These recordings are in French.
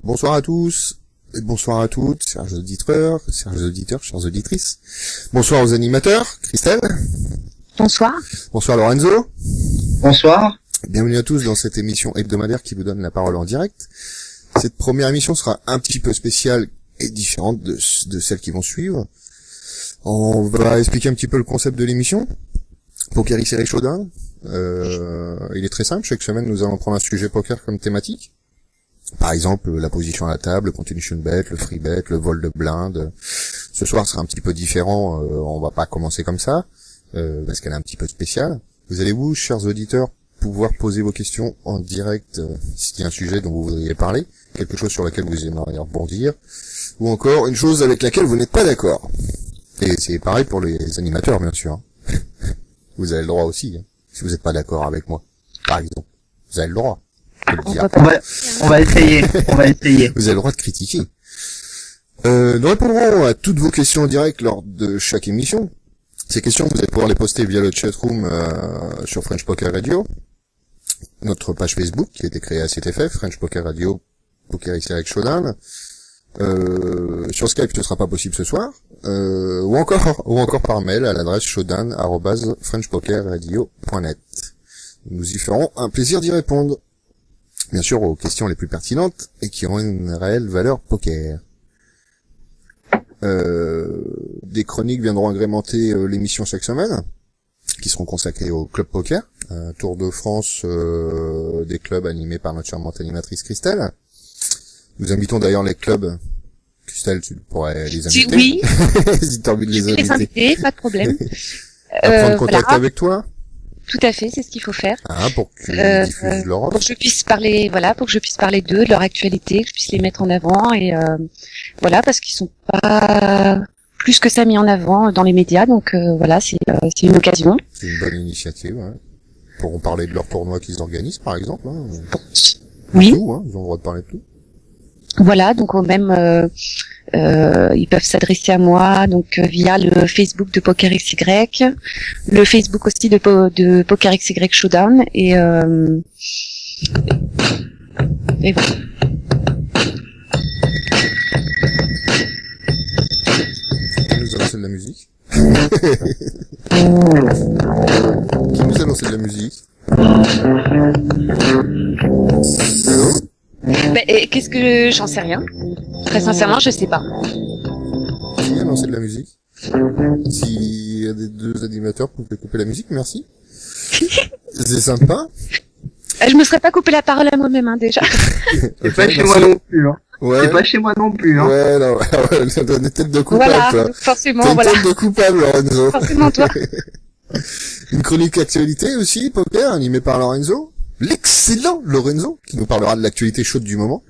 Bonsoir à tous, et bonsoir à toutes, chers auditeurs, chères auditrices. Bonsoir aux animateurs, Christelle. Bonsoir. Bonsoir Lorenzo. Bonsoir. Bienvenue à tous dans cette émission hebdomadaire qui vous donne la parole en direct. Cette première émission sera un petit peu spéciale et différente de celles qui vont suivre. On va expliquer un petit peu le concept de l'émission. Poker XR Showdown. Il est très simple, chaque semaine nous allons prendre un sujet poker comme thématique. Par exemple, la position à la table, le continuation bet, le free bet, le vol de blinde. Ce soir sera un petit peu différent, on va pas commencer comme ça, parce qu'elle est un petit peu spéciale. Vous allez vous, chers auditeurs, pouvoir poser vos questions en direct, s'il y a un sujet dont vous voudriez parler, quelque chose sur lequel vous aimeriez rebondir, ou encore une chose avec laquelle vous n'êtes pas d'accord. Et c'est pareil pour les animateurs, bien sûr. Vous avez le droit aussi, hein, si vous n'êtes pas d'accord avec moi, par exemple. Vous avez le droit. On va essayer. Vous avez le droit de critiquer. Nous répondrons à toutes vos questions en direct lors de chaque émission. Ces questions, vous allez pouvoir les poster via le chatroom sur French Poker Radio, notre page Facebook qui a été créée à cet effet, French Poker Radio, Poker XR Showdown. Sur Skype, ce sera pas possible ce soir, ou encore par mail à l'adresse showdown@frenchpokerradio.net. Nous y ferons un plaisir d'y répondre. Bien sûr, aux questions les plus pertinentes et qui ont une réelle valeur poker. Des chroniques viendront agrémenter l'émission chaque semaine, qui seront consacrées au club poker, un tour de France des clubs animés par notre charmante animatrice Christelle. Nous invitons d'ailleurs les clubs. Christelle, tu pourrais les inviter. Oui. Si t'as envie de les inviter, pas de problème. À prendre contact avec toi. Tout à fait, c'est ce qu'il faut faire. Pour qu'ils diffusent leur offre. Pour que je puisse parler, d'eux, de leur actualité, que je puisse les mettre en avant et parce qu'ils sont pas plus que ça mis en avant dans les médias, donc c'est une occasion. C'est une bonne initiative, ouais. Ils pourront parler de leur tournoi qu'ils organisent, par exemple. Hein. Oui. Tout, hein, ils ont le droit de parler de tout. Voilà, donc même ils peuvent s'adresser à moi donc via le Facebook de Poker XY, le Facebook aussi de Poker XY Showdown et voilà. Qui nous a lancé de la musique? Qui nous a lancé de la musique? Allô? Qu'est-ce que j'en sais rien. Très sincèrement, je sais pas. Qui a lancé de la musique? S'il y a des deux animateurs, vous pouvez couper la musique, merci. C'est sympa. Je me serais pas coupé la parole à moi-même, hein, déjà. C'est pas chez moi non plus, hein. Ouais. C'est pas chez moi non plus, hein. Ouais, non, ça donne des têtes de coupable, voilà, toi. forcément, T'as une voilà. tête de coupable, Lorenzo. Forcément, toi. Une chronique actualité aussi, poker, animée par Lorenzo. L'excellent Lorenzo, qui nous parlera de l'actualité chaude du moment.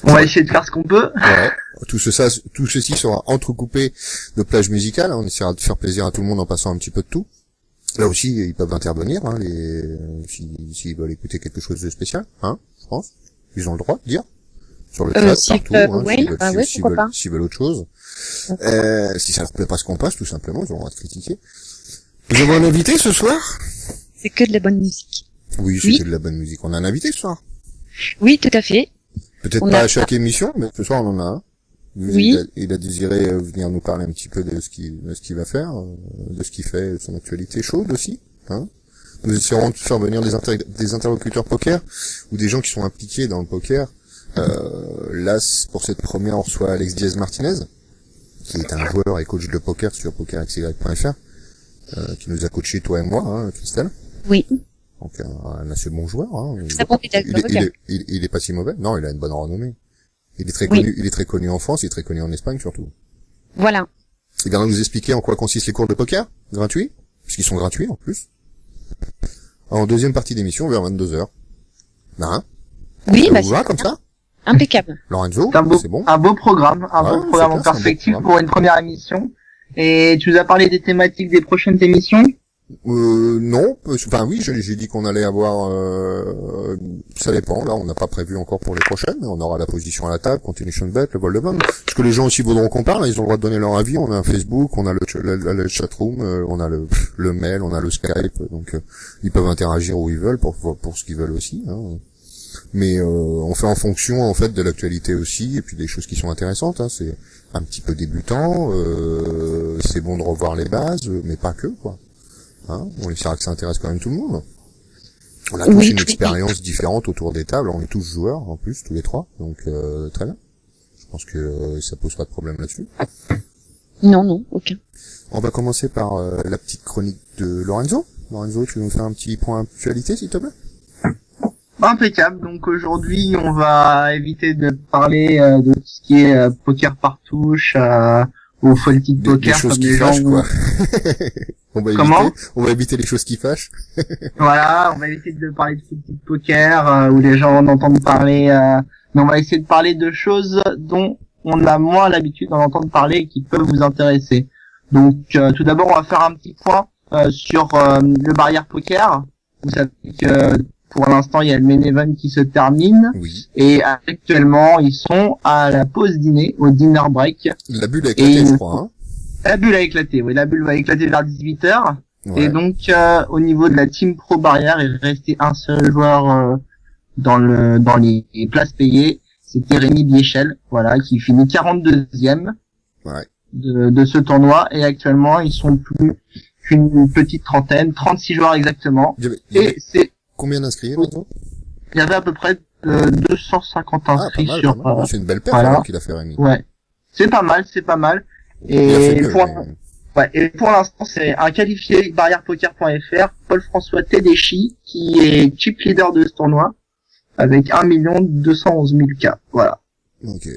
On va essayer de faire ce qu'on peut. Ouais. Tout ceci sera entrecoupé de plages musicales. On essaiera de faire plaisir à tout le monde en passant un petit peu de tout. Là aussi, ils peuvent intervenir, hein, s'ils veulent écouter quelque chose de spécial, hein, je pense. Ils ont le droit de dire. Sur le chat, partout, s'ils veulent autre chose. Si ça leur plaît pas ce qu'on passe, tout simplement, ils ont le droit de critiquer. Nous avons un invité ce soir? C'est que de la bonne musique. Oui, c'est que de la bonne musique. On a un invité ce soir? Oui, tout à fait. Peut-être pas à chaque émission, mais ce soir on en a un. Oui. Il a désiré venir nous parler un petit peu de ce qu'il va faire, de ce qu'il fait, de son actualité chaude aussi. Hein. Nous essaierons de faire venir des interlocuteurs poker ou des gens qui sont impliqués dans le poker. Là, pour cette première, on reçoit Alex Diaz-Martinez, qui est un joueur et coach de poker sur pokerxy.fr, qui nous a coaché toi et moi, hein, Christelle. Oui. Donc un assez bon joueur. Hein. Il est pas si mauvais. Non, il a une bonne renommée. Il est très connu. Il est très connu en France. Il est très connu en Espagne surtout. Voilà. Il viendra nous expliquer en quoi consistent les cours de poker gratuits, puisqu'ils sont gratuits en plus. En deuxième partie d'émission vers 22h. Hein? Oui, ça vous va comme ça? Impeccable. Lorenzo, c'est bon. Un beau programme, beau programme en perspective pour une première émission. Et tu nous as parlé des thématiques des prochaines émissions? Non, enfin oui, j'ai dit qu'on allait avoir, ça dépend, là on n'a pas prévu encore pour les prochaines, on aura la position à la table, continuation bet, le vol de bonne. Ce que les gens aussi voudront qu'on parle, ils ont le droit de donner leur avis, on a un Facebook, on a le chatroom, on a le mail, on a le Skype, donc ils peuvent interagir où ils veulent pour ce qu'ils veulent aussi. Hein. Mais on fait en fonction en fait de l'actualité aussi, et puis des choses qui sont intéressantes. Hein. C'est un petit peu débutant, c'est bon de revoir les bases, mais pas que quoi. Hein, on essaiera que ça intéresse quand même tout le monde. On a tous une expérience différente autour des tables, on est tous joueurs en plus, tous les trois, donc très bien. Je pense que ça pose pas de problème là-dessus. Non, aucun. On va commencer par la petite chronique de Lorenzo. Lorenzo, tu veux nous faire un petit point actualité, s'il te plaît? Impeccable. Donc aujourd'hui, on va éviter de parler de tout ce qui est poker par touche ou politique poker, des choses comme qui les gens. fâchent, quoi. Comment on va éviter les choses qui fâchent. Voilà, on va éviter de parler de politique poker où les gens en entendent parler. Mais on va essayer de parler de choses dont on a moins l'habitude d'en entendre parler et qui peuvent vous intéresser. Donc tout d'abord, on va faire un petit point sur le barrière poker. Vous savez que pour l'instant, il y a le main event qui se termine. Oui. Et actuellement, ils sont à la pause dîner, au dinner break. La bulle a éclaté, je crois. Hein. La bulle a éclaté, oui. La bulle va éclater vers 18h. Ouais. Et donc, au niveau de la team pro barrière, il restait un seul joueur dans les places payées. C'était Rémi Biéchel, voilà, qui finit 42e de ce tournoi. Et actuellement, ils sont plus qu'une petite trentaine, 36 joueurs exactement. Et c'est combien d'inscrits maintenant? Il y avait à peu près 250 inscrits sur. C'est une belle perf qu'il a fait Rémi. Ouais, c'est pas mal. Et pour l'instant, c'est un qualifié barrièrepoker.fr, Paul-François Tedeschi, qui est chip leader de ce tournoi, avec 1 211 000 cas. Voilà. Ok.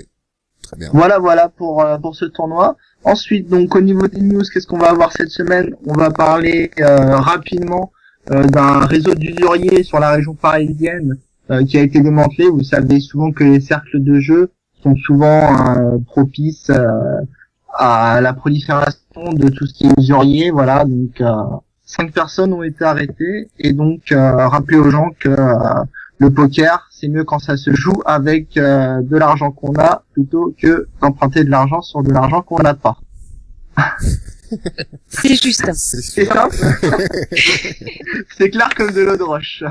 Très bien. Voilà pour ce tournoi. Ensuite, donc, au niveau des news, qu'est-ce qu'on va avoir cette semaine? On va parler, rapidement, d'un réseau d'usuriers sur la région parisienne, qui a été démantelé. Vous savez souvent que les cercles de jeu sont souvent propices à la prolifération de tout ce qui est usurier, voilà. Donc 5 personnes ont été arrêtées et donc rappeler aux gens que le poker c'est mieux quand ça se joue avec de l'argent qu'on a plutôt que d'emprunter de l'argent sur de l'argent qu'on n'a pas. C'est juste. C'est ça. C'est clair comme de l'eau de roche.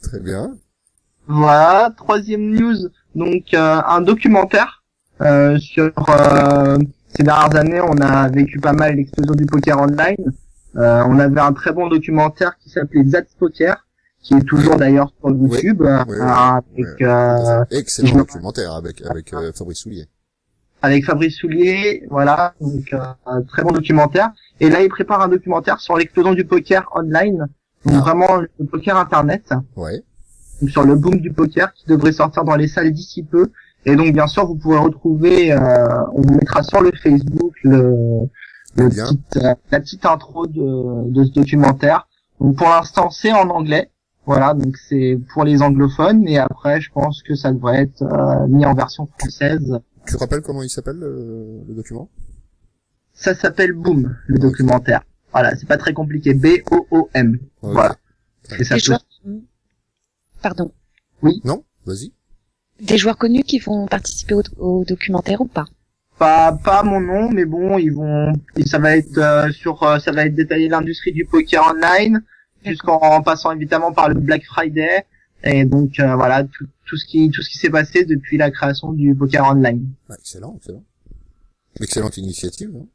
Très bien. Voilà, troisième news, donc un documentaire sur ces dernières années, on a vécu pas mal l'explosion du poker online. On avait un très bon documentaire qui s'appelait That's Poker, qui est toujours d'ailleurs sur YouTube. Excellent documentaire avec Fabrice Soulier. Avec Fabrice Soulier, voilà, donc très bon documentaire. Et là, il prépare un documentaire sur l'explosion du poker online, donc vraiment le poker internet. Ouais. Donc sur le boom du poker qui devrait sortir dans les salles d'ici peu. Et donc bien sûr vous pourrez retrouver, on vous mettra sur le Facebook la petite intro de ce documentaire. Donc pour l'instant c'est en anglais, voilà, donc c'est pour les anglophones et après je pense que ça devrait être mis en version française. Tu te rappelles comment il s'appelle le document? Ça s'appelle Boom, le documentaire. Voilà, c'est pas très compliqué, B-O-O-M. Okay. Voilà. Et ça Pardon. Oui. Non, vas-y. Des joueurs connus qui vont participer au documentaire ou pas? Pas mon nom, mais bon, ça va être détaillé l'industrie du poker online, jusqu'en passant évidemment par le Black Friday, et donc voilà tout ce qui s'est passé depuis la création du poker online. Excellent. Excellente initiative. Hein.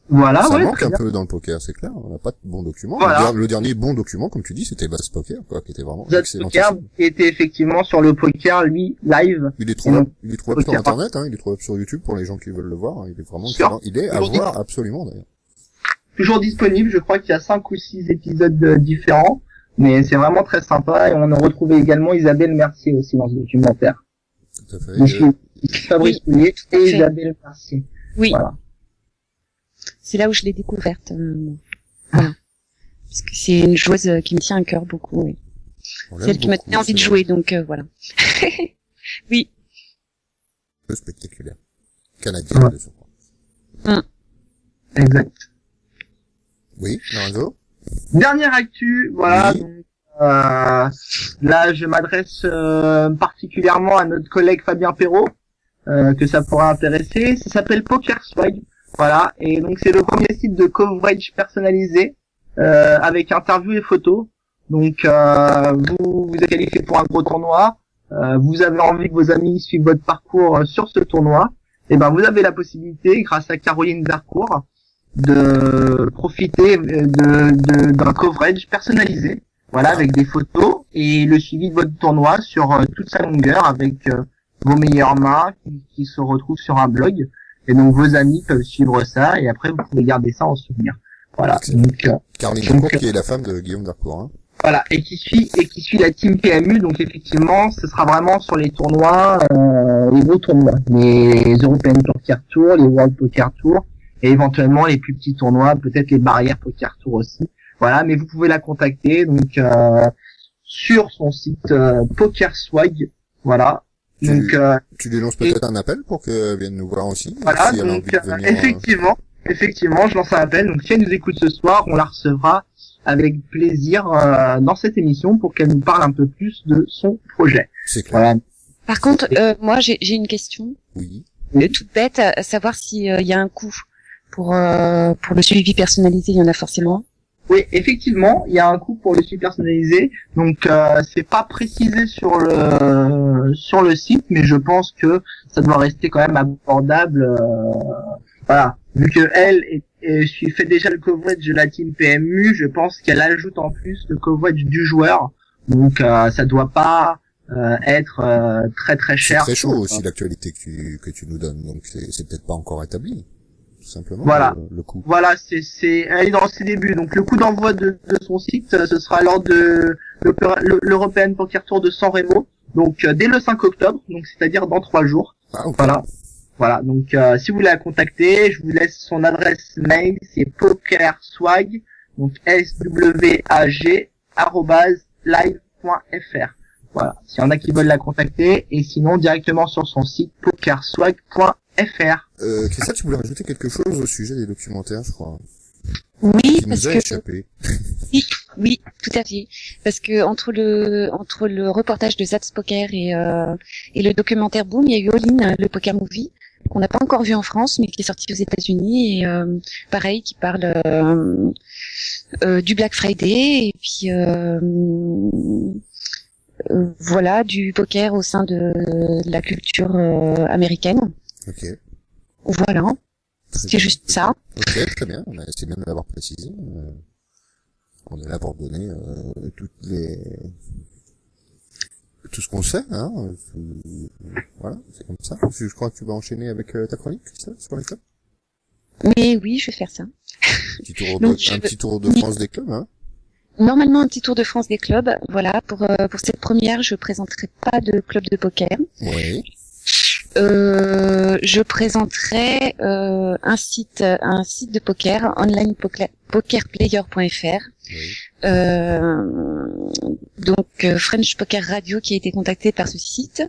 Voilà, ça manque un peu dans le poker, c'est clair. On n'a pas de bons documents. Voilà. Le dernier bon document, comme tu dis, c'était That's Poker, quoi, qui était vraiment excellent. Poker, qui était effectivement sur le poker, lui, live. Il est trouvable sur Internet, hein, il est trouvable sur YouTube pour les gens qui veulent le voir. Il est vraiment excellent. Il est à voir absolument, d'ailleurs. Toujours disponible, je crois qu'il y a 5 ou 6 épisodes différents, mais c'est vraiment très sympa, et on a retrouvé également Isabelle Mercier aussi dans ce documentaire. Tout à fait. Fabrice Soulier et Isabelle Mercier. Oui. Voilà. C'est là où je l'ai découverte. Voilà. Parce que c'est une joueuse qui me tient à cœur beaucoup. Oui. Celle qui m'a donné envie de jouer, donc voilà. Oui. Un peu spectaculaire. Canadien, de surcroît. Exact. Oui, Lorenzo. Dernière actu, voilà. Oui. Donc, là, je m'adresse particulièrement à notre collègue Fabien Perrault, que ça pourra intéresser. Ça s'appelle PokerSwag. Voilà, et donc c'est le premier site de coverage personnalisé avec interviews et photos. Donc vous êtes qualifié pour un gros tournoi, vous avez envie que vos amis suivent votre parcours sur ce tournoi, et ben vous avez la possibilité, grâce à Caroline Vercourt, de profiter d'un coverage personnalisé, voilà, avec des photos et le suivi de votre tournoi sur toute sa longueur, avec vos meilleures mains qui se retrouvent sur un blog, et donc vos amis peuvent suivre ça, et après vous pouvez garder ça en souvenir. Voilà. Donc, Caroline Vercourt, qui est la femme de Guillaume Vercourt, hein. Voilà, et qui suit la team PMU, donc effectivement, ce sera vraiment sur les tournois, les gros tournois, les European Poker Tour, les World Poker Tour, et éventuellement les plus petits tournois, peut-être les Barrières Poker Tour aussi. Voilà, mais vous pouvez la contacter donc sur son site Poker Swag, voilà. Donc tu lui lances peut-être un appel pour qu'elle vienne nous voir aussi. Voilà, si elle a donc envie de venir, effectivement, je lance un appel. Donc si elle nous écoute ce soir, on la recevra avec plaisir dans cette émission pour qu'elle nous parle un peu plus de son projet. C'est clair. Voilà. Par contre, moi j'ai une question Oui. toute bête, à savoir s'il y a un coût pour le suivi personnalisé. Il y en a forcément. Oui, effectivement, il y a un coût pour le suivi personnalisé. Donc c'est pas précisé sur le site, mais je pense que ça doit rester quand même abordable. Voilà, vu que elle fait déjà le coverage de la team PMU, je pense qu'elle ajoute en plus le coverage du joueur. Donc ça doit pas être très très cher. C'est très chaud aussi l'actualité que tu nous donnes, donc c'est peut-être pas encore établi, tout simplement. Voilà. Le coût. Voilà, elle est dans ses débuts. Donc le coup d'envoi de son site, ce sera lors de l'European Poker Tour de San Remo. Donc dès le 5 octobre, donc c'est-à-dire dans 3 jours. Ah, okay. Voilà, donc si vous voulez la contacter, je vous laisse son adresse mail, c'est pokerswag, donc swag @live.fr. Voilà, s'il y en a qui veulent la contacter, et sinon directement sur son site pokerswag.fr. Christelle, tu voulais rajouter quelque chose au sujet des documentaires, je crois, Oui, qui parce nous a que échappé. oui, tout à fait. Parce que entre le reportage de Zats Poker et le documentaire Boom, il y a eu All In, le poker movie, qu'on n'a pas encore vu en France, mais qui est sorti aux États-Unis, et pareil, qui parle du Black Friday, et puis voilà, du poker au sein de la culture américaine. Ok. Voilà, c'était juste ça. Ok, très bien. C'est bien de l'avoir précisé. On est là pour donner tout ce qu'on sait, hein. Voilà, c'est comme ça. Je crois que tu vas enchaîner avec ta chronique, Christelle, sur les clubs. Mais oui, je vais faire ça. Un petit tour Donc, un petit tour de France des clubs, hein. Normalement, un petit tour de France des clubs. Voilà, pour cette première, je présenterai pas de club de poker. Oui. Je présenterai un site de poker, online pokerplayer.fr. Oui. Donc French Poker Radio, qui a été contacté par ce site,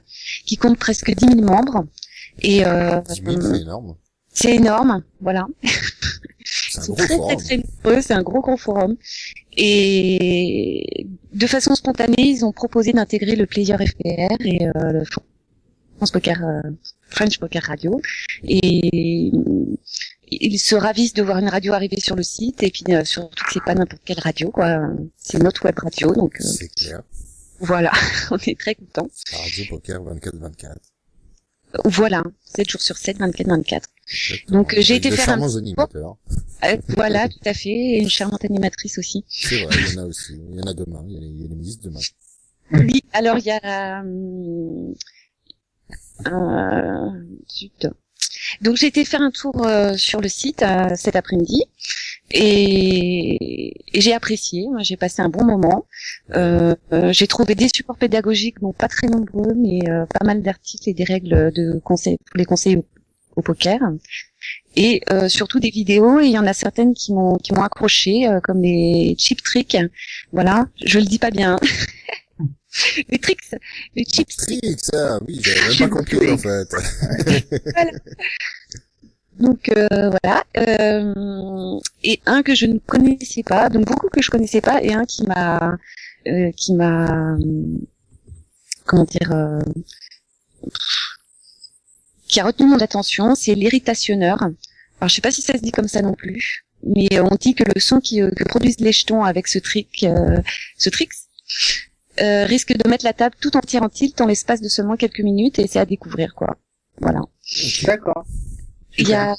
qui compte presque 10 000 membres. Et 10 000, c'est énorme. c'est énorme, voilà. C'est un Ils sont gros très, forum. très nombreux, c'est un gros forum. Et de façon spontanée, ils ont proposé d'intégrer le Player FPR et le French Poker Radio. Et ils se ravissent de voir une radio arriver sur le site, et puis surtout que c'est pas n'importe quelle radio, quoi. C'est notre web radio, donc C'est clair. voilà, on est très contents. La radio poker 24/24. Voilà, 7 jours sur 7, 24/24. Exactement. Donc j'ai été de faire un charmants animateurs. voilà, tout à fait, et une charmante animatrice aussi. C'est vrai, il y en a aussi. Il y en a demain. Il y a les ministres demain. Oui, alors il y a zut. Donc j'ai été faire un tour sur le site cet après-midi, et j'ai apprécié. Moi, j'ai passé un bon moment. J'ai trouvé des supports pédagogiques, bon pas très nombreux, mais pas mal d'articles et des règles de conseils pour les conseils au poker, et surtout des vidéos. Et il y en a certaines qui m'ont accroché, comme les chip tricks. Voilà, je le dis pas bien. Les tricks, les chips tricks. Ça, oui, j'avais même pas compris en fait. Voilà. Donc voilà, et un que je ne connaissais pas, donc beaucoup que je connaissais pas, et un qui m'a comment dire, qui a retenu mon attention, c'est l'irritationneur. Alors je sais pas si ça se dit comme ça non plus. mais on dit que le son que produisent les jetons avec ce trick, risque de mettre la table tout entière en tilt en l'espace de seulement quelques minutes, et c'est à découvrir, quoi. Voilà. D'accord. Il y a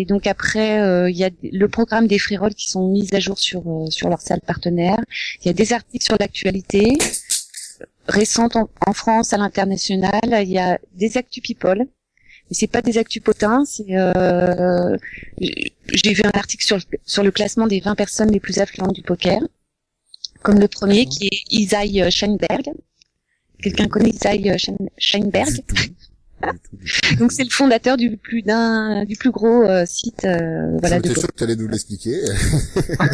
donc après, il y a le programme des free rolls qui sont mis à jour sur leur salle partenaire. Il y a des articles sur l'actualité récente en France, à l'international. Il y a des actus people, mais c'est pas des actus potins. J'ai vu un article sur le classement des 20 personnes les plus affluentes du poker, comme le premier qui est Isai Scheinberg. Quelqu'un connaît Isai Scheinberg? Donc c'est le fondateur du plus gros site voilà. J'étais sûr que tu allais nous l'expliquer.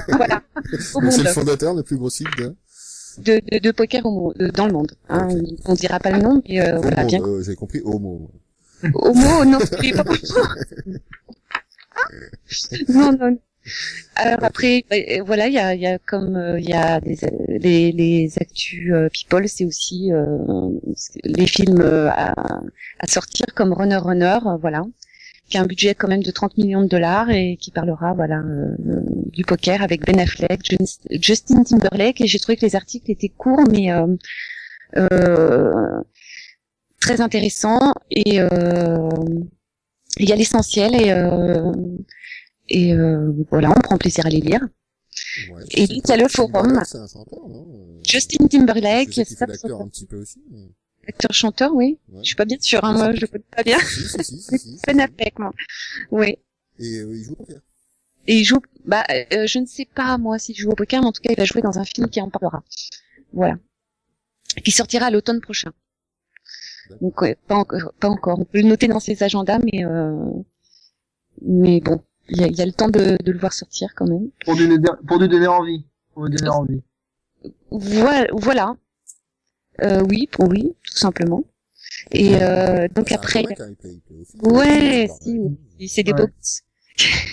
Voilà. Donc c'est le fondateur du plus gros site de poker dans le monde. Hein. Okay. On dira pas le nom, mais voilà. Bien. J'ai compris Homo. Homo, non, c'est pas non. Alors après, voilà, il y a comme il y a les actus people, c'est aussi les films à sortir comme Runner, voilà, qui a un budget quand même de 30 millions de dollars et qui parlera voilà du poker avec Ben Affleck, Justin Timberlake, et j'ai trouvé que les articles étaient courts mais très intéressants, et il y a l'essentiel, et voilà, on prend plaisir à les lire. Ouais, et il y a le forum. C'est un chanteur, non Justin Timberlake. Je sais qu'il fait l'acteur un petit peu aussi. Mais... Acteur-chanteur, oui. Ouais. Je suis pas bien sûre, hein, moi, je le connais pas bien. Si. Ben Affleck, moi. Oui. Et il joue au poker. Et il joue, je ne sais pas, moi, s'il joue au poker, mais en tout cas, il va jouer dans un film qui en parlera. Voilà. Qui sortira à l'automne prochain. Donc, pas encore. On peut le noter dans ses agendas, mais bon. Il y a le temps de le voir sortir quand même. Pour lui donner envie. Voilà. Oui, tout simplement. Et donc après. Ouais, si, c'est des beaux.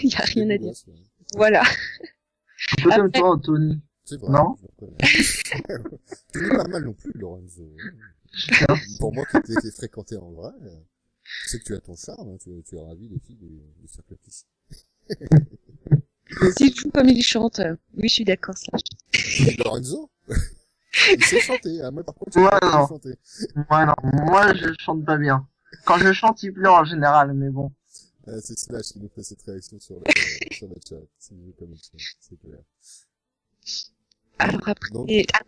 Il y a rien à dire. Voilà. Un peu comme toi, Anthony. C'est vrai. Non? Tu n'es pas mal non plus, Lorenzo. Pour moi qui t'ai fréquenté en vrai, tu sais que tu as ton charme, tu es ravi des filles du cercle ici. S'il joue comme il chante, oui, je suis d'accord. Lorenzo, il sait chanter. Moi, par contre, non. Chanter. Moi, je chante pas bien. Quand je chante, il pleure en général, mais bon. C'est Slash qui nous fait cette réaction sur le chat. C'est clair. Alors après,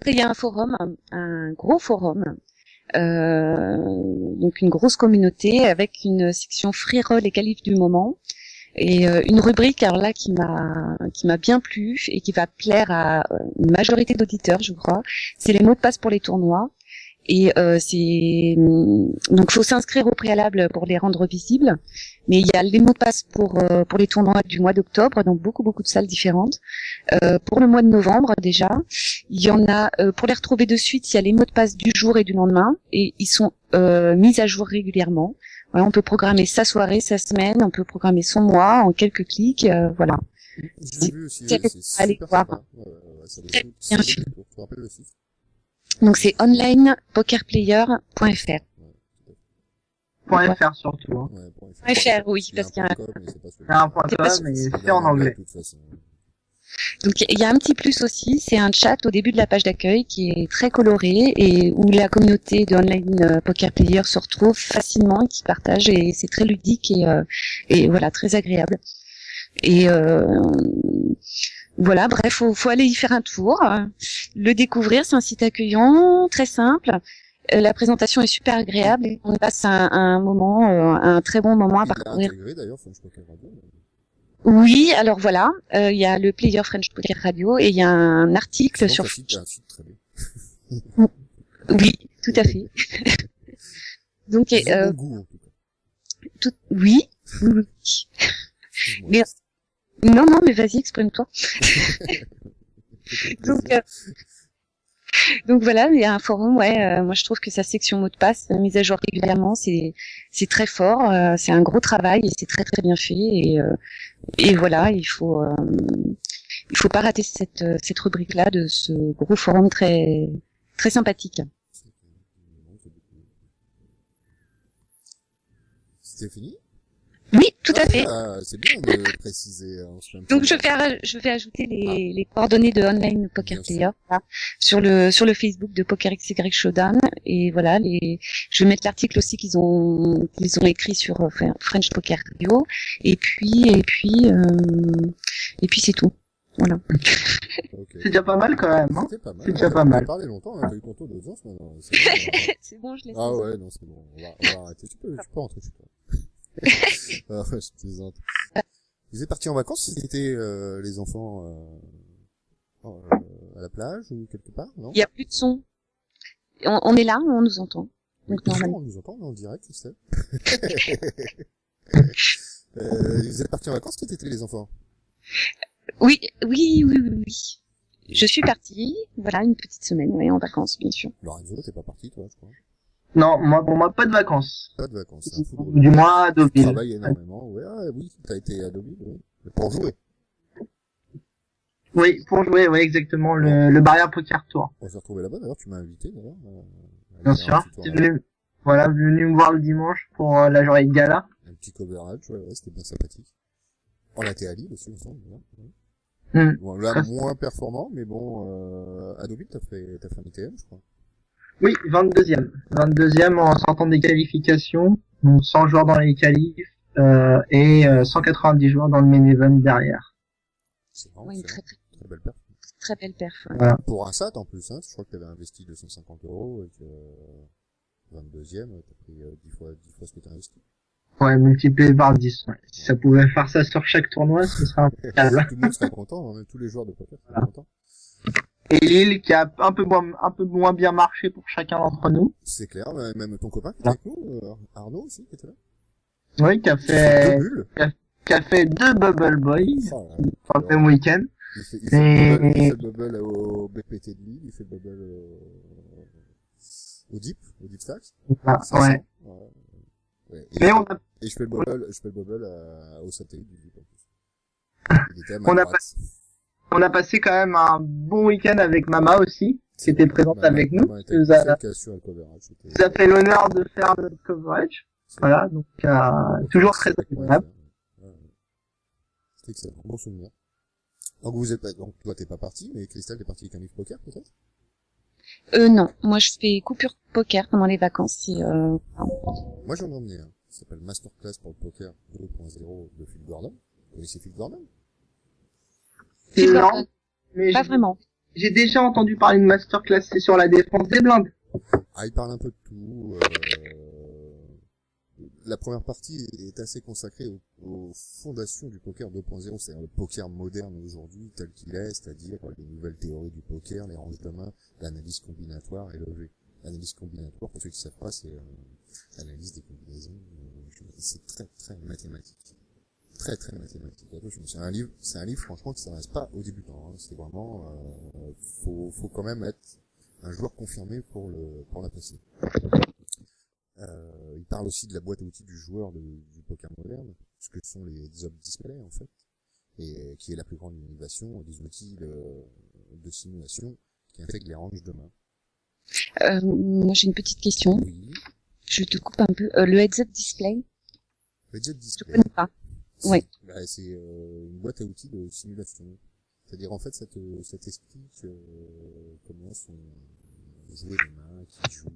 il y a un forum, un gros forum. Donc une grosse communauté avec une section free roll et qualifs du moment. Et une rubrique alors là qui m'a bien plu et qui va plaire à une majorité d'auditeurs, je crois, c'est les mots de passe pour les tournois. Et donc faut s'inscrire au préalable pour les rendre visibles, mais il y a les mots de passe pour les tournois du mois d'octobre, donc beaucoup de salles différentes. Pour le mois de novembre déjà, il y en a pour les retrouver de suite, il y a les mots de passe du jour et du lendemain, et ils sont mis à jour régulièrement. Voilà, on peut programmer sa soirée, sa semaine, on peut programmer son mois en quelques clics, voilà. J'ai vu aussi, c'est allez voir. Très bien fait. Tu te rappelles le site? Donc c'est onlinepokerplayer.fr. .fr surtout. Hein. Ouais, .fr, oui, parce qu'il y a un .com, mais c'est en anglais. Donc il y a un petit plus aussi, c'est un chat au début de la page d'accueil qui est très coloré et où la communauté de Online Poker Player se retrouve facilement et qui partage, et c'est très ludique et voilà, très agréable. Et voilà, bref, faut aller y faire un tour, le découvrir, c'est un site accueillant, très simple. La présentation est super agréable et on passe un moment, un très bon moment à parcourir. Intégré d'ailleurs French Poker Radio. Oui, alors voilà, il y a le player French Poker Radio et il y a un article sur. Un site très bien. Oui, tout à fait. Donc bon goût, en tout cas. Oui. Mais non, mais vas-y, exprime-toi. Donc voilà, il y a un forum, moi je trouve que sa section mot de passe mise à jour régulièrement, c'est très fort, c'est un gros travail et c'est très très bien fait, et voilà, il faut pas rater cette rubrique là de ce gros forum très très sympathique. C'était fini? Oui. Tout à fait. C'est bien de préciser. On se fait un Donc petit- je vais ajouter les coordonnées de Online Poker Bien sûr. Player voilà, sur le Facebook de PokerXY Showdown et voilà je vais mettre l'article aussi qu'ils ont écrit sur French Poker Radio et puis c'est tout. Voilà. Ok. C'est déjà pas mal quand même, hein. C'était pas mal. C'est déjà pas mal. On a parlé longtemps, on a pas eu ton tour d'audience maintenant. C'est bon, C'est bon, je laisse. ah ouais, non, c'est bon. On va arrêter. Tu peux rentrer chez toi. Ah ouais, je plaisante. Vous êtes partis en vacances cet été, les enfants, à la plage ou quelque part, non? Il y a plus de son. On est là, on nous entend. Donc Oui, normalement. on nous entend, on est en direct, Christelle. Vous êtes partis en vacances cet été, les enfants? Oui. Je suis partie, voilà, une petite semaine, en vacances, bien sûr. Lorenzo, t'es pas parti, toi, je crois. Non, pour moi, pas de vacances. Pas de vacances, c'est un football. Du moins à Tu Deauville. travailles énormément, ouais, oui, t'as été à Deauville, oui. Mais pour jouer. Oui, pour jouer, oui, exactement, le Barrière Poker Tour. On s'est retrouvé là-bas, d'ailleurs, tu m'as invité, d'ailleurs. Bien sûr. T'es venu me voir le dimanche pour la journée de gala. Un petit coverage, ouais, c'était bien sympathique. On a été à Lille aussi, ensemble, voilà. Bon, là, moins performant, mais bon, à Deauville, t'as fait un ITM, je crois. Oui, 22e. 22e en sortant des qualifications. Donc 100 joueurs dans les qualifs, et 190 joueurs dans le main event derrière. C'est vraiment Ouais, une excellent. très Très belle perf. très belle perf. Ouais. Voilà. Pour un SAT, en plus, hein, je crois que t'avais investi 250 euros et que, 22e, t'as pris 10 fois ce que t'as investi. Ouais, multiplié par 10. Ouais. Si ça pouvait faire ça sur chaque tournoi, ce serait impeccable. Tout le monde serait content, hein, même tous les joueurs de poker seraient contents. Et Lille qui a un peu moins bien marché pour chacun d'entre nous. C'est clair, même ton copain qui était avec nous, Arnaud aussi, qui était là. Oui, qui a Il fait deux fait bulles. 2 Bubble Boys Oh, dans le même week-end. il fait le bubble au BPT de Lille, il fait le bubble au Deep Stacks. Ah, 500. ouais. Ouais. Mais on a, Et je fais le bubble au satellite du Deep en plus. Il était à ma On a droite. on a passé quand même un bon week-end avec Mama aussi, qui était présente avec nous. Qui Qui nous a a le coverage. C'était fait l'honneur de faire notre coverage. Voilà, donc toujours très agréable. Ouais. C'était excellent, bon souvenir. Donc vous êtes pas, donc toi t'es pas parti, mais Christelle t'es partie avec un livre poker peut-être? Non, moi je fais coupure poker pendant les vacances. Moi j'en ai emmené un. Ça s'appelle Masterclass pour le poker 2.0 de Phil Gordon. Vous connaissez Phil Gordon? Non, mais Pas vraiment. j'ai déjà entendu parler de masterclass, c'est sur la défense des blindes. Ah, il parle un peu de tout. La première partie est assez consacrée aux fondations du poker 2.0, c'est-à-dire le poker moderne aujourd'hui tel qu'il est, c'est-à-dire les nouvelles théories du poker, les ranges de main, l'analyse combinatoire et le L'analyse combinatoire, pour ceux qui savent pas, c'est l'analyse des combinaisons. C'est très très mathématique. Très très mathématique. C'est un livre franchement qui s'adresse pas aux débutants. Hein. C'est vraiment faut quand même être un joueur confirmé pour l'apprécier. Il parle aussi de la boîte à outils du joueur du poker moderne, ce que sont les Zob Display en fait, et qui est la plus grande innovation des outils de simulation qui intègrent les ranges de main. Moi j'ai une petite question. Oui. Je te coupe un peu. Le heads-up display. Le Zob Je Display. connais pas. Oui. C'est une boîte à outils de simulation. C'est-à-dire en fait ça t'explique comment sont jouées les mains, qui jouent.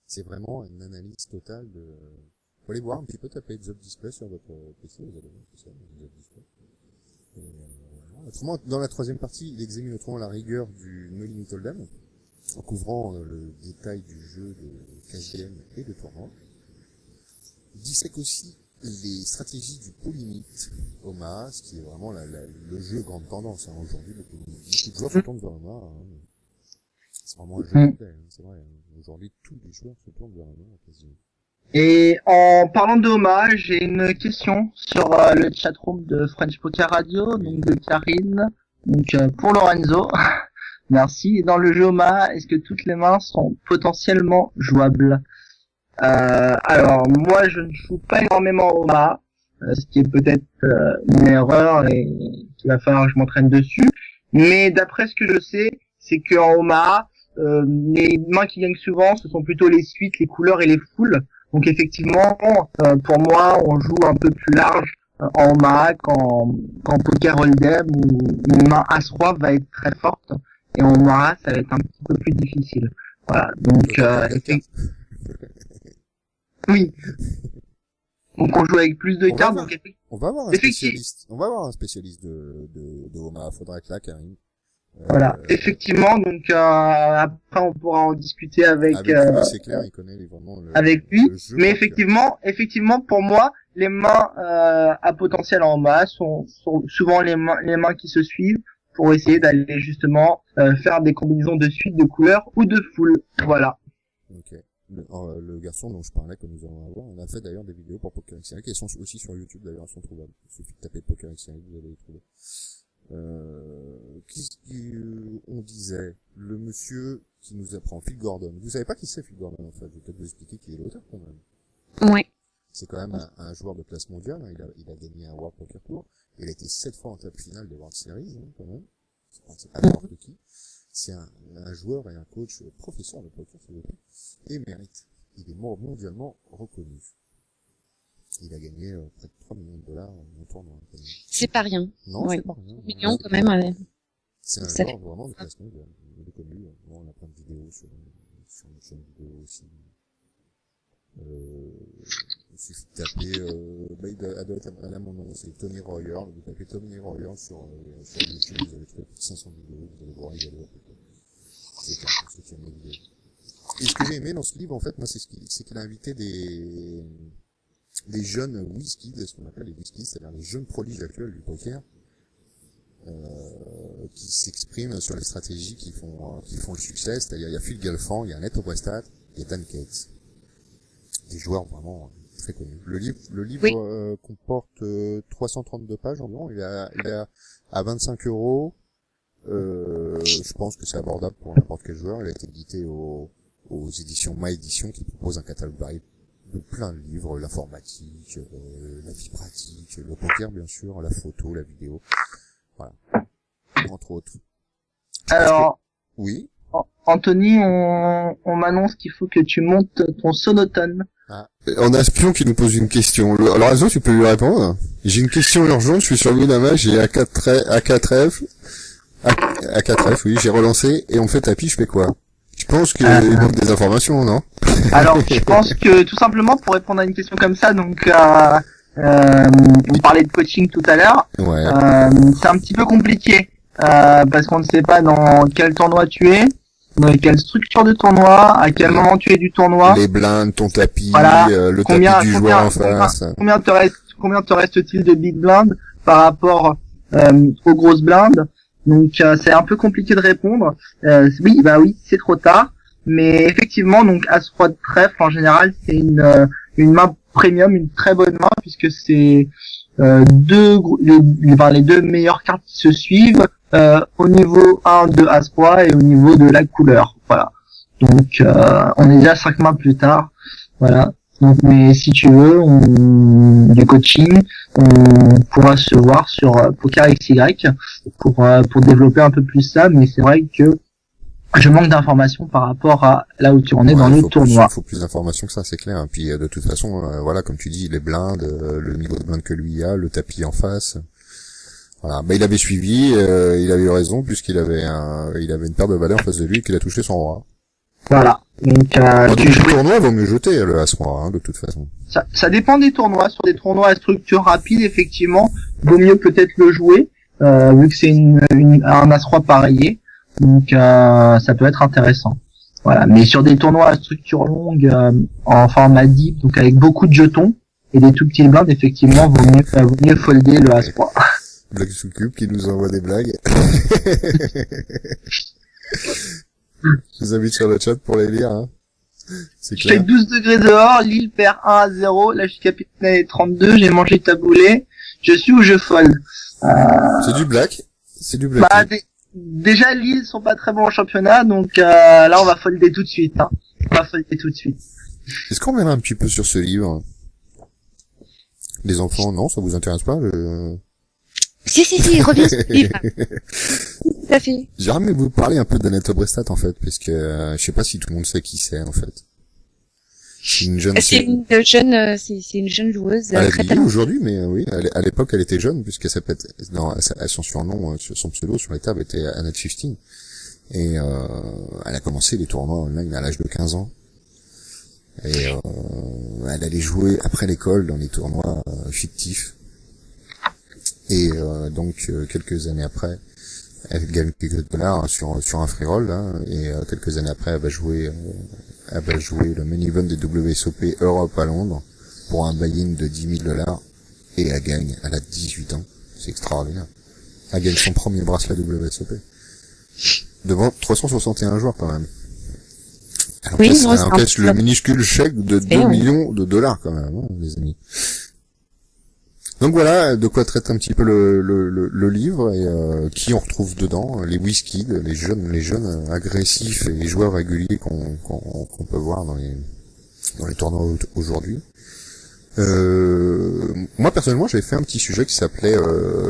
C'est vraiment une analyse totale de. Faut aller voir un petit peu, taper Zob Display sur votre PC, vous allez voir tout ça, Zob Display. Voilà. Autrement, dans la troisième partie, il examine autrement la rigueur du No Limit Hold'em, en couvrant le détail du jeu de KGM et de tournoi. Il dissèque aussi les stratégies du Polylimit Omaha, ce qui est vraiment le jeu grande tendance, hein, aujourd'hui. Beaucoup de joueurs se tournent vers Omaha, hein. C'est vraiment un jeu complet, hein, c'est vrai. Hein. Aujourd'hui, tous les joueurs se tournent vers Omaha, quasiment. Et en parlant de hommage, j'ai une question sur le chatroom de French Poker Radio, donc de Karine, donc pour Lorenzo. Merci. Dans le jeu Omaha, est-ce que toutes les mains sont potentiellement jouables? Alors moi, je ne joue pas énormément au Omaha, ce qui est peut-être une erreur et qu'il va falloir que je m'entraîne dessus. Mais d'après ce que je sais, c'est qu'en Omaha, les mains qui gagnent souvent, ce sont plutôt les suites, les couleurs et les foules. Donc effectivement, pour moi, on joue un peu plus large en Omaha qu'en poker hold'em où une main As-Roi va être très forte et en Omaha ça va être un petit peu plus difficile. Voilà, donc oui. Donc on joue avec plus de cartes. Donc on va avoir un spécialiste. On va avoir un spécialiste de Omaha. Faudra être là, Karim. Voilà, effectivement. Donc après on pourra en discuter avec lui, c'est clair, il connaît vraiment avec lui. Le jeu mais effectivement, pour moi, les mains à potentiel en Omaha sont souvent les mains qui se suivent pour essayer d'aller justement faire des combinaisons de suite de couleurs ou de full. Voilà. Ok. Le garçon dont je parlais que nous allons avoir, on a fait d'ailleurs des vidéos pour Poker XY qui sont aussi sur YouTube d'ailleurs, elles sont trouvables. Il suffit de taper Poker XY, vous allez les trouver. Qu'est-ce qu'on disait? Le monsieur qui nous apprend, Phil Gordon. Vous savez pas qui c'est Phil Gordon en fait? Je vais peut-être vous expliquer qui est l'auteur quand même. Ouais. C'est quand même un joueur de classe mondiale, hein. Il a gagné un World Poker Tour. Il a été 7 fois en table finale des World Series, hein, quand même. C'est pas n'importe qui. C'est un joueur et un coach professeur de poker, et mérite. Il est mondialement reconnu. Il a gagné près de 3 millions de dollars en tournoi. C'est pas rien. Non, ouais. c'est pas rien. 3 millions quand même. Ouais. C'est un joueur vraiment de classe mondiale. Il est connu. On a plein de vidéos sur une chaîne vidéo aussi. Il suffit de taper, il doit être à mon nom, c'est Tony Royer. Vous tapez Tony Royer sur YouTube, vous allez trouver plus de 500 vidéos, vous allez voir régaler à peu près. C'est clair, pour ceux qui aiment les vidéos. Et ce que j'ai aimé dans ce livre, en fait, moi, c'est qu'il a invité des jeunes whisky, ce qu'on appelle les whisky, c'est-à-dire les jeunes prodiges actuels du poker, qui s'expriment sur les stratégies qui font le succès. C'est-à-dire, il y a Phil Galfand, il y a Annette Obrestad, il y a Dan Cates. Des joueurs vraiment très connus. Le livre oui. Comporte 332 pages environ. Il est à 25 €. Je pense que c'est abordable pour n'importe quel joueur. Il a été édité aux éditions Ma Édition qui propose un catalogue varié de plein de livres, l'informatique, la vie pratique, le poker bien sûr, la photo, la vidéo. Voilà. Entre autres. Alors. Oui. Anthony, on m'annonce qu'il faut que tu montes ton sonotone. Ah. On a un espion qui nous pose une question. Alors, Azo, tu peux lui répondre? J'ai une question urgente, je suis sur Winamax, j'ai A4F, oui, j'ai relancé, et on fait tapis, je fais quoi? Je pense qu'il manque des informations, non? Alors, je pense que, tout simplement, pour répondre à une question comme ça, donc, on parlait de coaching tout à l'heure. Ouais. C'est un petit peu compliqué, parce qu'on ne sait pas dans quel tournoi tu es. Dans quelle structure de tournoi, à quel moment tu es du tournoi, les blindes, ton tapis, voilà, le tapis du joueur en face. Combien te reste-t-il de big blind par rapport aux grosses blindes? Donc c'est un peu compliqué de répondre. Oui, c'est trop tard. Mais effectivement, donc As-Roi de trèfle en général, c'est une main premium, une très bonne main puisque c'est les deux meilleures cartes qui se suivent. Au niveau 1 de As-Roi et au niveau de la couleur, voilà. Donc on est déjà 5 mois plus tard, voilà. Donc mais si tu veux, du coaching, on pourra se voir sur Poker XY pour développer un peu plus ça, mais c'est vrai que je manque d'informations par rapport à là où tu en es dans le tournoi. Il faut plus d'informations que ça, c'est clair. Et puis de toute façon, voilà, comme tu dis, les blindes, le niveau de blinde que lui a, le tapis en face. Voilà, il avait suivi, il avait eu raison puisqu'il avait une paire de valets en face de lui et qu'il a touché son roi. Voilà. Donc le tournoi vaut mieux jeter le As-Roi, hein, de toute façon. Ça dépend des tournois. Sur des tournois à structure rapide, effectivement, vaut mieux peut-être le jouer, vu que c'est un As-Roi pareillé. Donc ça peut être intéressant. Voilà. Mais sur des tournois à structure longue, en format deep, donc avec beaucoup de jetons et des tout petits blindes, effectivement, vaut mieux folder le As-Roi. Blague sous cube qui nous envoie des blagues. Je vous invite sur le chat pour les lire, hein. C'est clair. Je fais 12 degrés dehors, Lille perd 1-0, là je suis capitaine et 32, j'ai mangé taboulé, je suis où je fold. C'est du black. Déjà Lille sont pas très bons en championnat, donc là on va folder tout de suite, hein. Est-ce qu'on reviendra un petit peu sur ce livre? Les enfants, non, ça vous intéresse pas? Si, reviens sur le livre. Tout à fait. J'aimerais vous parler un peu d'Annette Obrestad, en fait, puisque je sais pas si tout le monde sait qui c'est, en fait. C'est une jeune, c'est une jeune joueuse elle très vieillit talentueuse. aujourd'hui, mais oui, à l'époque, elle était jeune, puisqu'elle s'appelait, non, son surnom, son pseudo sur les tables était Annette 15. Et, elle a commencé les tournois online à l'âge de 15 ans. Et, elle allait jouer après l'école dans les tournois fictifs. Et, donc, quelques années après, elle gagne quelques dollars sur un free roll, hein, et quelques années après, elle va jouer le main event des WSOP Europe à Londres pour un buy-in de $10,000, et elle gagne. Elle a 18 ans. C'est extraordinaire. Elle gagne son premier bracelet WSOP. Devant 361 joueurs, quand même. Elle encaisse le minuscule chèque de 2 millions de dollars, quand même, hein, les amis. Donc voilà, de quoi traite un petit peu le livre, et qui on retrouve dedans, les WizKids, les jeunes agressifs et joueurs réguliers qu'on peut voir dans les tournois aujourd'hui. Moi personnellement, j'avais fait un petit sujet qui s'appelait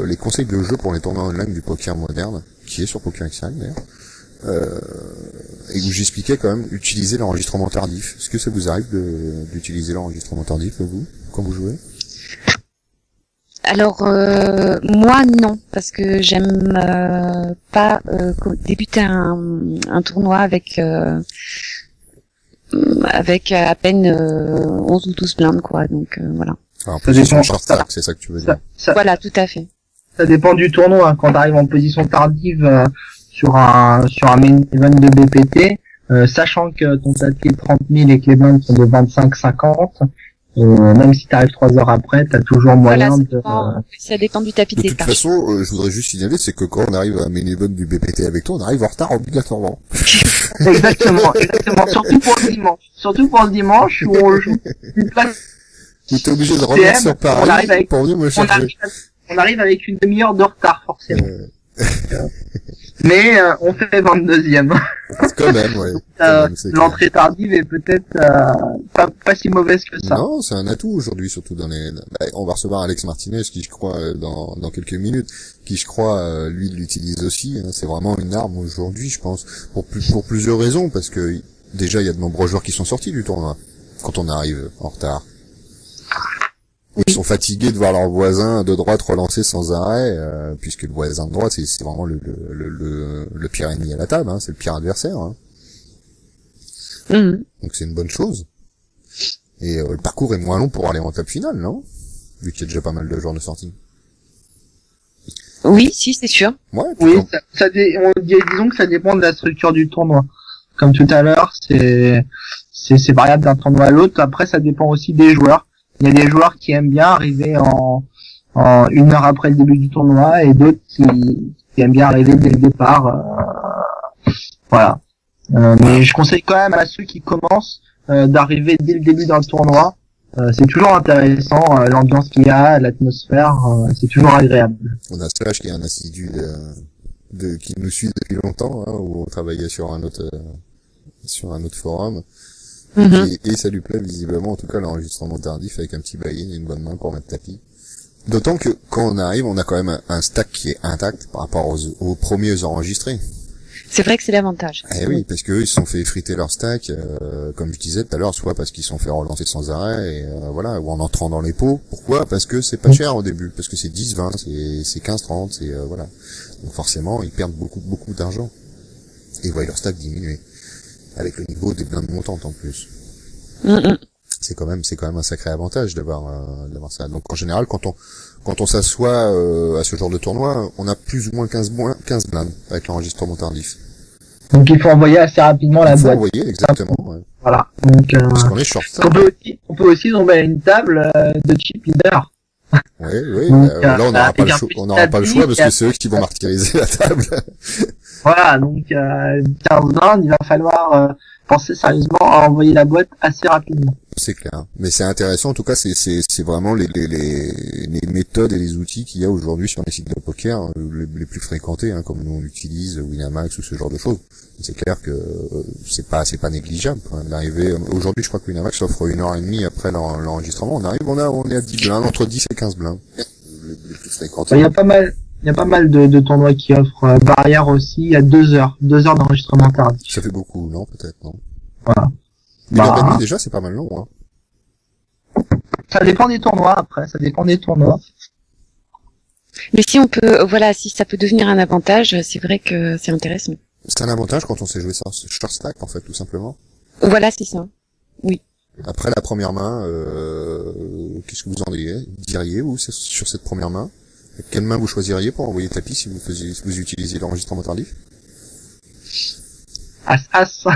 les conseils de jeu pour les tournois online du poker moderne, qui est sur PokerXR d'ailleurs. Et où j'expliquais quand même utiliser l'enregistrement tardif. Est-ce que ça vous arrive d'utiliser l'enregistrement tardif, vous, quand vous jouez? Alors moi non, parce que j'aime pas débuter un tournoi avec à peine 11 ou 12 blindes, quoi. Donc voilà. Alors, en position short stack, c'est ça que tu veux dire. Voilà, tout à fait. Ça dépend du tournoi, hein. Quand tu arrives en position tardive sur un main event de BPT, sachant que ton tapis est 30 000 et que les blindes sont de 25-50, même si tu arrives 3 heures après, tu as toujours moyen ça dépend du tapis de des toute cartes. façon, je voudrais juste signaler, c'est que quand on arrive à un main event du BPT avec toi, on arrive en retard obligatoirement. Exactement. Surtout pour le dimanche où on joue une place. Tu es obligé de revenir sur Paris pour venir me chercher. On arrive avec une demi-heure de retard, forcément. Mais on fait 22e. Quand même, ouais. L'entrée tardive est peut-être pas si mauvaise que ça. Non, c'est un atout aujourd'hui, surtout dans les. On va recevoir Alex Martinez, qui je crois dans quelques minutes, qui je crois lui l'utilise aussi. Hein. C'est vraiment une arme aujourd'hui, je pense, pour plusieurs raisons, parce que déjà il y a de nombreux joueurs qui sont sortis du tournoi quand on arrive en retard. Ils sont fatigués de voir leurs voisins de droite relancer sans arrêt, puisque le voisin de droite, c'est vraiment le pire ennemi à la table, hein, c'est le pire adversaire. Hein. Donc c'est une bonne chose. Et le parcours est moins long pour aller en table finale, non? Vu qu'il y a déjà pas mal de joueurs de sortie. Oui, si, c'est sûr. Ouais, oui, disons que ça dépend de la structure du tournoi. Comme tout à l'heure, c'est variable d'un tournoi à l'autre. Après, ça dépend aussi des joueurs. Il y a des joueurs qui aiment bien arriver en 1 heure après le début du tournoi, et d'autres qui aiment bien arriver dès le départ. Voilà. Mais je conseille quand même à ceux qui commencent d'arriver dès le début d'un tournoi. C'est toujours intéressant, l'ambiance qu'il y a, l'atmosphère, c'est toujours agréable. On a Slash qui est un assidu qui nous suit depuis longtemps, hein, où on travaillait sur un autre forum. Et ça lui plaît visiblement, en tout cas l'enregistrement tardif avec un petit buy-in et une bonne main pour mettre tapis. D'autant que quand on arrive, on a quand même un stack qui est intact par rapport aux premiers enregistrés. C'est vrai que c'est l'avantage. Eh oui, parce qu'eux, ils se sont fait effriter leur stack, comme je disais tout à l'heure, soit parce qu'ils se sont fait relancer sans arrêt, et voilà, ou en entrant dans les pots. Pourquoi? Parce que c'est pas cher au début, parce que c'est 10, 20, c'est 15, 30, c'est voilà. Donc forcément, ils perdent beaucoup d'argent. Et voient leur stack diminuer. Avec le niveau des blindes montantes en plus. C'est quand même un sacré avantage d'avoir ça. Donc en général, quand on s'assoit à ce genre de tournoi, on a plus ou moins 15 blindes avec l'enregistrement tardif. Donc il faut envoyer assez rapidement la boîte. Il faut envoyer, exactement. Ouais. Voilà. Donc parce qu'on est short. On peut aussi tomber à une table de chip leader. Oui. Donc, là on n'aura pas le choix parce que c'est eux qui vont martyriser la table. Voilà, donc 15 blindes, il va falloir penser sérieusement à envoyer la boîte assez rapidement. C'est clair, mais c'est intéressant. En tout cas, c'est vraiment les méthodes et les outils qu'il y a aujourd'hui sur les sites de poker les plus fréquentés, hein, comme nous on utilise Winamax ou ce genre de choses. C'est clair que c'est pas négligeable d'arriver. Aujourd'hui, je crois que Winamax offre 1h30 après l'enregistrement. On est à 10 blindes, entre 10 et 15 blindes. Les plus fréquentés. Il y a pas mal de tournois qui offrent barrière aussi. Il y a 2 heures d'enregistrement tardif. Ça fait beaucoup, non? Peut-être, non? Voilà. Une heure et demie, déjà, c'est pas mal long, hein. Ça dépend des tournois, après, ça dépend des tournois. Mais si on peut, voilà, si ça peut devenir un avantage, c'est vrai que c'est intéressant. C'est un avantage quand on sait jouer short stack, en fait, tout simplement. Voilà, c'est ça. Oui. Après la première main, qu'est-ce que vous en diriez, vous, sur cette première main? Quelle main vous choisiriez pour envoyer tapis si vous utilisiez l'enregistrement tardif? As.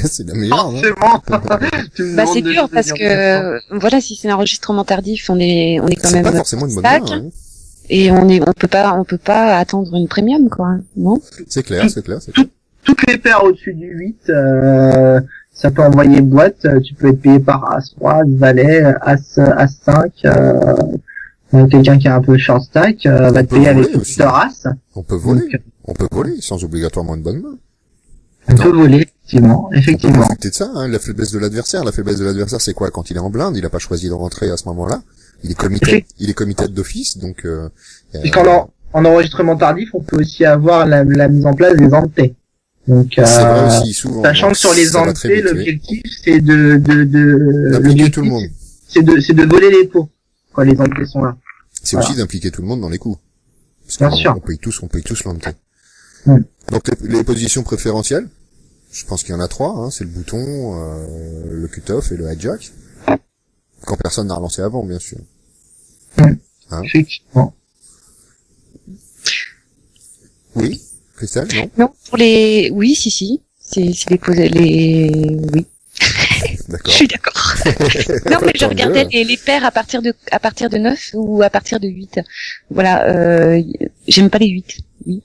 C'est la meilleure, non? Forcément. C'est dur parce que, voilà, si c'est un enregistrement tardif, on est quand C'est même pas forcément une bonne stack, main, hein. et on peut pas attendre une premium, quoi, non? C'est clair. Toutes les paires au-dessus du 8, ça peut envoyer boîte, tu peux être payé par As-Roi, As-Valet, As-5, quelqu'un qui a un peu short stack, va te payer avec Mr. As. On peut voler, sans obligatoirement une bonne main. On peut voler, effectivement. On peut profiter de ça, hein, la faiblesse de l'adversaire. La faiblesse de l'adversaire, c'est quoi? Quand il est en blinde, il a pas choisi de rentrer à ce moment-là. Il est comité d'office, donc, Puisqu'en enregistrement tardif, on peut aussi avoir la mise en place des antés. Donc, c'est vrai aussi, souvent. Sachant que sur les antés, l'objectif, c'est d'impliquer tout le monde. C'est de voler les pots, quand les antés sont là. C'est aussi d'impliquer tout le monde dans les coups. Bien sûr. On paye tous l'anté. Mm. Donc, les positions préférentielles, je pense qu'il y en a 3, hein, c'est le bouton, le cut-off et le hijack. Quand personne n'a relancé avant, bien sûr. Hein? Effectivement. Oui, Christelle, non? Non, pour oui, si. C'est oui. D'accord. Je suis d'accord. Non, mais je Tant regardais mieux. les paires à partir de 9 ou à partir de 8. Voilà, j'aime pas les 8. Oui.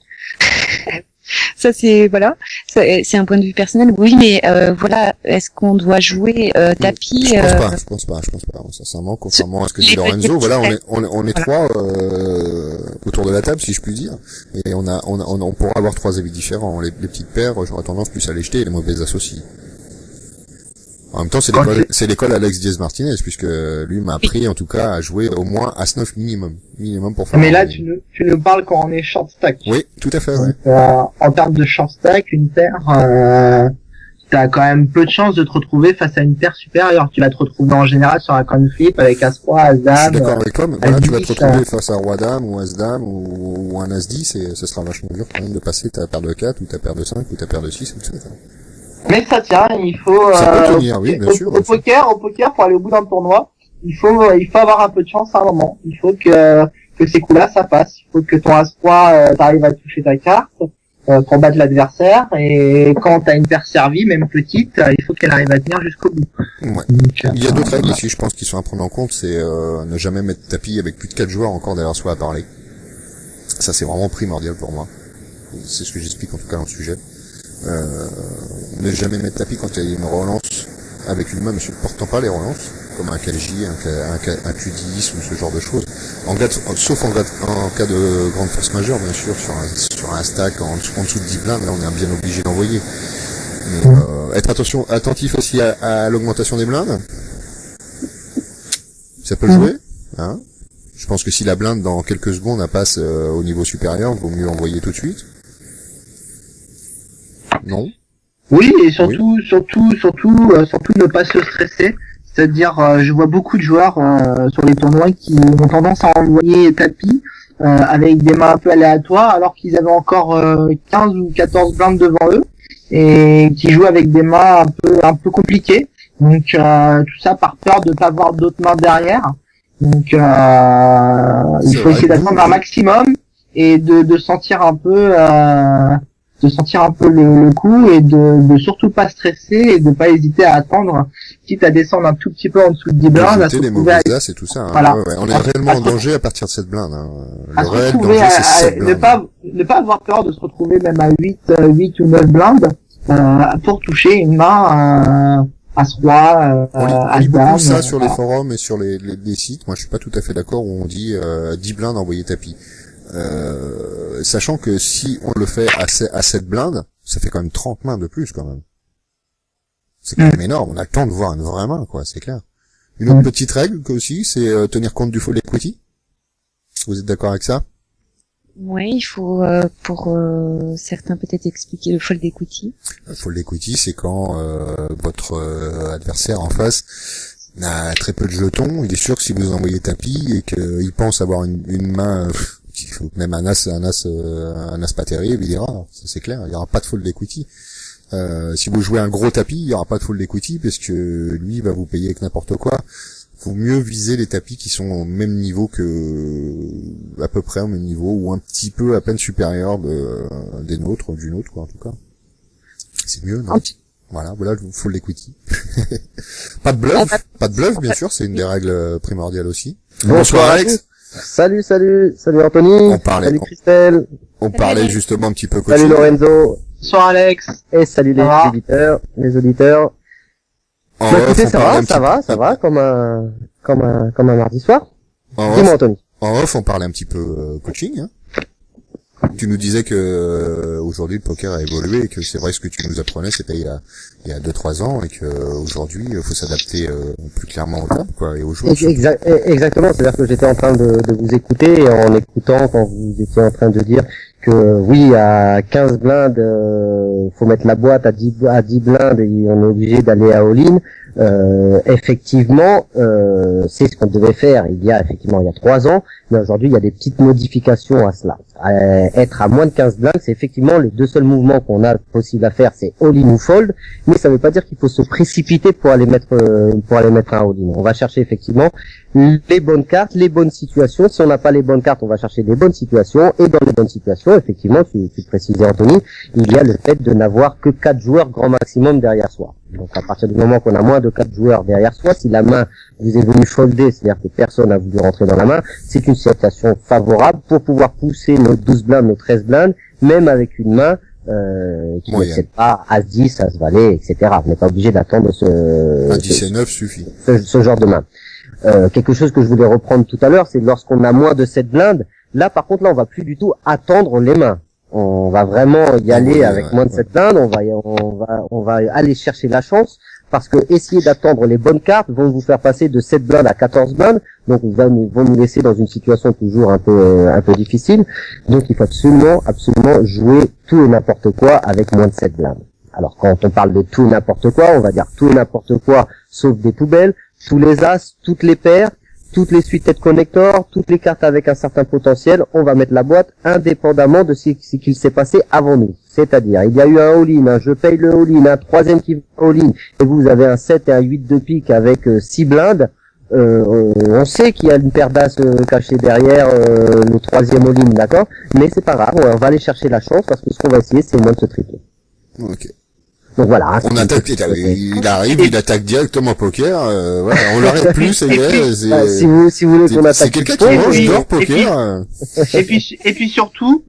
Ça c'est voilà, c'est un point de vue personnel. Oui, mais voilà, est-ce qu'on doit jouer tapis? Je pense pas. Sincèrement, contrairement à ce que dit Lorenzo, voilà, on est 3 autour de la table, si je puis dire, et on pourra avoir 3 avis différents. Les petites paires, j'aurais tendance plus à les jeter, et les mauvaises associées. En même temps, c'est l'école Alex Diaz-Martinez, puisque lui m'a appris, en tout cas, à jouer au moins As-9 minimum pour faire. Mais là, tu nous parles quand on est short stack. Oui, tout à fait, ouais. En termes de short stack, une paire, t'as quand même peu de chances de te retrouver face à une paire supérieure. Tu vas te retrouver en général sur un coin flip avec As-Roi, As-Dame. Je suis d'accord avec toi, mais voilà, tu vas te As-10, retrouver face à Roi-Dame ou As-Dame ou un As-10, et ce sera vachement dur quand même de passer ta paire de 4 ou ta paire de 5 ou ta paire de 6 ou tout ça. Mais ça tient, il faut, ça peut tenir, oui, bien sûr. Au poker, pour aller au bout d'un tournoi, il faut avoir un peu de chance à un moment. Il faut que ces coups-là, ça passe. Il faut que ton As-Roi, t'arrives à toucher ta carte, pour battre l'adversaire, et quand t'as une paire servie, même petite, il faut qu'elle arrive à tenir jusqu'au bout. Ouais. Donc, il y a d'autres règles ici, je pense, qui sont à prendre en compte, c'est, ne jamais mettre tapis avec plus de 4 joueurs encore derrière soi à parler. Ça, c'est vraiment primordial pour moi. C'est ce que j'explique en tout cas dans le sujet. Ne jamais mettre tapis quand il y a une relance avec une main ne supportant pas les relances, comme un KJ, un Q10 ou ce genre de choses. Sauf en cas de grande force majeure, bien sûr, sur un stack en dessous de 10 blindes, là on est bien obligé d'envoyer. Mais être attentif aussi à l'augmentation des blindes. Ça peut jouer, hein. Je pense que si la blinde dans quelques secondes elle passe au niveau supérieur, vaut mieux envoyer tout de suite. Non. Oui, et surtout ne pas se stresser. C'est-à-dire, je vois beaucoup de joueurs sur les tournois qui ont tendance à envoyer tapis avec des mains un peu aléatoires, alors qu'ils avaient encore 15 ou 14 blindes devant eux et qui jouent avec des mains un peu compliquées. Donc tout ça par peur de pas avoir d'autres mains derrière. Donc il faut essayer d'attendre un maximum et de sentir un peu le coup et de surtout pas stresser et de pas hésiter à attendre, quitte à descendre un tout petit peu en dessous de 10 blindes. Éviter les mauvaises as et tout ça. Hein. Voilà. Ouais. On est réellement en danger à partir de cette blinde. Hein. À Le se réel retrouver danger, c'est cette blinde. ne pas avoir peur de se retrouver même à 8 ou 9 blindes pour toucher une main As-Roi, On lit beaucoup As-Dame. ça sur les forums et sur les sites. Moi, je suis pas tout à fait d'accord où on dit 10 blindes envoyées tapis. Sachant que si on le fait à 7 blindes, ça fait quand même 30 mains de plus quand même. C'est quand même énorme, on a le temps de voir une vraie main, quoi, c'est clair. Une autre petite règle aussi, c'est tenir compte du full equity. Vous êtes d'accord avec ça? Ouais, il faut pour certains peut-être expliquer le fold equity. Le fold equity, c'est quand votre adversaire en face a très peu de jetons. Il est sûr que si vous envoyez tapis et qu'il pense avoir une main, même un as pas terrible, il dira, ça c'est clair, il y aura pas de fold equity. Si vous jouez un gros tapis, il y aura pas de fold equity parce que lui il va vous payer avec n'importe quoi. Faut mieux viser les tapis qui sont au même niveau à peu près au même niveau, ou un petit peu à peine supérieur des nôtres, du nôtre, quoi, en tout cas. C'est mieux, non? Voilà, il faut l'equity. Pas de bluff, bien sûr, c'est une des règles primordiales aussi. Bonsoir Alex. Salut Anthony. Salut Christelle. On parlait justement un petit peu coaching. Salut Lorenzo. Bonsoir Alex. Et salut les auditeurs. Écoutez, ça va, comme un mardi soir. Dis-moi, Anthony. En off, on parlait un petit peu coaching, hein. Tu nous disais que aujourd'hui le poker a évolué et que c'est vrai ce que tu nous apprenais c'était il y a 2-3 ans et que aujourd'hui il faut s'adapter plus clairement aux tables, quoi, et aux joueurs. Exactement, c'est-à-dire que j'étais en train de vous écouter, et en écoutant quand vous étiez en train de dire que oui, à 15 blindes faut mettre la boîte, à 10 blindes et on est obligé d'aller à all-in. Effectivement, c'est ce qu'on devait faire il y a 3 ans, mais aujourd'hui il y a des petites modifications à cela. Être à moins de 15 blindes, c'est effectivement les deux seuls mouvements qu'on a possible à faire, c'est all-in ou fold, mais ça veut pas dire qu'il faut se précipiter pour aller mettre un all-in. On va chercher effectivement les bonnes cartes, les bonnes situations. Si on n'a pas les bonnes cartes, on va chercher les bonnes situations, et dans les bonnes situations, effectivement, tu précisais Anthony, il y a le fait de n'avoir que 4 joueurs grand maximum derrière soi. Donc à partir du moment qu'on a moins de 4 joueurs derrière soi, si la main vous est venue folder, c'est-à-dire que personne n'a voulu rentrer dans la main, c'est une situation favorable pour pouvoir pousser nos 12 blindes, nos 13 blindes, même avec une main qui n'excède pas As-10, As-Valet, etc. On n'est pas obligé d'attendre As-10 et 9 suffit. Ce genre de main. Quelque chose que je voulais reprendre tout à l'heure, c'est lorsqu'on a moins de 7 blindes, là par contre là on va plus du tout attendre les mains. On va vraiment y aller avec moins de 7 blindes, on va aller chercher la chance, parce que essayer d'attendre les bonnes cartes vont vous faire passer de 7 blindes à 14 blindes, donc vont nous laisser dans une situation toujours un peu difficile. Donc il faut absolument jouer tout et n'importe quoi avec moins de 7 blindes. Alors quand on parle de tout et n'importe quoi, on va dire tout et n'importe quoi sauf des poubelles, tous les as, toutes les paires, toutes les suites tête connector, toutes les cartes avec un certain potentiel, on va mettre la boîte indépendamment de ce qu'il s'est passé avant nous. C'est-à-dire, il y a eu un all-in, je paye le all-in, un troisième qui va all-in, et vous avez un 7 et un 8 de pique avec 6 blindes, on sait qu'il y a une paire d'as cachée derrière le troisième all-in, d'accord? Mais c'est pas grave, on va aller chercher la chance, parce que ce qu'on va essayer, c'est au moins de se tripler. Ok. Donc voilà. On attaque, il arrive, il attaque directement au poker, voilà, on l'arrête plus, ça y est. Si vous voulez qu'on attaque. C'est quelqu'un qui mange d'or poker. Et puis surtout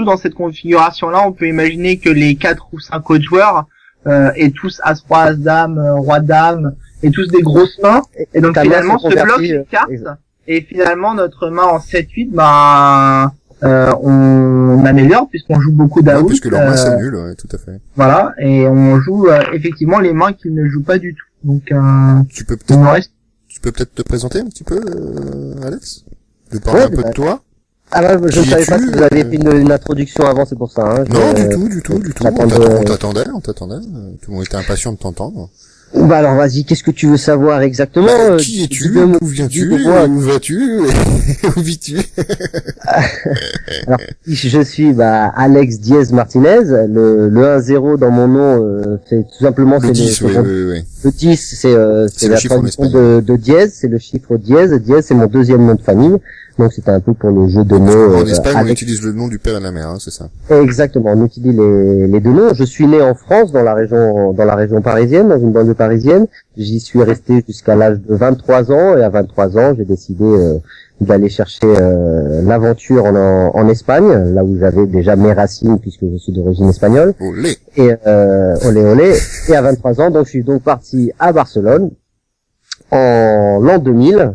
dans cette configuration-là, on peut imaginer que les 4 ou 5 autres joueurs aient tous As-Roi, As-Dame, Roi-Dame, et tous des grosses mains. Et donc finalement, se bloque une carte, et finalement notre main en 7-8, on améliore puisqu'on joue beaucoup d'out. Puisque leur main c'est nul, ouais, tout à fait. Voilà, et on joue effectivement les mains qu'ils ne jouent pas du tout. Donc tu peux peut-être te présenter un petit peu, Alex, de parler un peu de toi. Ah bah, je ne savais pas si vous avez fait une introduction avant, c'est pour ça. Hein. Non, du tout. On t'attendait. Tout le monde était impatient de t'entendre. Bah alors vas-y, qu'est-ce que tu veux savoir exactement? Qui es-tu? D'où viens-tu? Où vas-tu? Où vis-tu? Alors, je suis Alex Diez Martinez. Le 1-0 dans mon nom, c'est tout simplement le 10, oui. Le 10, c'est la traduction de Diez, c'est le chiffre Diez. Diez, c'est mon deuxième nom de famille. Donc c'était un peu pour le jeu de mots. En Espagne, on utilise le nom du père et de la mère, hein, c'est ça. Exactement, on utilise les deux noms. Je suis né en France, dans la région parisienne, dans une banlieue parisienne. J'y suis resté jusqu'à l'âge de 23 ans, et à 23 ans, j'ai décidé d'aller chercher l'aventure en Espagne, là où j'avais déjà mes racines puisque je suis d'origine espagnole. Olé. Et olé. Et à 23 ans, donc je suis donc parti à Barcelone en l'an 2000.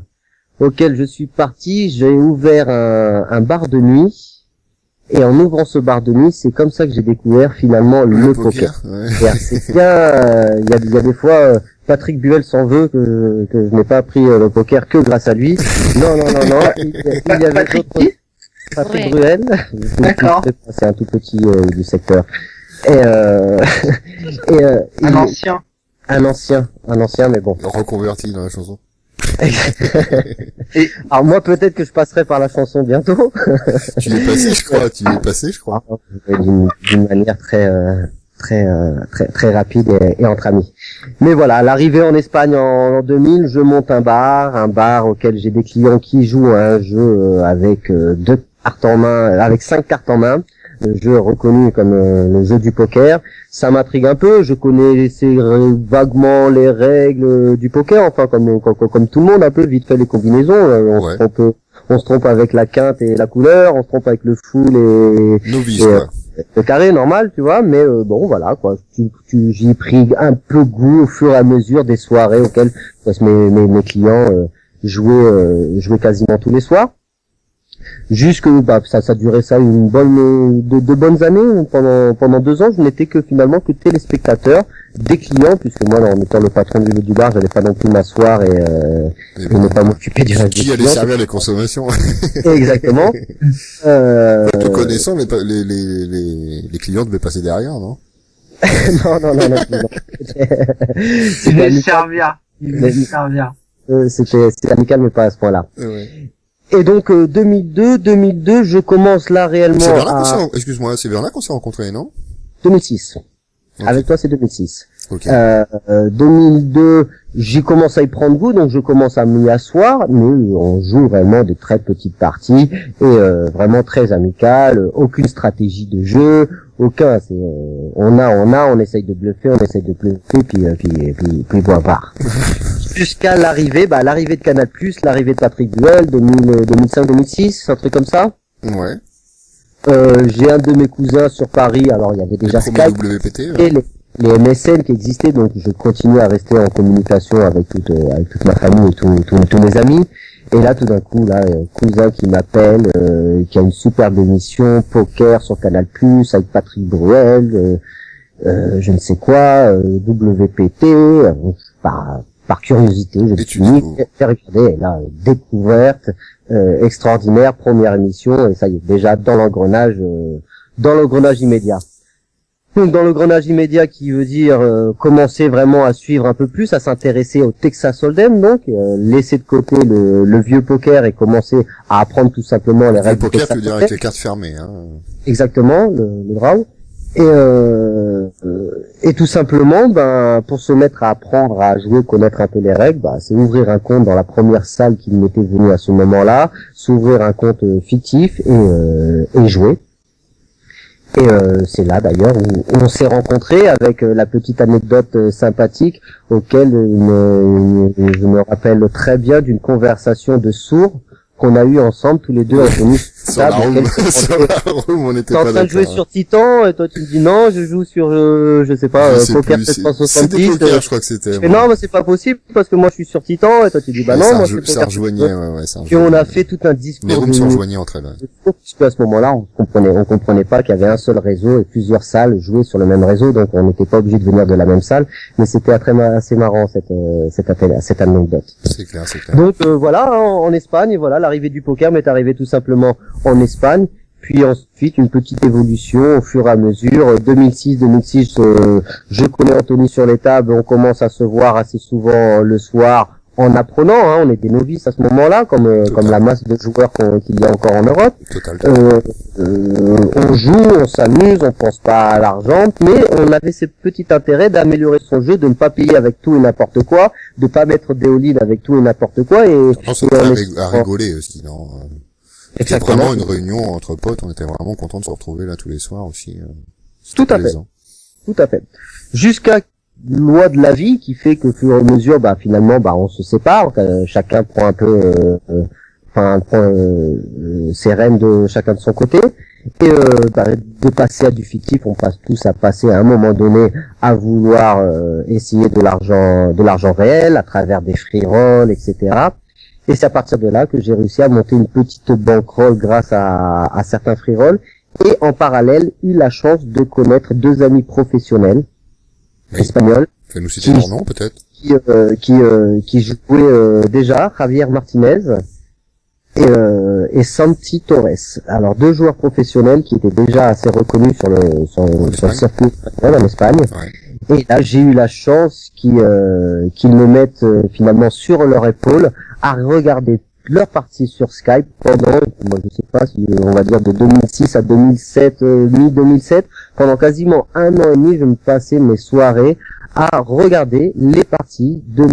Auquel je suis parti, j'ai ouvert un bar de nuit, et en ouvrant ce bar de nuit, c'est comme ça que j'ai découvert finalement le poker. Ouais. C'est bien, il y a des fois, Patrick Buell s'en veut que je n'ai pas appris le poker que grâce à lui. Non, il y avait d'autres. Patrick Ouais. Bruel. D'accord. C'est un tout petit du secteur. Et, Un ancien. un ancien, mais bon. Reconverti dans la chanson. Alors moi, peut-être que je passerai par la chanson bientôt. Tu y es passé, je crois. Tu y es passé, je crois. D'une manière très rapide et entre amis. Mais voilà, à l'arrivée en Espagne en 2000, je monte un bar auquel j'ai des clients qui jouent à un jeu avec 5 cartes en main, le jeu reconnu comme le jeu du poker. Ça m'intrigue un peu, je connais vaguement les règles du poker, enfin comme tout le monde, un peu vite fait les combinaisons. Ouais. On se trompe avec la quinte et la couleur, on se trompe avec le full et Novice, et, quoi. le carré normal, tu vois, mais bon voilà quoi. J'y ai pris un peu goût au fur et à mesure des soirées auxquelles mes clients jouaient quasiment tous les soirs. Jusque ça durait ça une bonne de bonnes années. Pendant 2 ans, je n'étais que finalement que téléspectateur des clients, puisque moi en étant le patron du bar, j'allais pas non plus m'asseoir et ne pas m'occuper du reste des Qui allait clients. servir les consommations? Exactement. Te connaissant, les clients devaient passer derrière, non? non. Il est servir. Il est servir. C'était amical, mais pas à ce point-là. Ouais. Et donc 2002, je commence là réellement C'est vers là à excuse-moi, c'est vers là qu'on s'est rencontrés, non? 2006. Ok. Avec toi, c'est 2006. Ok. 2002, j'y commence à y prendre goût, donc je commence à m'y asseoir, mais on joue vraiment de très petites parties et vraiment très amicales, aucune stratégie de jeu, aucun. C'est on essaye de bluffer, puis voir. Jusqu'à l'arrivée de Canal+, l'arrivée de Patrick Bruel, 2005-2006, un truc comme ça. Ouais. J'ai un de mes cousins sur Paris, alors il y avait déjà Les premiers Skype WPT. et les MSN qui existaient, donc je continue à rester en communication avec toute ma famille et tous mes amis. Et là, tout d'un coup, cousin qui m'appelle, qui a une superbe émission poker sur Canal+, avec Patrick Bruel, je ne sais quoi, WPT, par curiosité, je me Et suis tu mis, découvres. j'ai regardé, et là, découverte, extraordinaire, première émission, et ça y est, déjà dans l'engrenage immédiat. Donc dans l'engrenage immédiat qui veut dire commencer vraiment à suivre un peu plus, à s'intéresser au Texas Hold'em, donc laisser de côté le vieux poker et commencer à apprendre tout simplement les Le règles du poker, tu Texas veux dire Hold'em. avec les cartes fermées, hein. Exactement, le draw. Et tout simplement, pour se mettre à apprendre à jouer, connaître un peu les règles, c'est ouvrir un compte dans la première salle qui m'était venue à ce moment-là, s'ouvrir un compte fictif et jouer. Et c'est là d'ailleurs où on s'est rencontrés avec la petite anecdote sympathique auquel je me rappelle très bien d'une conversation de sourds qu'on a eu ensemble tous les deux en tennis. Sur la room, sur la room, on était T'es en pas train de jouer d'accord. sur Titan et toi tu me dis non, je joue sur je sais pas Je sais Poker plus, c'était 770. poker, je crois que c'était. Mais non, c'est pas possible parce que moi je suis sur Titan et toi tu dis bah non, moi c'est ça Poker. rejoignait, ouais, ça Puis on rejoignait. a fait tout un discours Les rooms de- se rejoignaient entre elles, ouais. puisque à ce moment-là, on comprenait pas qu'il y avait un seul réseau et plusieurs salles jouées sur le même réseau, donc on n'était pas obligé de venir de la même salle, mais c'était assez marrant cette anecdote. C'est clair, c'est clair. Donc voilà, en Espagne, voilà, l'arrivée du poker m'est arrivée tout simplement en Espagne, puis ensuite une petite évolution au fur et à mesure. 2006, je connais Anthony sur les tables, on commence à se voir assez souvent le soir en apprenant, hein, on est des novices à ce moment-là, comme la masse de joueurs qu'il y a encore en Europe. Total. On joue, on s'amuse, on pense pas à l'argent, mais on avait ce petit intérêt d'améliorer son jeu, de ne pas payer avec tout et n'importe quoi, de pas mettre des all-in avec tout et n'importe quoi, et Non, c'était à rigoler aussi, non. C'était Exactement. vraiment une réunion entre potes, on était vraiment contents de se retrouver là tous les soirs aussi. Tout à fait. plaisant. Tout à fait. Jusqu'à loi de la vie qui fait que, au fur et à mesure, finalement, on se sépare. Chacun prend un peu, ses rênes de chacun de son côté. Et de passer à du fictif, on passe tous à passer à un moment donné à vouloir essayer de l'argent réel à travers des free rolls, etc. Et c'est à partir de là que j'ai réussi à monter une petite bankroll grâce à certains free rolls. Et en parallèle, eu la chance de connaître 2 amis professionnels Oui. espagnols Fais-nous citer leur nom, peut-être. qui jouaient déjà, Javier Martinez et Santi Torres. Alors 2 joueurs professionnels qui étaient déjà assez reconnus sur le circuit en Espagne. Ouais. Et là, j'ai eu la chance qu'ils me mettent finalement sur leur épaule à regarder leur partie sur Skype pendant, moi je sais pas si on va dire de 2006 à 2007, mi-2007, pendant quasiment 1 an et demi, je me passais mes soirées à regarder les parties de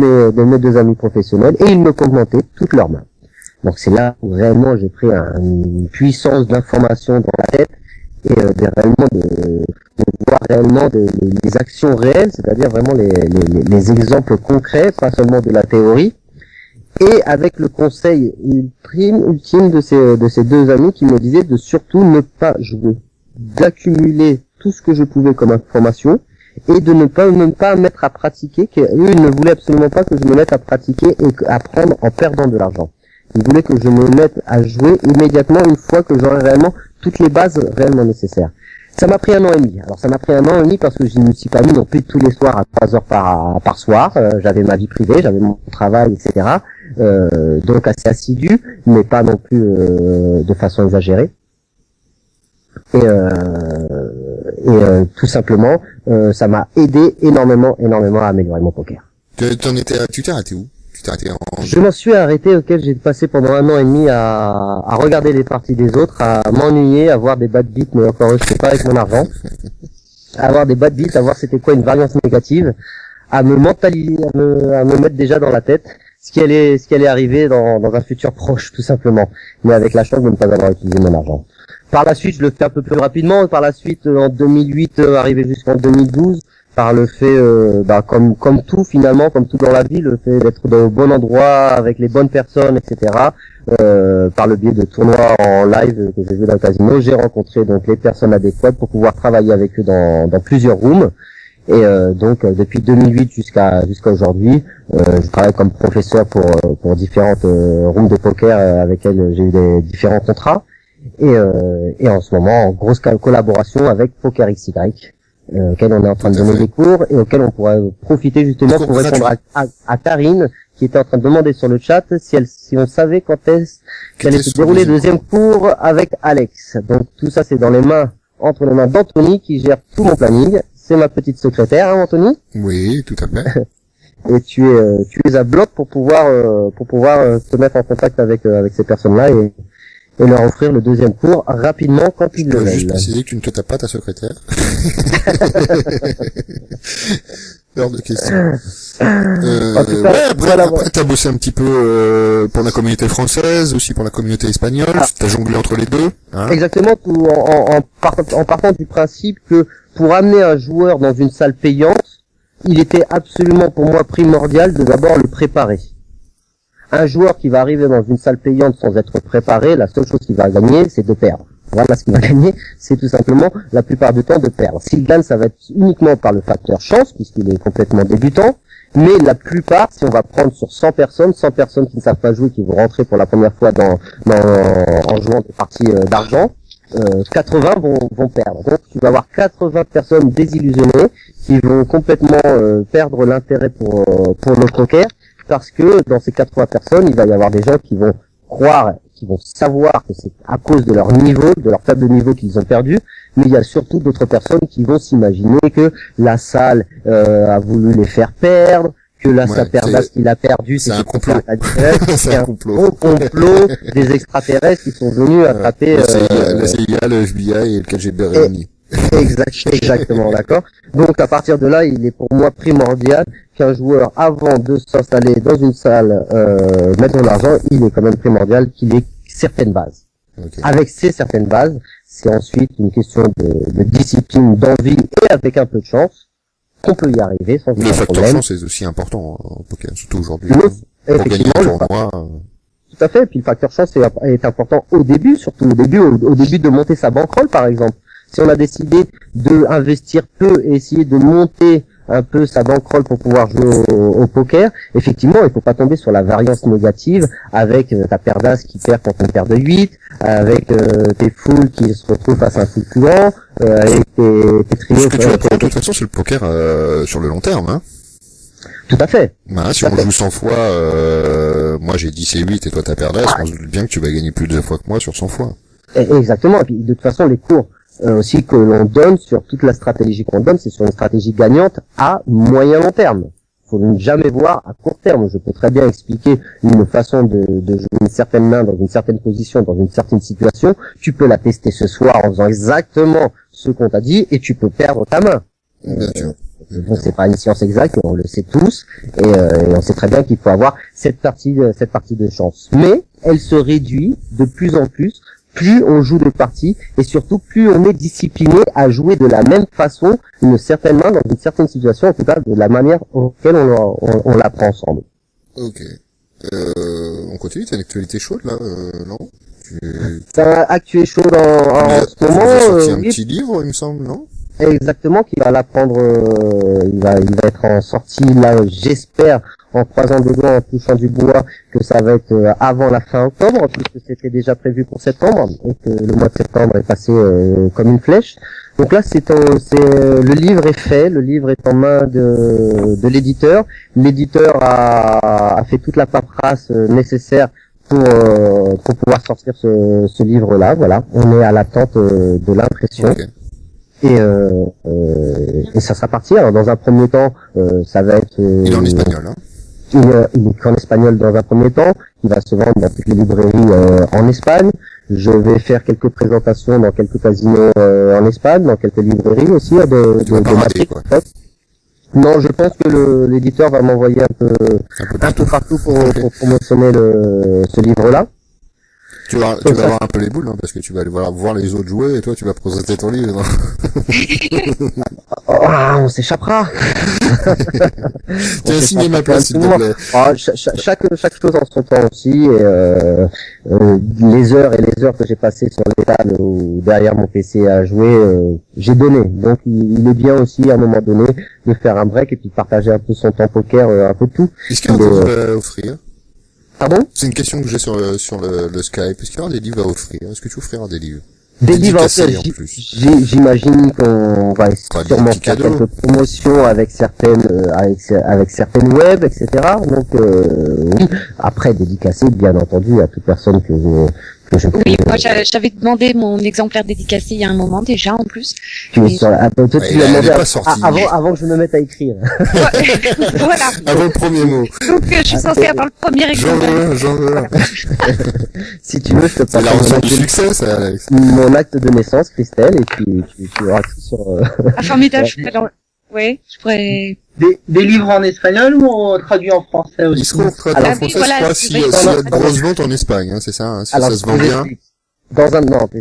mes 2 amis professionnels et ils me commentaient toutes leurs mains. Donc c'est là où réellement j'ai pris une puissance d'information dans la tête et réellement de voir réellement les actions réelles, c'est-à-dire vraiment les exemples concrets, pas seulement de la théorie. Et avec le conseil ultime de ces 2 amis qui me disaient de surtout ne pas jouer, d'accumuler tout ce que je pouvais comme information et de ne pas mettre à pratiquer, qu'eux ils ne voulaient absolument pas que je me mette à pratiquer et à apprendre en perdant de l'argent. Ils voulaient que je me mette à jouer immédiatement une fois que j'aurais réellement toutes les bases réellement nécessaires. Ça m'a pris 1 an et demi. Alors ça m'a pris 1 an et demi parce que je ne me suis pas mis non plus tous les soirs à 3 heures par soir. J'avais ma vie privée, j'avais mon travail, etc. Donc assez assidu, mais pas non plus de façon exagérée. Et tout simplement, ça m'a aidé énormément à améliorer mon poker. Tu t'es arrêté où? Tu t'es arrêté Je m'en suis arrêté auquel j'ai passé pendant 1 an et demi à regarder les parties des autres, à m'ennuyer, à voir des bad beats, mais encore je sais pas avec mon argent, à avoir des bad beats, à voir c'était quoi une variance négative, à me mentaliser, à me mettre déjà dans la tête ce qui allait arriver dans un futur proche, tout simplement, mais avec la chance de ne pas avoir utilisé mon argent. Par la suite, je le fais un peu plus rapidement. Par la suite, en 2008, arrivé jusqu'en 2012, par le fait, comme tout finalement, comme tout dans la vie, le fait d'être au bon endroit, avec les bonnes personnes, etc. Par le biais de tournois en live que j'ai vu dans le casino, j'ai rencontré donc les personnes adéquates pour pouvoir travailler avec eux dans plusieurs rooms. Et donc depuis 2008 jusqu'à aujourd'hui, je travaille comme professeur pour différentes rooms de poker avec lesquelles j'ai eu des différents contrats. Et en ce moment, en grosse collaboration avec Poker XY, auquel on est en train de donner des cours et auquel on pourrait profiter justement pour répondre à Karine, qui était en train de demander sur le chat si on savait quand est-ce qu'allait se dérouler le 2e cours avec Alex. Donc tout ça, c'est entre les mains d'Anthony qui gère tout mon planning. C'est ma petite secrétaire, hein, Anthony? Oui, tout à fait. Et tu es à bloc pour pouvoir te mettre en contact avec ces personnes-là et leur offrir le 2e cours rapidement quand ils le veulent. Juste préciser que tu ne te tapes pas ta secrétaire. Hors de question. En tout cas, après t'as bossé un petit peu pour la communauté française, aussi pour la communauté espagnole. T'as jonglé entre les deux. Hein. Exactement, en partant du principe que pour amener un joueur dans une salle payante, il était absolument pour moi primordial de d'abord le préparer. Un joueur qui va arriver dans une salle payante sans être préparé, la seule chose qu'il va gagner, c'est de perdre. Voilà ce qu'il va gagner, c'est tout simplement, la plupart du temps, de perdre. S'il gagne, ça va être uniquement par le facteur chance, puisqu'il est complètement débutant, mais la plupart, si on va prendre sur 100 personnes qui ne savent pas jouer, qui vont rentrer pour la première fois en jouant des parties d'argent, 80 vont perdre. Donc tu vas avoir 80 personnes désillusionnées qui vont complètement perdre l'intérêt pour le poker, parce que dans ces 80 personnes, il va y avoir des gens qui vont croire, qui vont savoir que c'est à cause de leur niveau, de leur faible niveau qu'ils ont perdu, mais il y a surtout d'autres personnes qui vont s'imaginer que la salle a voulu les faire perdre, que la Saperdas qu'il a perdu, c'est un complot. C'est un complot des extraterrestres qui sont venus attraper la CIA, le FBI et le KGB réunis. Exactement, d'accord. Donc à partir de là, il est pour moi primordial qu'un joueur, avant de s'installer dans une salle, mettre de l'argent, il est quand même primordial qu'il ait certaines bases. Okay. Avec ces certaines bases, c'est ensuite une question de discipline, d'envie et avec un peu de chance qu'on peut y arriver sans aucun problème. Le facteur chance est aussi important en poker, surtout aujourd'hui. Effectivement, tout à fait. Puis le facteur chance est important au début, surtout au début de monter sa bankroll, par exemple. Si on a décidé de investir peu et essayer de monter un peu sa bankroll pour pouvoir jouer au poker, effectivement, il faut pas tomber sur la variance négative avec ta paire d'as qui perd contre une paire de 8, avec tes foules qui se retrouvent face à un full puant, avec tes trios. De toute façon, c'est le poker sur le long terme, hein. Tout à fait. Bah, si on joue 100 fois, moi j'ai 10 et 8 et toi t'as perdu, on se doute bien que tu vas gagner plus de fois que moi sur 100 fois. Exactement. Et puis, de toute façon, les cours aussi que l'on donne sur toute la stratégie qu'on donne, c'est sur une stratégie gagnante à moyen long terme. Faut ne jamais voir à court terme. Je peux très bien expliquer une façon de jouer une certaine main dans une certaine position, dans une certaine situation. Tu peux la tester ce soir en faisant exactement ce qu'on t'a dit et tu peux perdre ta main. Bien sûr. Bon, c'est pas une science exacte, on le sait tous, et on sait très bien qu'il faut avoir cette partie de chance. Mais elle se réduit de plus en plus on joue des parties, et surtout plus on est discipliné à jouer de la même façon, une certaine main dans une certaine situation, en tout cas de la manière auquel on l'apprend ensemble. Ok. On continue, t'as une actualité chaude là, non? C'est un actuel chaud en ce moment. Tu as sorti un petit livre, il me semble, non? Exactement, qui va l'apprendre, il va être en sortie là, j'espère, en croisant des doigts, en touchant du bois, que ça va être avant la fin octobre, puisque c'était déjà prévu pour septembre, et que le mois de septembre est passé comme une flèche. Donc là, le livre est fait, le livre est en main de l'éditeur. L'éditeur a fait toute la paperasse nécessaire pour pouvoir sortir ce livre-là. Voilà, on est à l'attente de l'impression. Okay. Et ça sera parti. Alors dans un premier temps, ça va être. Il est en espagnol, hein. Il est qu'en espagnol dans un premier temps. Il va se vendre dans toutes les librairies en Espagne. Je vais faire quelques présentations dans quelques casinos en Espagne, dans quelques librairies aussi de Madrid. Non, je pense que l'éditeur va m'envoyer un peu partout pour promotionner ce livre-là. Tu vas avoir un peu les boules, hein, parce que tu vas aller voir les autres jouer et toi tu vas présenter ton livre. On s'échappera. Tu as signé ma place, s'il te plaît. Chaque chose en son temps aussi. Et, les heures et les heures que j'ai passées sur les tables ou derrière mon PC à jouer, j'ai donné. Donc il est bien aussi à un moment donné de faire un break et puis de partager un peu son temps poker, un peu tout. Est-ce qu'il y a un livre à offrir? Pardon? C'est une question que j'ai sur le Skype. Est-ce qu'il y aura des livres à offrir? Est-ce que tu offriras des livres? Des livres à offrir, j'imagine qu'on va sûrement faire quelques promotions avec certaines web, etc. Donc oui, après dédicacé bien entendu à toute personne que je Oui, moi j'avais demandé mon exemplaire dédicacé il y a un moment déjà en plus. Tu es sur toi tu l'as demandé avant que je me mette à écrire. Voilà. Avant le premier mot. Donc je suis censée avoir le premier exemplaire. J'en veux un. Si tu veux, je te passe. C'est la raison du succès, ça, Alex. Mon acte de naissance, Christelle, et puis tu auras tout sur. Ah, formidable. Je pourrais. Des livres en espagnol ou traduits en français aussi? Ils seront traduits en français, je crois, s'il y a de grosses ventes en Espagne, hein, c'est ça, hein, si ça se vend bien.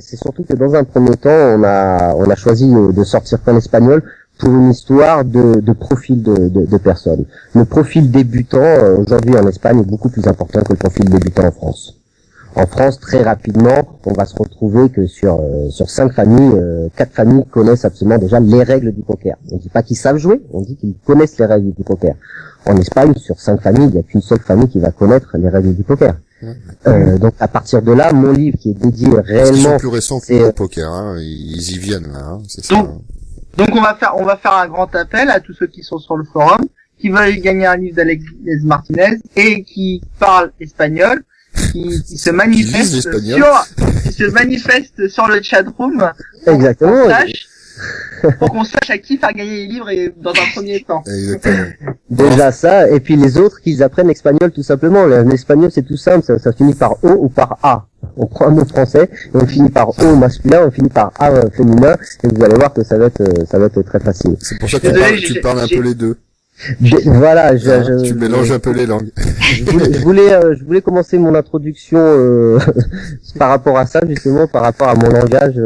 C'est surtout que dans un premier temps, on a choisi de sortir qu'en espagnol pour une histoire de profil de personnes. Le profil débutant, aujourd'hui en Espagne, est beaucoup plus important que le profil débutant en France. En France, très rapidement, on va se retrouver que sur 5 familles, 4 familles connaissent absolument déjà les règles du poker. On dit pas qu'ils savent jouer, on dit qu'ils connaissent les règles du poker. En Espagne, sur 5 familles, il n'y a qu'une seule famille qui va connaître les règles du poker. Donc à partir de là, mon livre qui est dédié réellement... Ils sont plus récents que le poker, hein. Ils y viennent là, hein. C'est ça. Donc on va faire un grand appel à tous ceux qui sont sur le forum, qui veulent gagner un livre d'Alex Martinez et qui parlent espagnol. Qui se manifeste sur le chatroom. Exactement. Pour qu'on sache à qui faire gagner les livres et dans un premier temps. Exactement. Déjà ça, et puis les autres qu'ils apprennent l'espagnol tout simplement. L'espagnol c'est tout simple, ça finit par O ou par A. On prend un mot français, et on finit par O masculin, on finit par A féminin, et vous allez voir que ça va être très facile. C'est pour ça que tu parles un peu les deux. Voilà, tu mélanges un peu les langues. Je voulais commencer mon introduction par rapport à ça, justement, par rapport à mon langage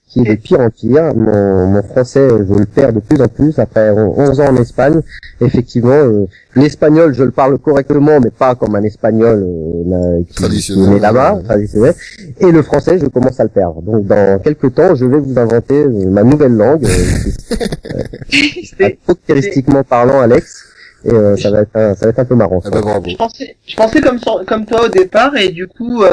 qui est de pire en pire. Mon français, je le perds de plus en plus après 11 ans en Espagne. Effectivement, l'espagnol, je le parle correctement, mais pas comme un espagnol qui est né là-bas, traditionnel. Et le français, je commence à le perdre. Donc, dans quelques temps, je vais vous inventer ma nouvelle langue, pokeristiquement parlant, Alex. Et ça va être un peu marrant. Ah bah bravo. Je pensais comme toi au départ, et du coup,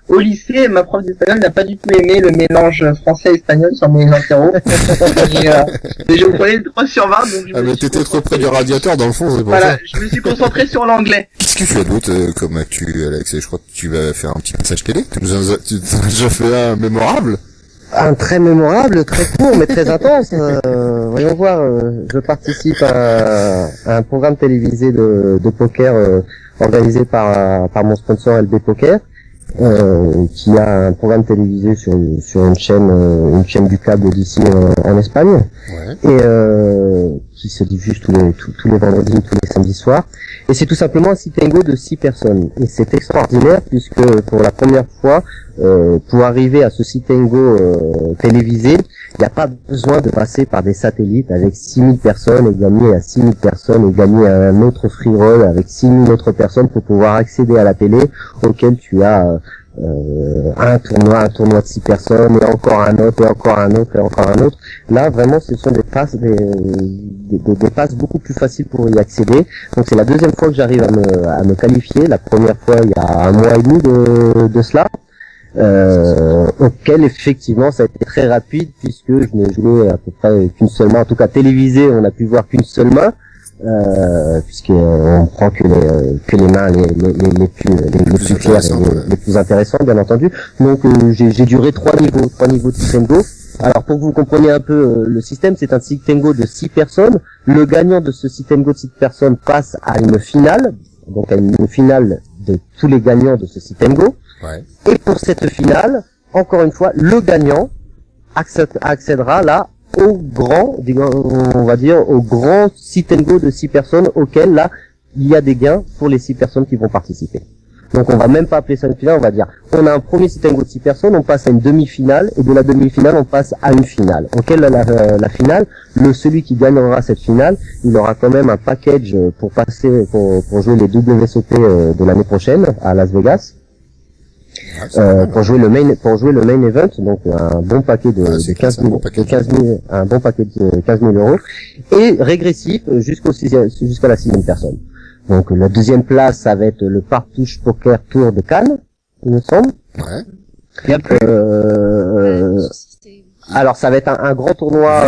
au lycée, ma prof d'espagnol n'a pas du tout aimé le mélange français-espagnol sur mes interros. Et je prenais le 3 sur 20, donc Ah mais t'étais trop près du radiateur dans le fond, c'est pour voilà, ça. je me suis concentré sur l'anglais. Qu'est-ce que tu as d'autre comme actu, Alex? Je crois que tu vas faire un petit passage télé. Tu nous as déjà fait un mémorable. Un très mémorable, très court, mais très intense. Voyons voir, je participe à un programme télévisé de poker organisé par mon sponsor LB Poker, qui a un programme télévisé sur une chaîne du câble d'ici en Espagne, Ouais. et qui se diffuse tous les vendredis, tous les samedis soirs. Et c'est tout simplement un sit-and-go de 6 personnes. Et c'est extraordinaire puisque pour la première fois, pour arriver à ce sit-and-go télévisé, il n'y a pas besoin de passer par des satellites avec 6000 personnes et gagner à 6000 personnes et gagner à un autre free roll avec 6000 autres personnes pour pouvoir accéder à la télé auquel tu as un tournoi de 6 personnes et encore un autre et encore un autre et encore un autre. Là vraiment ce sont des passes beaucoup plus faciles pour y accéder. Donc c'est la deuxième fois que j'arrive à me qualifier. La première fois il y a un mois et demi de cela. Auquel effectivement ça a été très rapide puisque je n'ai joué à peu près qu'une seule main, en tout cas télévisé on n'a pu voir qu'une seule main, puisqu'on prend que les mains les plus claires et les plus intéressantes bien entendu. Donc j'ai duré trois niveaux de sit-and-go. Alors pour que vous compreniez un peu le système, c'est un sit-and-go de 6 personnes. Le gagnant de ce sit-and-go de 6 personnes passe à une finale, donc à une finale de tous les gagnants de ce sit-and-go. Ouais. Et pour cette finale, encore une fois, le gagnant accédera là au grand, on va dire, au grand sit-and-go de 6 personnes auquel là, il y a des gains pour les 6 personnes qui vont participer. Donc on va même pas appeler ça une finale, on va dire, on a un premier sit-and-go de 6 personnes, on passe à une demi-finale, et de la demi-finale, on passe à une finale. Auquel la finale, celui qui gagnera cette finale, il aura quand même un package pour jouer les WSOP de l'année prochaine à Las Vegas. Pour jouer le main event, donc un bon paquet de 15 000 euros, et régressif jusqu'à la 6e personne. Donc la deuxième place, ça va être le Partouche Poker Tour de Cannes, il me semble. Ouais. Il y a plus. Alors ça va être un grand tournoi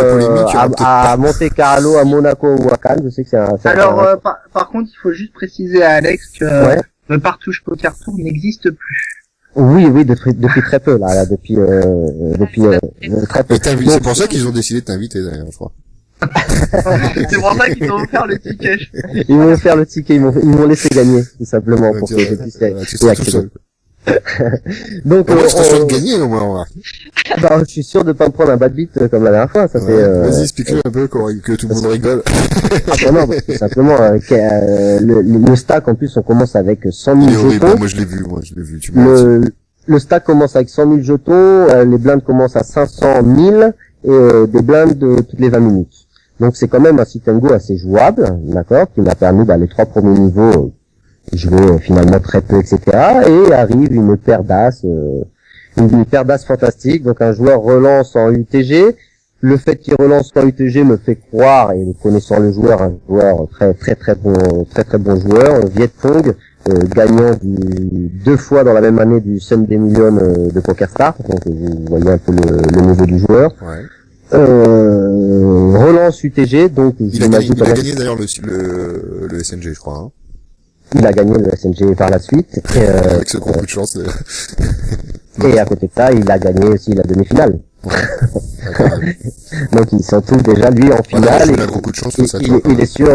à Monte Carlo, à Monaco ou à Cannes. Je sais que Alors par contre, il faut juste préciser à Alex que ouais. Le Partouche Poker Tour n'existe plus. Oui, depuis très peu là, depuis très peu. C'est pour ça qu'ils ont décidé de t'inviter d'ailleurs, je crois. C'est pour ça qu'ils ont offert le ticket. Ils m'ont offert le ticket, ils m'ont laissé gagner tout simplement pour que je puisse y accéder. Donc moi je te souhaite gagner au moins. Bah, je suis sûr de pas me prendre un bad beat comme la dernière fois. Ça ouais, vas-y, explique-le un peu que tout le monde rigole. Ah non, tout simplement le stack en plus on commence avec 100 000 jetons. Moi je l'ai vu. Le stack commence avec 100 000 jetons, les blindes commencent à 500 000 et des blindes toutes les 20 minutes. Donc c'est quand même un sit-and-go assez jouable, d'accord, qui m'a permis les 3 premiers niveaux jouer finalement très peu, etc. Et arrive une paire d'as fantastique. Donc un joueur relance en UTG. Le fait qu'il relance en UTG me fait croire, et connaissant le joueur, un joueur très bon joueur, Viet Cong, gagnant 2 fois dans la même année du Sunday Million de PokerStars. Donc vous voyez un peu le niveau du joueur. Ouais. Relance UTG, donc il a gagné d'ailleurs le SNG, je crois. Hein. Il a gagné le SNG par la suite. Avec ce gros coup de chance. Et à côté de ça, il a gagné aussi la demi-finale. Donc ils sont tous déjà lui en finale. Il a beaucoup de chance, il est sûr.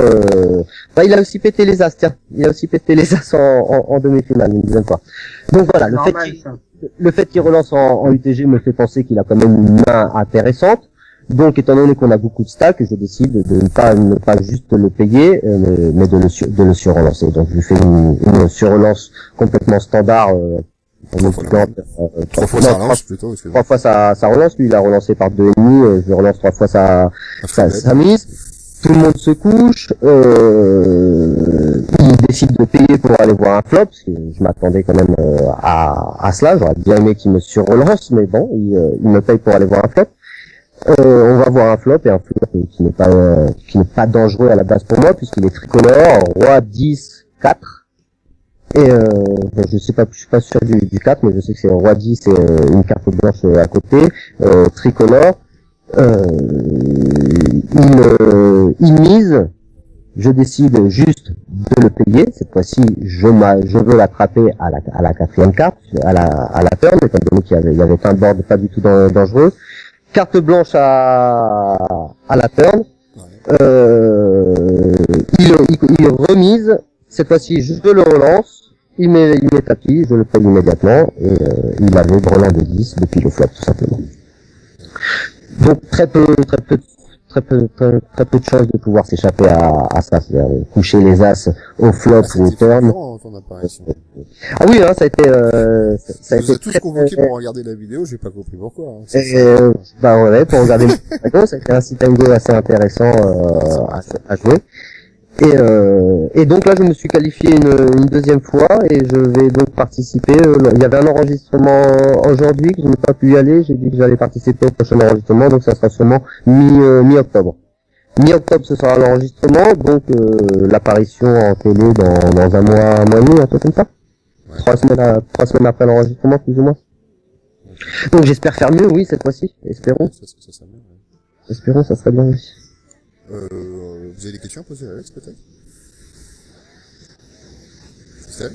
Il a aussi pété les as. Tiens, il a aussi pété les as en demi-finale une deuxième fois. Donc voilà, le fait qu'il relance en UTG me fait penser qu'il a quand même une main intéressante. Donc, étant donné qu'on a beaucoup de stacks, je décide de ne pas juste le payer, mais de le surrelancer. Donc, je lui fais une surrelance complètement standard. 3 fois ça relance plutôt. 3 fois ça relance. Lui, il a relancé par 2,5. Je relance 3 fois sa mise. Tout le monde se couche. Il décide de payer pour aller voir un flop, parce que je m'attendais quand même à cela. J'aurais bien aimé qu'il me surrelance, mais bon, il me paye pour aller voir un flop. On va voir un flop, et un flop qui n'est pas dangereux à la base pour moi, puisqu'il est tricolore, roi 10, 4. Et je sais pas, je suis pas sûr du 4, mais je sais que c'est roi 10 et une carte blanche à côté, tricolore. Il mise, je décide juste de le payer. Cette fois-ci, je veux l'attraper à la quatrième carte, à la turn, étant donné qu'il y avait un board pas du tout dangereux. Carte blanche à la turn. Il remise. Cette fois-ci, je le relance. Il met tapis, je le paye immédiatement. Et il avait brelan de 10 depuis le flop, tout simplement. Donc très peu de chances de pouvoir s'échapper à ça, c'est-à-dire coucher les as au flop ou au turn. Ah oui, hein, ça a été ça a été tous convoqués pour regarder la vidéo, j'ai pas compris pourquoi. Hein, bah ouais, pour regarder le vidéo, ça a été un sit and go assez intéressant à jouer. Et donc là, je me suis qualifié une deuxième fois et je vais donc participer. Il y avait un enregistrement aujourd'hui que je n'ai pas pu y aller. J'ai dit que j'allais participer au prochain enregistrement, donc ça sera sûrement mi-octobre. Mi-octobre, ce sera l'enregistrement, donc l'apparition en télé dans un mois et demi, un truc comme ça. Ouais. 3 semaines après l'enregistrement, plus ou moins. Donc j'espère faire mieux, oui, cette fois-ci. Espérons. Ça bien, ouais. Espérons, ça serait bien aussi. Vous avez des questions à poser à Alex, peut-être? Christelle?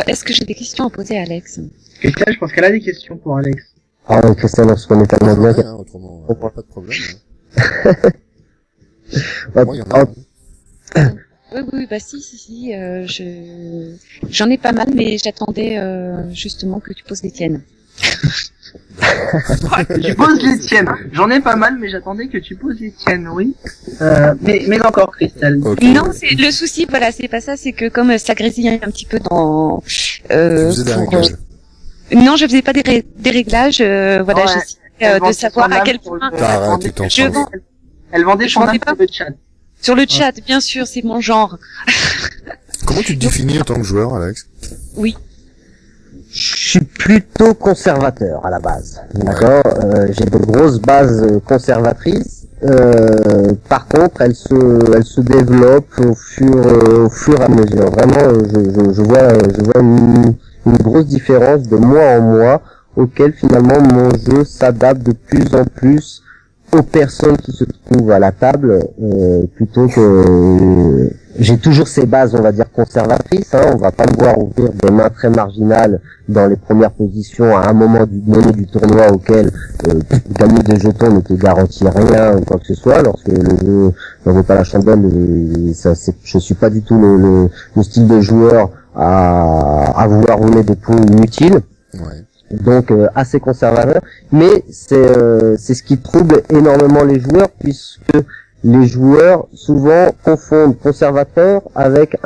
Est-ce que j'ai des questions à poser à Alex? Christelle, je pense qu'elle a des questions pour Alex. Ah oui, Christelle, on se connaît tellement bien. Hein, autrement, pas de problème. Hein. Moi, il y en a. Oui, bah si, j'en ai pas mal, mais j'attendais justement que tu poses les tiennes. Tu poses les tiennes. J'en ai pas mal, mais j'attendais que tu poses les tiennes, oui. Mais encore, Christelle. Okay. Non, c'est le souci, voilà, c'est pas ça, c'est que comme ça grésille un petit peu dans. Tu faisais des réglages. Non, je faisais pas des réglages. Voilà, ouais, j'essaie de savoir à quel point. Elle vendait son âme sur le chat. Sur le chat, bien sûr, c'est mon genre. Comment tu te définis en tant que joueur, Alex? Oui. Je suis plutôt conservateur à la base, d'accord. J'ai de grosses bases conservatrices. Par contre, elles se développent au fur et à mesure. Vraiment, je vois une grosse différence de mois en mois, auquel finalement mon jeu s'adapte de plus en plus aux personnes qui se trouvent à la table, plutôt que j'ai toujours ces bases, on va dire, conservatrices, hein. On va pas me voir ouvrir des mains très marginales dans les premières positions à un moment donné du tournoi auquel gagner des jetons ne te garantit rien ou quoi que ce soit. Lorsque le jeu n'en vaut pas la chandelle, je suis pas du tout le style de joueur à vouloir rouler des points inutiles. Ouais. Donc assez conservateur, mais c'est ce qui trouble énormément les joueurs, puisque les joueurs souvent confondent conservateur avec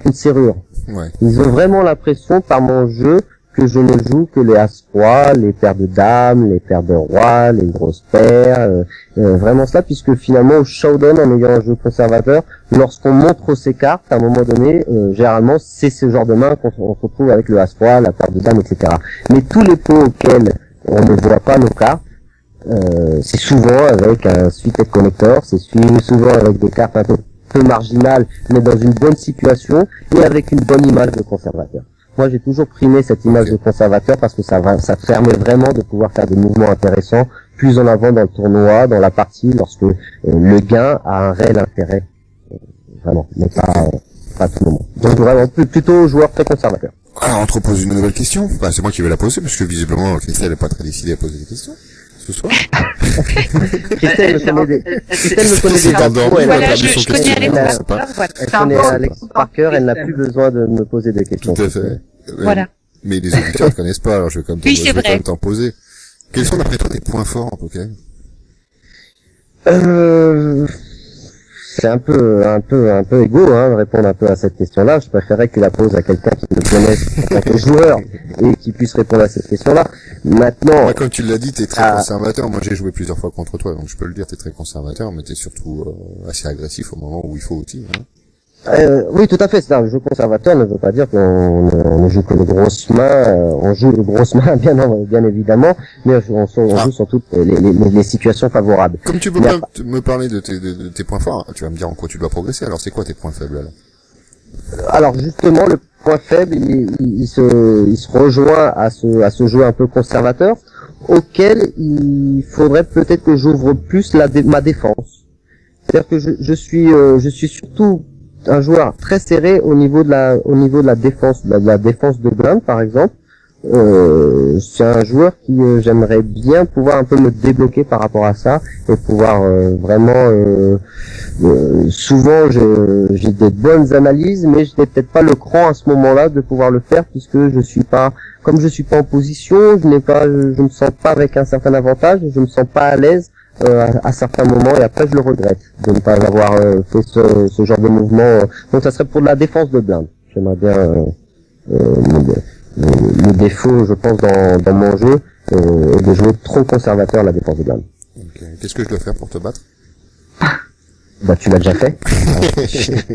une serrure. Ouais. Ils ont vraiment l'impression par mon jeu que je ne joue que les as-rois, les paires de dames, les paires de rois, les grosses paires, vraiment ça, puisque finalement au showdown, en ayant un jeu conservateur, lorsqu'on montre ces cartes, à un moment donné, généralement c'est ce genre de main qu'on se retrouve avec le as-roi, la paire de dames, etc. Mais tous les pots auxquels on ne voit pas nos cartes, c'est souvent avec un suited connector, c'est souvent avec des cartes un peu marginales, mais dans une bonne situation, et avec une bonne image de conservateur. Moi, j'ai toujours primé cette image de conservateur parce que ça permet vraiment de pouvoir faire des mouvements intéressants plus en avant dans le tournoi, dans la partie, lorsque le gain a un réel intérêt. Vraiment, mais pas à tout moment. Donc vraiment, plutôt joueur très conservateur. Alors, on te repose une nouvelle question. Bah, c'est moi qui vais la poser, parce que visiblement, Christelle n'est pas très décidée à poser des questions ce soir. Christelle me connaît déjà. Voilà, je connais Alex par cœur, voilà. Elle connaît Alex par cœur, elle n'a plus besoin de me poser des questions. Tout à fait. Voilà. Mais les auditeurs ne connaissent pas, alors je vais quand même t'en poser. Quels sont d'après toi tes points forts en poker? C'est un peu égo, hein, de répondre un peu à cette question-là. Je préférerais qu'il la pose à quelqu'un qui me connaisse en tant que joueur et qui puisse répondre à cette question-là. Maintenant. Moi, comme tu l'as dit, t'es très conservateur. Moi, j'ai joué plusieurs fois contre toi, donc je peux le dire, t'es très conservateur, mais t'es surtout assez agressif au moment où il faut aussi. Hein. Oui, tout à fait. C'est un jeu conservateur ne veut pas dire qu'on ne joue que les grosses mains. On joue les grosses mains, bien évidemment, mais on joue sur toutes les situations favorables. Comme tu peux pas me parler de tes points forts, tu vas me dire en quoi tu dois progresser. Alors, c'est quoi tes points faibles alors? Alors justement, le point faible, il se rejoint à ce jeu un peu conservateur, auquel il faudrait peut-être que j'ouvre plus ma défense. C'est-à-dire que je suis surtout un joueur très serré au niveau de la défense, de la défense de blinde par exemple. C'est un joueur qui j'aimerais bien pouvoir un peu me débloquer par rapport à ça et pouvoir vraiment souvent j'ai des bonnes analyses, mais je n'ai peut-être pas le cran à ce moment-là de pouvoir le faire, puisque je suis pas en position, je me sens pas avec un certain avantage, je me sens pas à l'aise à certains moments, et après je le regrette de ne pas avoir fait ce genre de mouvement. Donc ça serait pour de la défense de blinde. J'aimerais bien le défaut, je pense, dans mon jeu est de jouer trop conservateur à la défense de blinde. Okay. Qu'est-ce que je dois faire pour te battre? Bah tu l'as déjà fait.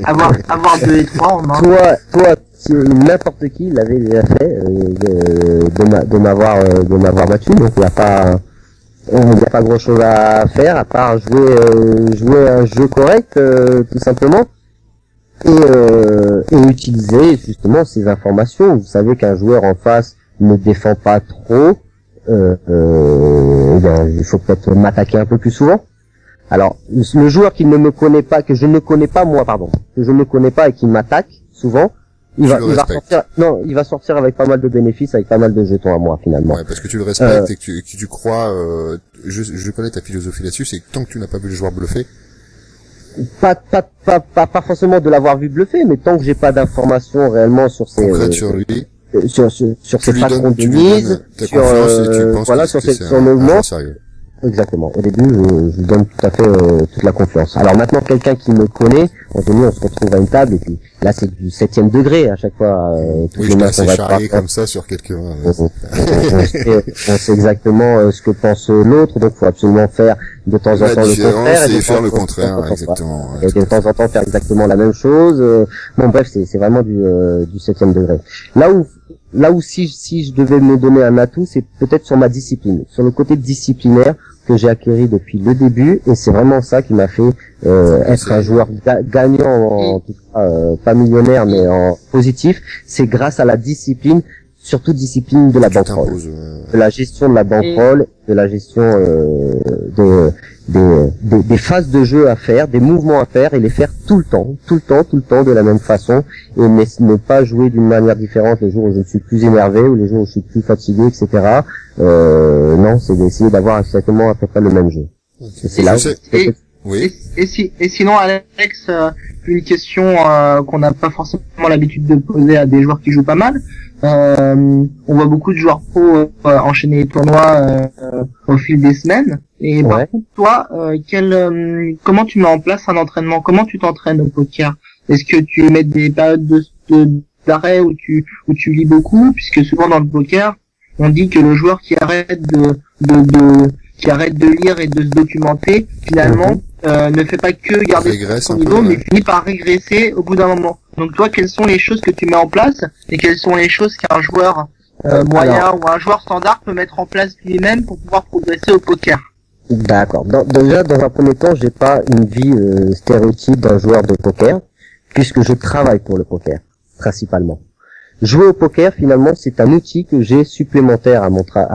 avoir 2 et 3 en main. Toi, n'importe qui l'avait déjà fait de m'avoir battu, donc il n'y a pas grand chose à faire à part jouer un jeu correct, tout simplement, et utiliser justement ces informations. Vous savez qu'un joueur en face ne défend pas trop, il faut peut-être m'attaquer un peu plus souvent. Alors, le joueur qui ne me connaît pas, que je ne connais pas et qui m'attaque souvent, il va sortir avec pas mal de bénéfices, avec pas mal de jetons à moi finalement. Ouais, parce que tu le respectes et que tu crois. Je connais ta philosophie là-dessus, c'est que tant que tu n'as pas vu le joueur bluffer. Pas forcément de l'avoir vu bluffer, mais tant que j'ai pas d'informations réellement sur ses sur lui, sur ses patrons de mise, sur son mouvement. Exactement. Au début, je lui donne tout à fait toute la confiance. Alors maintenant, quelqu'un qui me connaît, on se retrouve à une table, et puis là, c'est du 7e degré à chaque fois. Oui, je t'ai charrié comme ça sur quelques mains. On sait exactement ce que pense l'autre, donc faut absolument faire de temps en temps le contraire. Et faire le contraire, exactement. Et de temps en temps faire exactement la même chose. Bon, bref, c'est vraiment du 7e degré. Là où si je devais me donner un atout, c'est peut-être sur ma discipline, sur le côté disciplinaire que j'ai acquis depuis le début, et c'est vraiment ça qui m'a fait être un joueur gagnant, en tout cas, pas millionnaire mais en positif. C'est grâce à la discipline, surtout discipline de la bankroll, de la gestion de la bankroll, de la gestion des phases de jeu à faire, des mouvements à faire, et les faire tout le temps de la même façon, et ne pas jouer d'une manière différente les jours où je suis plus énervé ou les jours où je suis plus fatigué, etc. Non, c'est d'essayer d'avoir exactement à peu près le même jeu. C'est là oui. Et sinon, Alex, une question qu'on n'a pas forcément l'habitude de poser à des joueurs qui jouent pas mal. On voit beaucoup de joueurs pro enchaîner les tournois au fil des semaines. Et par contre, toi, comment tu mets en place un entraînement? Comment tu t'entraînes au poker? Est-ce que tu mets des périodes d'arrêt où tu lis beaucoup? Puisque souvent dans le poker, on dit que le joueur qui arrête de lire et de se documenter, finalement, ne fait pas que garder son niveau, mais finit par régresser au bout d'un moment. Donc toi, quelles sont les choses que tu mets en place, et quelles sont les choses qu'un joueur moyen ou un joueur standard peut mettre en place lui-même pour pouvoir progresser au poker? D'accord. Déjà, dans un premier temps, j'ai pas une vie stéréotype d'un joueur de poker, puisque je travaille pour le poker, principalement. Jouer au poker, finalement, c'est un outil que j'ai supplémentaire à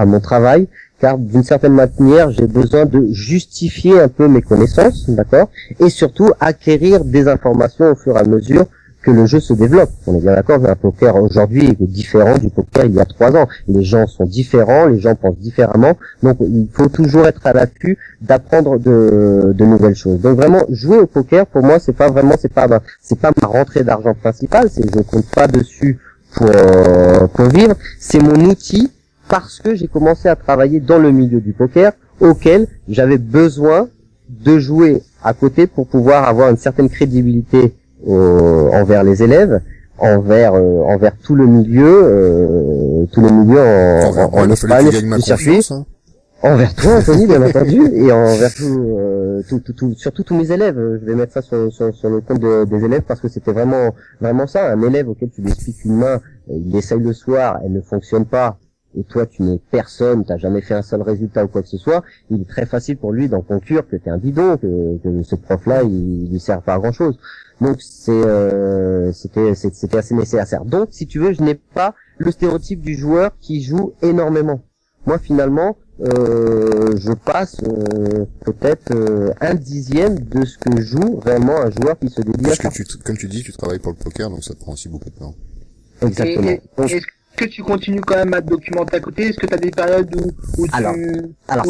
mon travail, car d'une certaine manière, j'ai besoin de justifier un peu mes connaissances, d'accord, et surtout acquérir des informations au fur et à mesure que le jeu se développe. On est bien d'accord, un poker aujourd'hui est différent du poker il y a 3 ans. Les gens sont différents, les gens pensent différemment, donc il faut toujours être à l'affût d'apprendre de nouvelles choses. Donc vraiment, jouer au poker, pour moi, c'est pas ma rentrée d'argent principale, je compte pas dessus pour vivre, c'est mon outil, parce que j'ai commencé à travailler dans le milieu du poker, auquel j'avais besoin de jouer à côté pour pouvoir avoir une certaine crédibilité envers les élèves, envers tout le milieu en Espagne, du circuit. Envers toi, Anthony, bien entendu, et envers surtout tous mes élèves. Je vais mettre ça sur le compte des élèves parce que c'était vraiment ça. Un élève auquel tu lui expliques une main, il essaye le soir, elle ne fonctionne pas, et toi tu n'es personne, t'as jamais fait un seul résultat ou quoi que ce soit, il est très facile pour lui d'en conclure que t'es un bidon, que ce prof-là il lui sert pas à grand chose. Donc c'était assez nécessaire. Donc si tu veux, je n'ai pas le stéréotype du joueur qui joue énormément. Moi finalement, je passe peut-être 1/10 de ce que joue réellement un joueur qui se dédie à ça. Parce que comme tu dis, tu travailles pour le poker, donc ça te prend aussi beaucoup de temps. Exactement. Est-ce que tu continues quand même à te documenter à côté? Est-ce que tu as des périodes où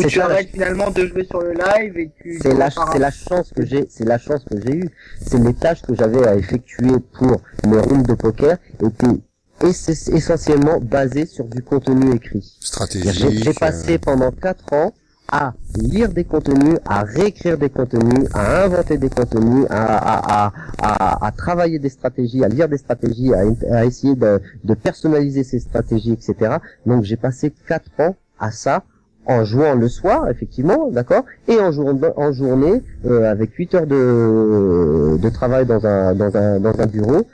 tu arrêtes finalement de jouer sur le live et tu... C'est la chance que j'ai eue. C'est les tâches que j'avais à effectuer pour mes rooms de poker étaient essentiellement basées sur du contenu écrit. Stratégique. J'ai passé pendant 4 ans à lire des contenus, à réécrire des contenus, à inventer des contenus, à travailler des stratégies, à lire des stratégies, à essayer de personnaliser ces stratégies, etc. Donc j'ai passé 4 ans à ça, en jouant le soir, effectivement, d'accord, et en journée, avec 8 heures de travail dans un bureau,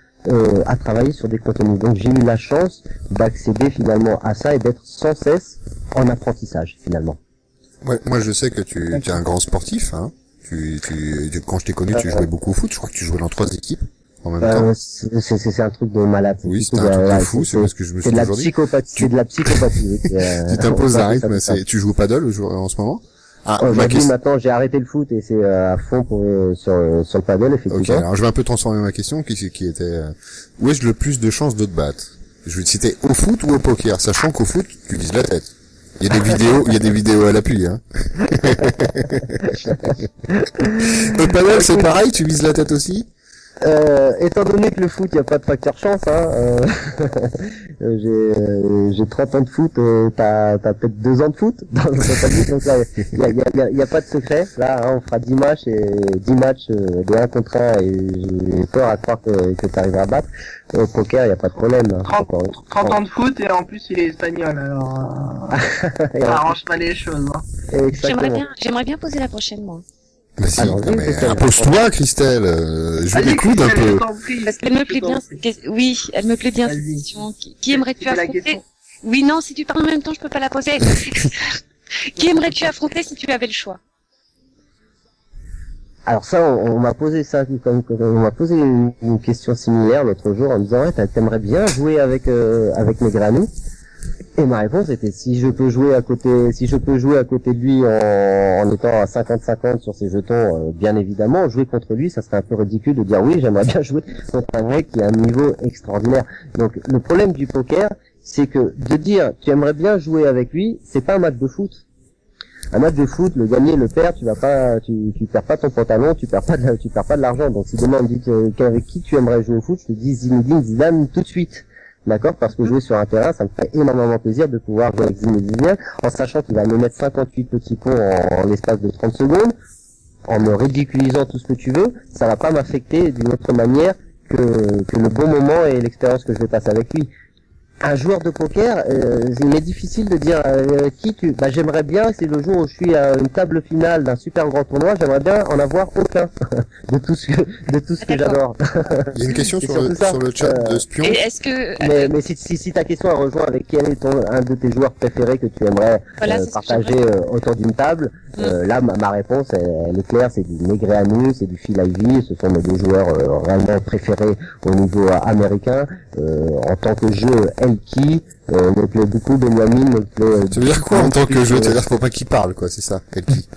à travailler sur des contenus. Donc j'ai eu la chance d'accéder finalement à ça et d'être sans cesse en apprentissage finalement. Ouais, moi je sais que tu es un grand sportif, hein. Quand je t'ai connu, tu jouais beaucoup au foot. Je crois que tu jouais dans 3 équipes en même temps. C'est un truc de malade. Oui, c'est un truc de fou, c'est parce que je me suis dit. C'est de la psychopathie. Tu t'imposes un rythme, tu joues au paddle en ce moment? Maintenant, j'ai arrêté le foot et c'est à fond sur le paddle, effectivement. Ok, alors je vais un peu transformer ma question, qui était, où ai-je le plus de chances de te battre? Je vais te citer au foot ou au poker, sachant qu'au foot, tu vises la tête. Il y a des vidéos à l'appui, hein. Au paddle, c'est pareil, tu vises la tête aussi? Étant donné que le foot, il n'y a pas de facteur chance, hein, j'ai 30 ans de foot, t'as peut-être 2 ans de foot dans ta vie, donc là, il y a pas de secret. Là, hein, on fera 10 matchs de 1 contre 1 et j'ai peur à croire que t'arriveras à battre. Au poker, il n'y a pas de problème. Hein. 30 ans de foot et en plus il est espagnol, alors ça arrange pas les choses. Hein. J'aimerais bien poser la prochaine, moi. Vas-y, Alors, impose-toi, Christelle, je l'écoute un peu. Parce qu'elle me plaît bien, oui, elle me plaît bien cette question. Qui aimerais-tu affronter? Oui, non, si tu parles en même temps, je peux pas la poser. Qui aimerais-tu affronter si tu avais le choix? Alors ça, on m'a posé ça, on m'a posé une question similaire l'autre jour en me disant, ouais, t'aimerais bien jouer avec Negreanu? Et ma réponse était si je peux jouer à côté de lui en étant à 50-50 sur ses jetons, bien évidemment, jouer contre lui, ça serait un peu ridicule de dire oui, j'aimerais bien jouer contre un mec qui a un niveau extraordinaire. Donc le problème du poker, c'est que de dire tu aimerais bien jouer avec lui, c'est pas un match de foot. Un match de foot, le gagner, le perdre, tu perds pas ton pantalon, tu perds pas de l'argent. Donc si demain on me dit qu'avec qui tu aimerais jouer au foot, je te dis Zinedine Zidane tout de suite. D'accord, parce que jouer sur un terrain, ça me fait énormément plaisir de pouvoir jouer avec Zinedine, en sachant qu'il va me mettre 58 petits points en l'espace de 30 secondes, en me ridiculisant tout ce que tu veux, ça va pas m'affecter d'une autre manière que le bon moment et l'expérience que je vais passer avec lui. Un joueur de poker, il m'est difficile de dire j'aimerais bien, c'est le jour où je suis à une table finale d'un super grand tournoi, j'aimerais bien en avoir aucun de tout ce que j'adore. Il y a une question sur le chat de Spion. Et est-ce que mais si ta question a rejoint avec quel est un de tes joueurs préférés que tu aimerais partager autour d'une table, là ma réponse elle est claire, c'est du Negreanu, c'est du Phil Ivey, ce sont mes 2 joueurs réellement préférés au niveau américain. En tant que jeu, Elki me plaît beaucoup, Benjamin me plaît... Tu veux dire quoi en tant que jeu? Tu veux dire qu'il faut pas qu'il parle, quoi, c'est ça, Elki?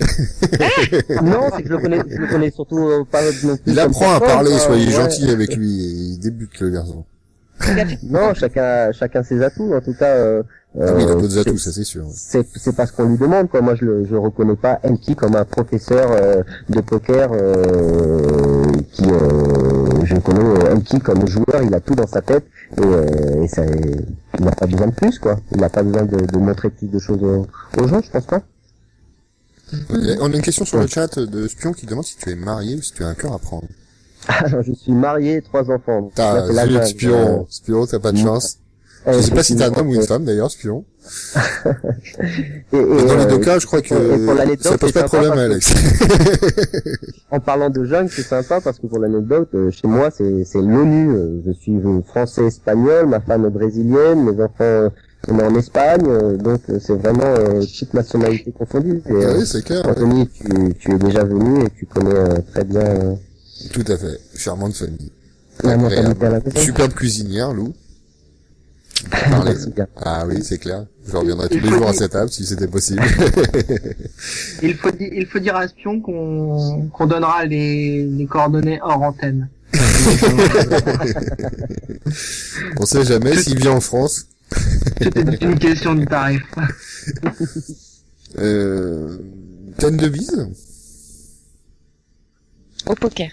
Non, c'est que je le connais surtout pas non plus. Il apprend à parler, soyez gentil avec lui, et il débute le garçon. Non, chacun ses atouts, en tout cas... oui, il a d'autres atouts, ça c'est sûr. C'est pas ce qu'on lui demande, quoi. Moi, je reconnais pas Elki comme un professeur de poker qui je connais Elki comme joueur, il a tout dans sa tête et ça, il n'a pas besoin de plus, quoi. Il n'a pas besoin de montrer plus de choses aux gens, je pense pas. Okay. On a une question sur le chat de Spion qui demande si tu es marié ou si tu as un cœur à prendre. Alors, je suis marié, 3 enfants. Spion, t'as pas de chance. Je sais pas si t'es un homme ou une femme d'ailleurs, Spion. Et Dans les deux cas, je crois que pour l'anecdote, ça pose pas de problème, Alex. En parlant de jungle, c'est sympa parce que pour l'anecdote, chez moi, c'est l'ONU. Je suis français, espagnol, ma femme est brésilienne, mes enfants sont en Espagne, donc c'est vraiment toute nationalité confondue. Et, oui, c'est clair. Anthony, tu es déjà venu et tu connais très bien. Tout à fait. Charmante famille. La mentalité à la maison. Superbe cuisinière, Lou. Parler. Ah oui, c'est clair. Je reviendrai tous les jours à cette table si c'était possible. Il faut dire à Spion qu'on donnera les coordonnées hors antenne. On sait jamais s'il vient en France. C'était une question de tarif. T'as une devise? Au poker.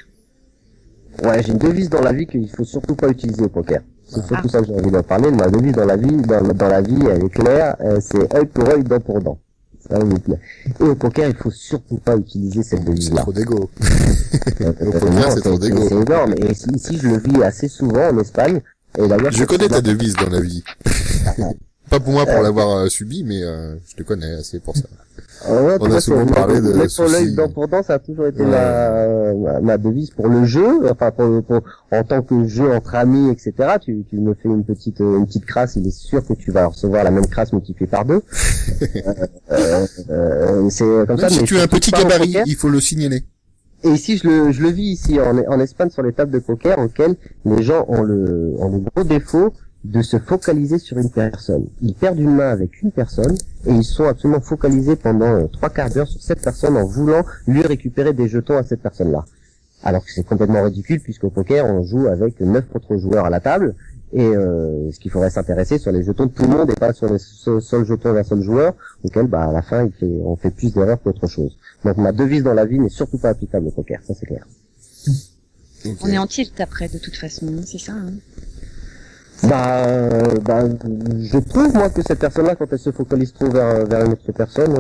Ouais, j'ai une devise dans la vie qu'il faut surtout pas utiliser au poker. C'est surtout ça que j'ai envie d'en parler. Ma devise dans la vie, dans la vie, elle est claire, c'est œil pour œil, dent pour dent. Ça me plaît. Et au poker, il faut surtout pas utiliser cette devise-là. C'est trop d'égo. Au poker, c'est trop d'égo. C'est énorme. Et ici, je le vis assez souvent en Espagne. Et d'ailleurs, je connais ta devise dans la vie. Pas pour moi pour l'avoir subi, mais je te connais assez pour ça. Ouais, on a souvent parlé de l'œil pour l'œil, dent pour dent, ça a toujours été ma devise pour le jeu. Enfin, en tant que jeu entre amis, etc. Tu me fais une petite crasse, il est sûr que tu vas recevoir la même crasse multipliée par 2. C'est comme ça. Si mais tu as un petit gabarit, il faut le signaler. Et ici, je le vis ici en Espagne sur les tables de poker auxquelles les gens ont le gros défaut de se focaliser sur une personne. Ils perdent une main avec une personne et ils sont absolument focalisés pendant 3/4 d'heure sur cette personne en voulant lui récupérer des jetons à cette personne-là. Alors que c'est complètement ridicule puisqu'au poker, on joue avec 9 autres joueurs à la table et ce qu'il faudrait s'intéresser sur les jetons de tout le monde et pas sur les seuls jetons d'un seul joueur auquel, à la fin, on fait plus d'erreurs qu'autre chose. Donc ma devise dans la vie n'est surtout pas applicable au poker, ça c'est clair. Okay. On est en tilt après, de toute façon, c'est ça, hein. Je trouve moi que cette personne-là, quand elle se focalise trop vers une autre personne,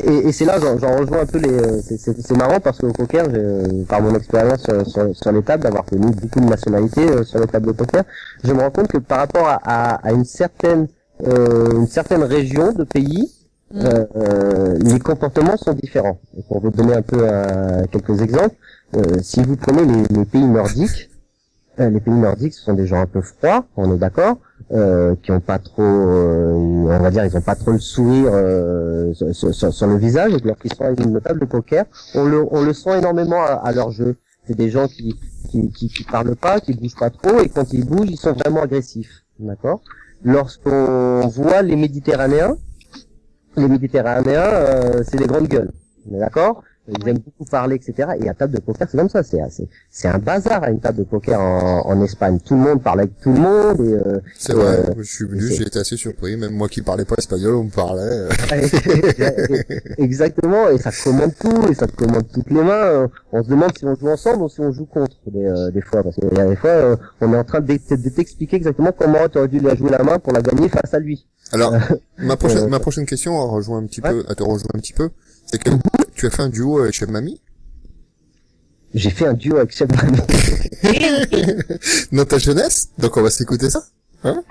et c'est là j'en rejoins un peu c'est marrant parce qu'au poker, par mon expérience sur les tables, d'avoir connu beaucoup de nationalités sur les tables de poker, je me rends compte que par rapport à une certaine région de pays, les comportements sont différents. Et pour vous donner un peu quelques exemples, si vous prenez les pays nordiques, ce sont des gens un peu froids, on est d'accord, qui ont pas trop, on va dire, ils ont pas trop le sourire sur le visage. Et lorsqu'ils sont à une table de poker, on le sent énormément à leur jeu. C'est des gens qui parlent pas, qui bougent pas trop, et quand ils bougent, ils sont vraiment agressifs, d'accord. Lorsqu'on voit les Méditerranéens, c'est des grandes gueules, on est d'accord. Ils aiment beaucoup parler, etc. Et à table de poker, c'est comme ça. C'est un bazar à une table de poker en Espagne. Tout le monde parle avec tout le monde. Et, c'est vrai. Je suis venu, j'ai été assez surpris. Même moi qui parlais pas espagnol, on me parlait. Exactement. Et ça commande tout. Et ça te commande toutes les mains. On se demande si on joue ensemble ou si on joue contre des fois. Parce qu'il y a des fois, on est en train de t'expliquer exactement comment tu aurais dû la jouer la main pour la gagner face à lui. Alors, ma prochaine question te rejoint un petit peu. C'est que tu as fait un duo avec Chef Mamie? J'ai fait un duo avec Chef Mamie. Dans ta jeunesse? Donc on va s'écouter ça? Hein?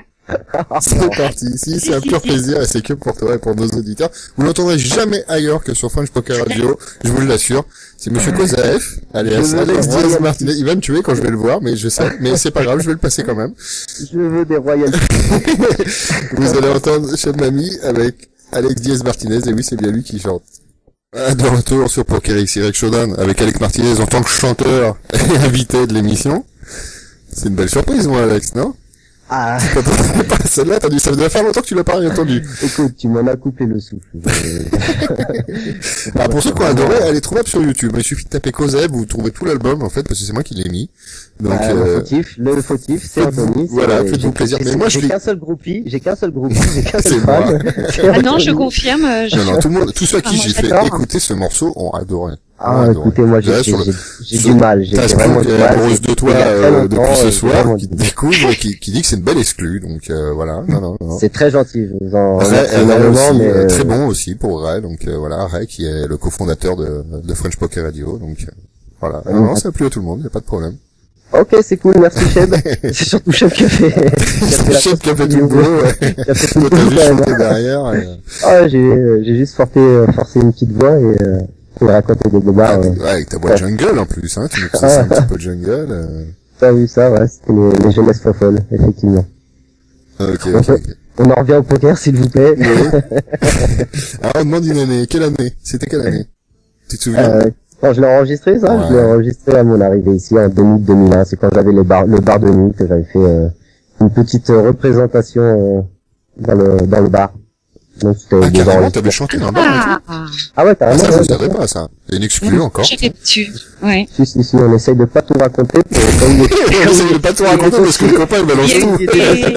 C'est parti. Si, c'est un pur plaisir et c'est que pour toi et pour nos auditeurs. Vous l'entendrez jamais ailleurs que sur French Poker Radio. Je vous l'assure. C'est Monsieur Kozaev, alias Alex Diaz Martinez. Il va me tuer quand je vais le voir, mais je sais. Mais c'est pas grave, je vais le passer quand même. Je veux des royalties. Vous allez entendre Chef Mamie avec Alex Diaz Martinez. Et oui, c'est bien lui qui chante. De retour sur PokerXY Showdown avec Alex Martinez en tant que chanteur et invité de l'émission. C'est une belle surprise, moi, Alex, non? Ah. Celle-là, ça doit faire longtemps que tu l'as pas entendu. Écoute, tu m'en as coupé le souffle. Pour ceux qui ont adoré, elle est trouvable sur YouTube. Il suffit de taper Kozaev, vous trouvez tout l'album, en fait, parce que c'est moi qui l'ai mis. Donc, le fautif, c'est Anthony. Voilà, faites-vous plaisir. Mais moi, j'ai qu'un seul groupie, j'ai qu'un seul fan. Ah non, je confirme. Non, tout le monde, tous ceux à qui j'ai fait écouter ce morceau ont adoré. Ah, écoutez, moi, j'ai du mal, j'ai vraiment du mal. Amoureuse de toi, depuis ce soir, qui te découvre, qui dit que c'est une belle exclue, donc, voilà. Non. C'est très gentil, Ray, très bon aussi pour Ray, donc, voilà, Ray, qui est le cofondateur de French Poker Radio, donc, voilà. Non, ça a plu à tout le monde, y a pas de problème. Ok, c'est cool, merci Cheb. C'est surtout Cheb qui a fait, C'est la Cheb qui a fait post- tout le boulot, ouais. qui a fait tout le Toi, t'as boulot, juste quand même. chanté derrière. Ah, j'ai juste forcé une petite voix et raconté des débats. Ouais, avec ta voix de jungle en plus, hein. Tu nous faisais ça un petit peu de jungle. T'as vu ça, ouais, c'était les jeunesses folles, effectivement. Ok, ok. On en revient au poker, s'il vous plaît. Alors, on demande une année. Quelle année? C'était quelle année? Tu te souviens? Quand je l'ai enregistré, ça, Ouais. je l'ai enregistré à mon arrivée ici en 2000-2001. C'est quand j'avais le bar de nuit que j'avais fait une petite représentation dans le bar. Donc c'était Ah, déjà carrément, enregistré. t'avais chanté dans le bar et tout? Ah ouais, Ah, carrément. ça, je ouais, ne savais bien sûr. pas, ça. Il y a une exclue encore. J'étais dessus. Ouais. Si, on essaye de pas tout raconter. Comme J'essaie de pas tout raconter parce que le copain, il balance tout.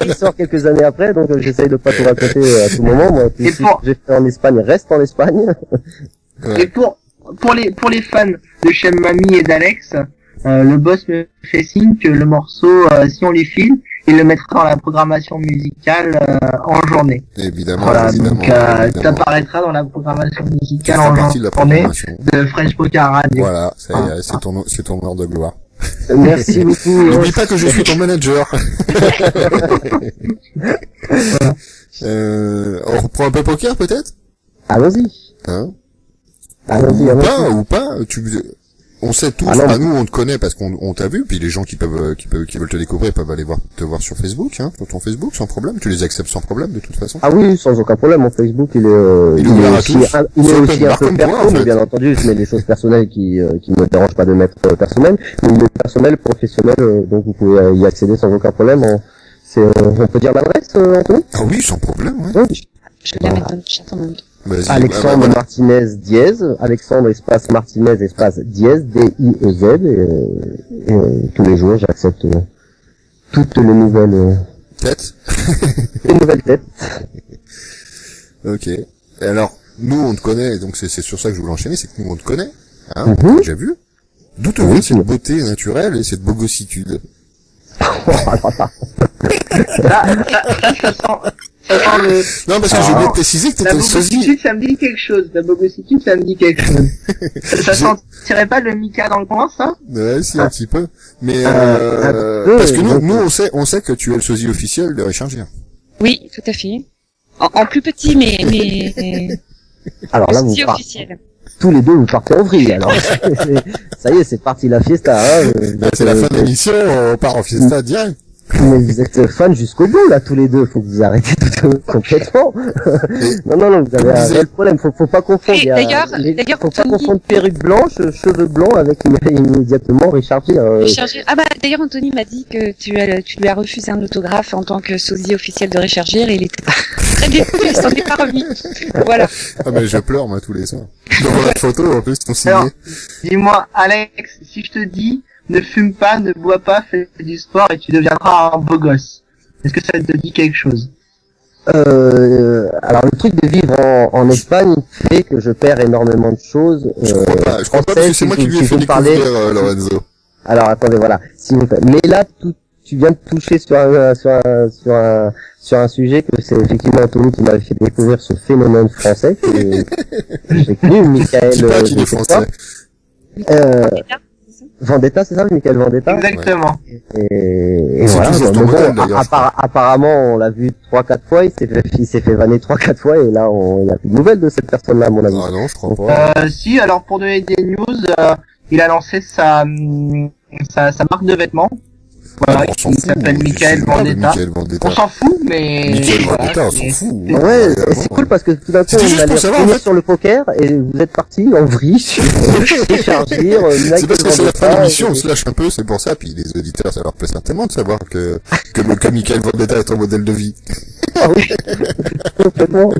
il sort quelques années après, donc j'essaye de pas tout raconter à tout moment. Moi, tout Et ce pour- que j'ai fait en Espagne reste en Espagne. Ouais. Et pour les fans de Cheb Mami et d'Alex, le boss me fait signe que le morceau, si on les file, il le mettra dans la programmation musicale en journée. Évidemment, Voilà, évidemment. donc évidemment. t'apparaîtra dans la programmation Ça musicale fait en partie de la journée programmation. de French Poker Radio. Voilà, ça y est, c'est ton heure de gloire. Merci beaucoup. N'oublie pas que je suis ton manager. On reprend un peu poker, peut-être? Allons-y. Hein? Allons-y, allons-y. Ou pas, on sait tous, Ah non, nous on te connaît parce qu'on t'a vu, puis les gens qui veulent te découvrir peuvent aller te voir sur Facebook, hein, sur ton Facebook, sans problème, tu les acceptes sans problème, de toute façon. Ah oui, sans aucun problème. Mon Facebook, il est Il est ouvert à aussi, tous. il est C'est aussi open un bar peu comme toi, perso, en mais fait. bien entendu, je mets des choses personnelles qui me dérangent pas de mettre personnel. Mais il est personnel, professionnel, donc vous pouvez y accéder sans aucun problème. On peut dire l'adresse, Anthony? Ah oui, sans problème, ouais. Oui. Je vais la mettre dans le chat en même temps. Vas-y. Alexandre voilà. Martinez dièse, Alexandre espace Martinez espace dièse, D-I-E-Z, et tous les jours j'accepte toutes les nouvelles Tête. têtes. Ok. Et alors, nous on te connaît, donc c'est sur ça que je voulais enchaîner, c'est que nous on te connaît, hein, Mhm. on t'a déjà vu. D'où te Oui, vient tu cette beauté naturelle et cette bogossitude? Ça sent le, Non, parce que j'ai oublié de préciser que la t'étais le sosie. bogossitude, ça me dit quelque chose. La bogossitude, ça me dit quelque chose. Ça sentirait pas le Mika dans le coin, ça? Ouais, si, un petit peu. Mais, un peu, parce que nous, donc- on sait que tu es le sosie officiel de Richard Gere. Oui, tout à fait. En plus petit, mais Alors là, aussi officiel. tous les deux vous partez en vrille, alors. Ça y est, c'est parti la fiesta, hein. C'est la fin de l'émission, on part en fiesta direct. Mais vous êtes fans jusqu'au bout, là, tous les deux. Faut que vous arrêtez tout complètement. non, vous avez un réel problème. Faut pas confondre. Et Il y a d'ailleurs, faut pas Anthony- confondre perruque blanche, cheveux blancs avec immédiatement Richard Gere. Ah bah d'ailleurs Anthony m'a dit que tu lui as refusé un autographe en tant que sosie officiel de Richard Gere et il était pas très déçu, il s'en est pas remis. Voilà. Ah, mais je pleure, moi, tous les soirs. Dans la photo, en plus, ton signé. Alors, dis-moi, Alex, si je te dis, ne fume pas, ne bois pas, fais du sport et tu deviendras un beau gosse. Est-ce que ça te dit quelque chose? Alors le truc de vivre en Espagne fait que je perds énormément de choses. Je crois pas, parce que c'est moi qui lui ai fait découvrir, Lorenzo. Alors attendez, voilà. S'il vous plaît. Mais là, tu viens de toucher sur un sujet que c'est effectivement Anthony qui m'avait fait découvrir ce phénomène français. J'ai connu Michael. C'est pas qu'il est je sais français. pas. Vendetta, c'est ça, Michael Vendetta? Exactement. Et C'est voilà. toujours ton Mais modèle, bon, d'ailleurs, je crois. apparemment, on l'a vu 3-4 fois, il s'est fait vanner 4 fois, et là, il n'y a plus de nouvelles de cette personne-là, à mon avis. Ah non, je crois pas. Si, alors pour donner des news, il a lancé sa marque de vêtements. Voilà, On s'en qui fout. s'appelle Je Michael sais pas de Vendetta. Michael Vendetta. On s'en fout, mais... Michael voilà, Vendetta, on s'en c'est- fout. Ouais, c'est cool parce que tout d'un coup, C'était on juste allait pour savoir, en revenir fait. sur le poker et vous êtes parti en vrille sur Richard Gere, C'est parce que c'est la fin de Vendetta, l'émission, on et- se lâche un peu, c'est pour ça, puis les auditeurs, ça leur plaît certainement de savoir que Michael Vendetta est ton modèle de vie. Ah oui, complètement.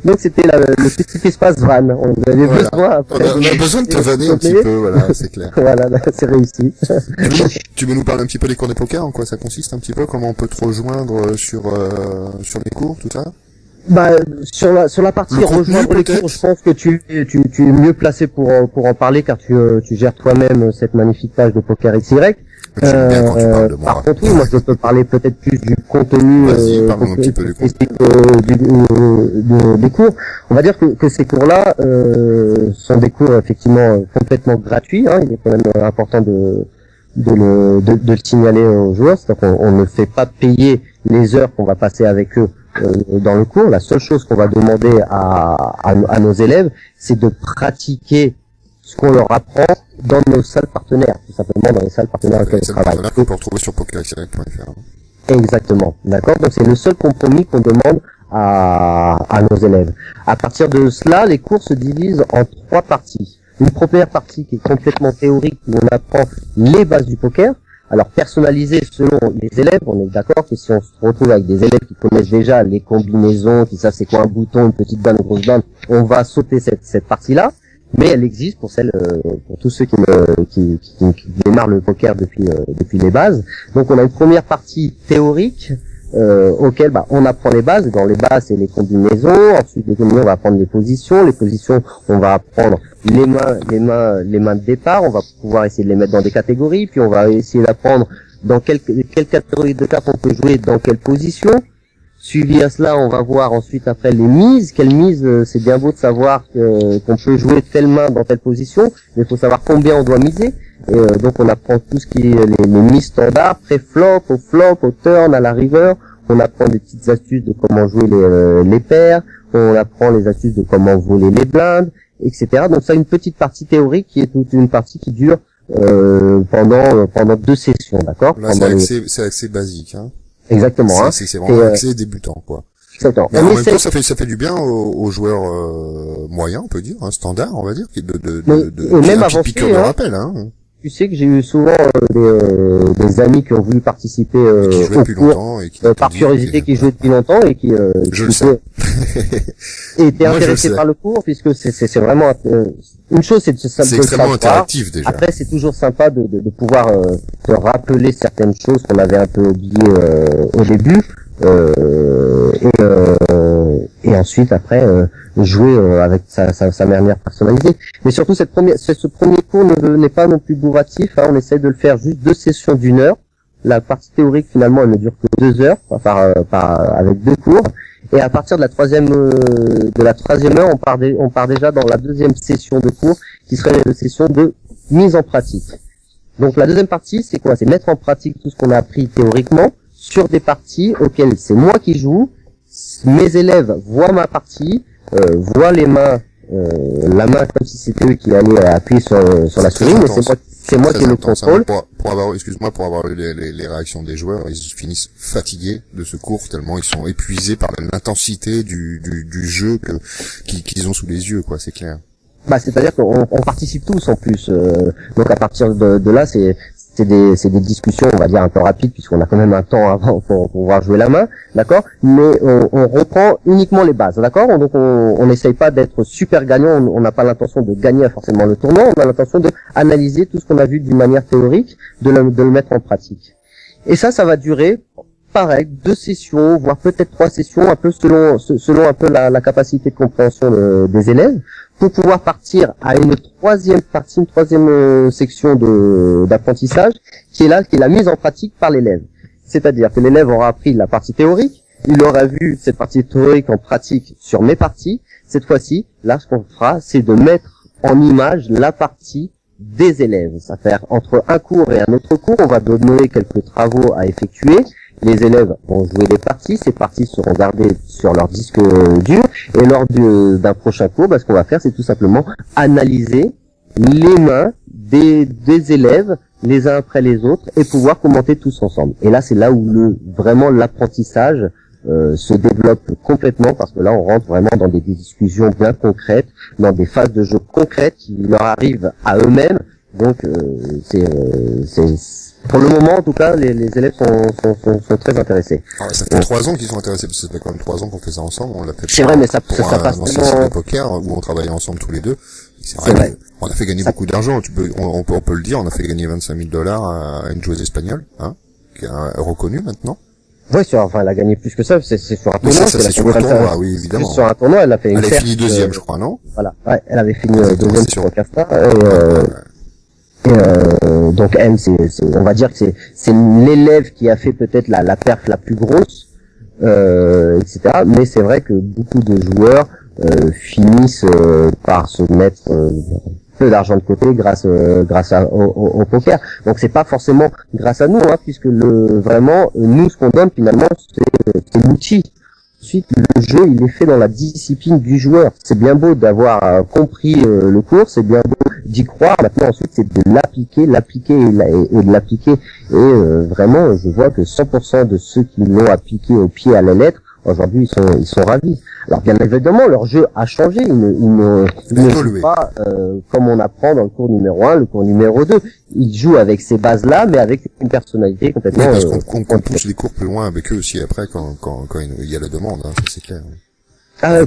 Donc c'était le petit espace van. On avait Voilà. besoin après. On a besoin de te vanner un petit peu, voilà, c'est clair. Voilà, là, c'est réussi. Tu veux nous parler un petit peu des cours de poker, en quoi ça consiste un petit peu, comment on peut te rejoindre sur les cours, tout ça? Bah, sur la partie Le contenu, rejoindre les peut-être cours, je pense que tu es mieux placé pour en parler car tu gères toi-même cette magnifique page de Poker XY. J'aime bien quand tu parles de moi. Par contre, oui, moi je peux parler peut-être plus du contenu Vas-y, parle-nous un petit peu du spécifique, des cours. On va dire que ces cours-là sont des cours effectivement complètement gratuits. Hein. Il est quand même important de de le signaler aux joueurs. C'est-à-dire qu'on ne fait pas payer les heures qu'on va passer avec eux dans le cours. La seule chose qu'on va demander à nos élèves, c'est de pratiquer ce qu'on leur apprend dans nos salles partenaires, tout simplement dans les salles partenaires avec lesquelles on travaille. Qu'on peut retrouver sur pokerexcellent.fr. Exactement, d'accord. Donc c'est le seul compromis qu'on demande à nos élèves. À partir de cela, les cours se divisent en 3 parties. Une première partie qui est complètement théorique, où on apprend les bases du poker. Alors personnalisé selon les élèves, on est d'accord que si on se retrouve avec des élèves qui connaissent déjà les combinaisons, qui savent c'est quoi un bouton, une petite bande, une grosse bande, on va sauter cette partie-là. Mais elle existe pour pour tous ceux qui démarrent le poker depuis les bases. Donc on a une première partie théorique auquel on apprend les bases. Dans les bases, c'est les combinaisons. Ensuite, les combinaisons, on va apprendre les positions. Les positions, on va apprendre les mains de départ. On va pouvoir essayer de les mettre dans des catégories. Puis on va essayer d'apprendre dans quelle catégorie de cartes on peut jouer dans quelle position. Suivi à cela, on va voir ensuite après les mises. Quelle mise, c'est bien beau de savoir qu'on peut jouer telle main dans telle position, mais il faut savoir combien on doit miser. Et donc on apprend tout ce qui est les mises standards, pré-flop, au flop, au turn, à la river. On apprend des petites astuces de comment jouer les paires. On apprend les astuces de comment voler les blindes, etc. Donc ça, une petite partie théorique qui est toute une partie qui dure pendant 2 sessions, d'accord. Là, c'est assez basique, hein. Exactement. C'est vraiment accès débutant, quoi. Exactement. Mais en même temps, ça fait du bien aux joueurs moyens, on peut dire, standard, on va dire, même un petit piqûre de rappel, hein. Tu sais que j'ai eu souvent des amis qui ont voulu participer au cours par curiosité, qui jouaient depuis longtemps et qui étaient intéressés par le cours, puisque c'est vraiment une chose, c'est extrêmement interactif déjà. Après, c'est toujours sympa de pouvoir se rappeler certaines choses qu'on avait un peu oubliées au début. Et ensuite après jouer avec sa manière personnalisée. Mais surtout ce premier cours n'est pas non plus bourratif, hein. On essaie de le faire juste 2 sessions d'1 heure. La partie théorique finalement elle ne dure que 2 heures avec 2 cours. Et à partir de la troisième heure, on part déjà dans la 2e session de cours qui serait une session de mise en pratique. Donc la deuxième partie c'est quoi? C'est mettre en pratique tout ce qu'on a appris théoriquement sur des parties auxquelles c'est moi qui joue, mes élèves voient ma partie, voient les mains, la main comme si c'était eux qui allaient appuyer sur la souris, mais c'est moi qui le contrôle. Pour avoir les réactions des joueurs, ils finissent fatigués de ce cours tellement ils sont épuisés par l'intensité du jeu qu'ils ont sous les yeux, quoi, c'est clair. C'est-à-dire qu'on participe tous en plus, donc à partir de là, c'est des discussions, on va dire un peu rapides, puisqu'on a quand même un temps avant pour pouvoir jouer la main, d'accord. Mais on reprend uniquement les bases, d'accord. Donc on n'essaye pas d'être super gagnant, on n'a pas l'intention de gagner forcément le tournoi, on a l'intention de analyser tout ce qu'on a vu d'une manière théorique, de le mettre en pratique. Et ça va durer pareil 2 sessions, voire peut-être 3 sessions, un peu selon un peu la capacité de compréhension des élèves, pour pouvoir partir à une troisième section d'apprentissage, qui est la mise en pratique par l'élève. C'est-à-dire que l'élève aura appris la partie théorique, il aura vu cette partie théorique en pratique sur mes parties. Cette fois-ci, là, ce qu'on fera, c'est de mettre en image la partie des élèves. Ça fait entre un cours et un autre cours, on va donner quelques travaux à effectuer. Les élèves vont jouer les parties, ces parties seront gardées sur leur disque dur, et lors d'un prochain cours, ce qu'on va faire, c'est tout simplement analyser les mains des élèves, les uns après les autres, et pouvoir commenter tous ensemble. Et là, c'est là où vraiment l'apprentissage se développe complètement, parce que là, on rentre vraiment dans des discussions bien concrètes, dans des phases de jeu concrètes qui leur arrivent à eux-mêmes. Donc, pour le moment, en tout cas, les élèves sont très intéressés. Alors, ça fait 3 ans qu'ils sont intéressés, parce que ça fait quand même 3 ans qu'on fait ça ensemble. On l'a fait. C'est vrai, mais ça passe tellement. Poker où on travaillait ensemble tous les deux. C'est vrai. On a fait gagner beaucoup d'argent. On peut le dire. On a fait gagner $25,000 à une joueuse espagnole, hein, qui est reconnue maintenant. Oui, elle a gagné plus que ça. C'est sur un tournoi. Ça, c'est sur un tournoi, oui, évidemment. Sur un tournoi, elle a fait une. Elle a fini 2e, je crois, non? Voilà. Ouais, elle avait fini 2e sur Casta. Donc elle, on va dire que c'est l'élève qui a fait peut-être la perf la plus grosse, etc. Mais c'est vrai que beaucoup de joueurs finissent par se mettre peu d'argent de côté grâce au poker. Donc c'est pas forcément grâce à nous, hein, puisque vraiment nous ce qu'on donne finalement c'est l'outil. Ensuite, le jeu, il est fait dans la discipline du joueur. C'est bien beau d'avoir compris le cours, c'est bien beau d'y croire. Maintenant, ensuite, c'est de l'appliquer et de l'appliquer. Et vraiment, je vois que 100% de ceux qui l'ont appliqué au pied à la lettre, aujourd'hui, ils sont ravis. Alors, bien évidemment, leur jeu a changé. Ils ne jouent pas comme on apprend dans le cours numéro 1, le cours numéro 2. Ils jouent avec ces bases-là, mais avec une personnalité complètement... Oui, parce qu'on pousse les cours plus loin avec eux aussi après, quand il y a la demande, hein, ça c'est clair. Ah, on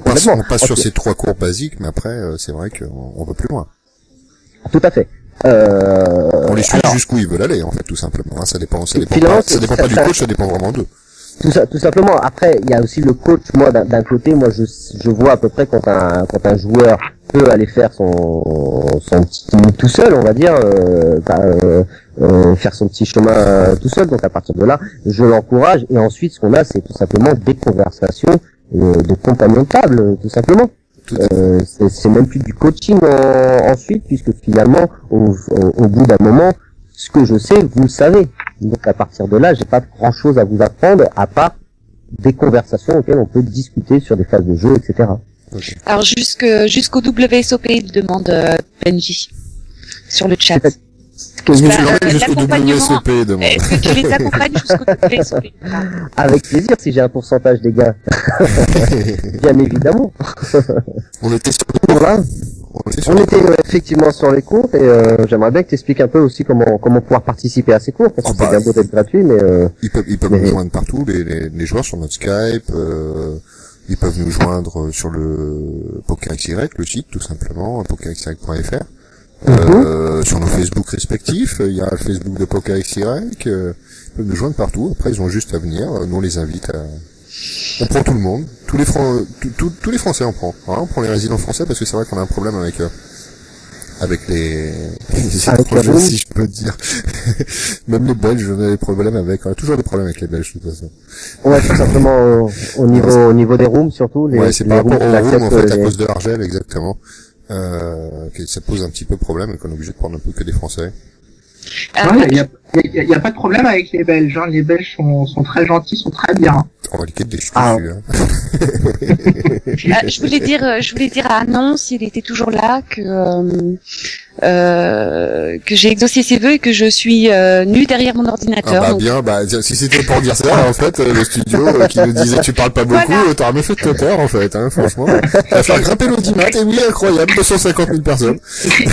passe sur ces 3 cours basiques, mais après, c'est vrai qu'on va plus loin. Tout à fait. On les suit jusqu'où ils veulent aller, en fait, tout simplement. Hein, ça dépend pas du coach, ça dépend vraiment d'eux. Tout simplement. Après, il y a aussi le coach. Moi, d'un côté, moi, je vois à peu près quand un joueur peut aller faire son petit tout seul, on va dire, faire son petit chemin tout seul. Donc à partir de là, je l'encourage. Et ensuite, ce qu'on a, c'est tout simplement des conversations de compagnons de table, tout simplement. C'est même plus du coaching ensuite, puisque finalement, au bout d'un moment, ce que je sais, vous le savez. Donc à partir de là, j'ai pas grand chose à vous apprendre, à part des conversations auxquelles on peut discuter sur des phases de jeu, etc. Okay. Alors jusqu'au WSOP, il demande PNJ sur le chat. Que tu l'emmènes jusqu'au WSOP, demande. Est-ce que tu les accompagnes jusqu'au WSOP? Avec plaisir, si j'ai un pourcentage des gains. Bien évidemment. On était sur voilà. On était effectivement sur les cours et j'aimerais bien que tu expliques un peu aussi comment pouvoir participer à ces cours, parce que c'est bien beau d'être gratuit, mais ils peuvent nous joindre partout, les joueurs sur notre Skype, ils peuvent nous joindre sur le PokerXY, le site tout simplement, pokerxy.fr. Sur nos Facebook respectifs, il y a le Facebook de PokerXY, ils peuvent nous joindre partout. Après, ils ont juste à venir. Nous, on les invite on prend tout le monde, tous les Français on prend. Voilà, on prend les résidents français parce que c'est vrai qu'on a un problème avec les étrangers, si je peux dire. Même les Belges, on a des problèmes avec. On a toujours des problèmes avec les Belges de toute façon. Ouais, tout simplement au niveau des rooms surtout. Ouais, c'est par rapport aux rooms en fait à cause de l'argel exactement. Que ça pose un petit peu problème et qu'on est obligé de prendre un peu que des Français. Il y a pas de problème avec les Belges. Hein. Les Belges sont très gentils, sont très bien. On va liquer des cheveux. Je voulais dire à Anon, s'il était toujours là, que j'ai exaucé ses vœux et que je suis nue derrière mon ordinateur. Ah bah donc... bien, si c'était pour dire ça, en fait, le studio qui nous disait tu parles pas beaucoup, voilà. T'auras même fait te peur, en fait, hein, franchement. Ça va faire grimper l'audimat, et oui, incroyable, 250 000 personnes. Chris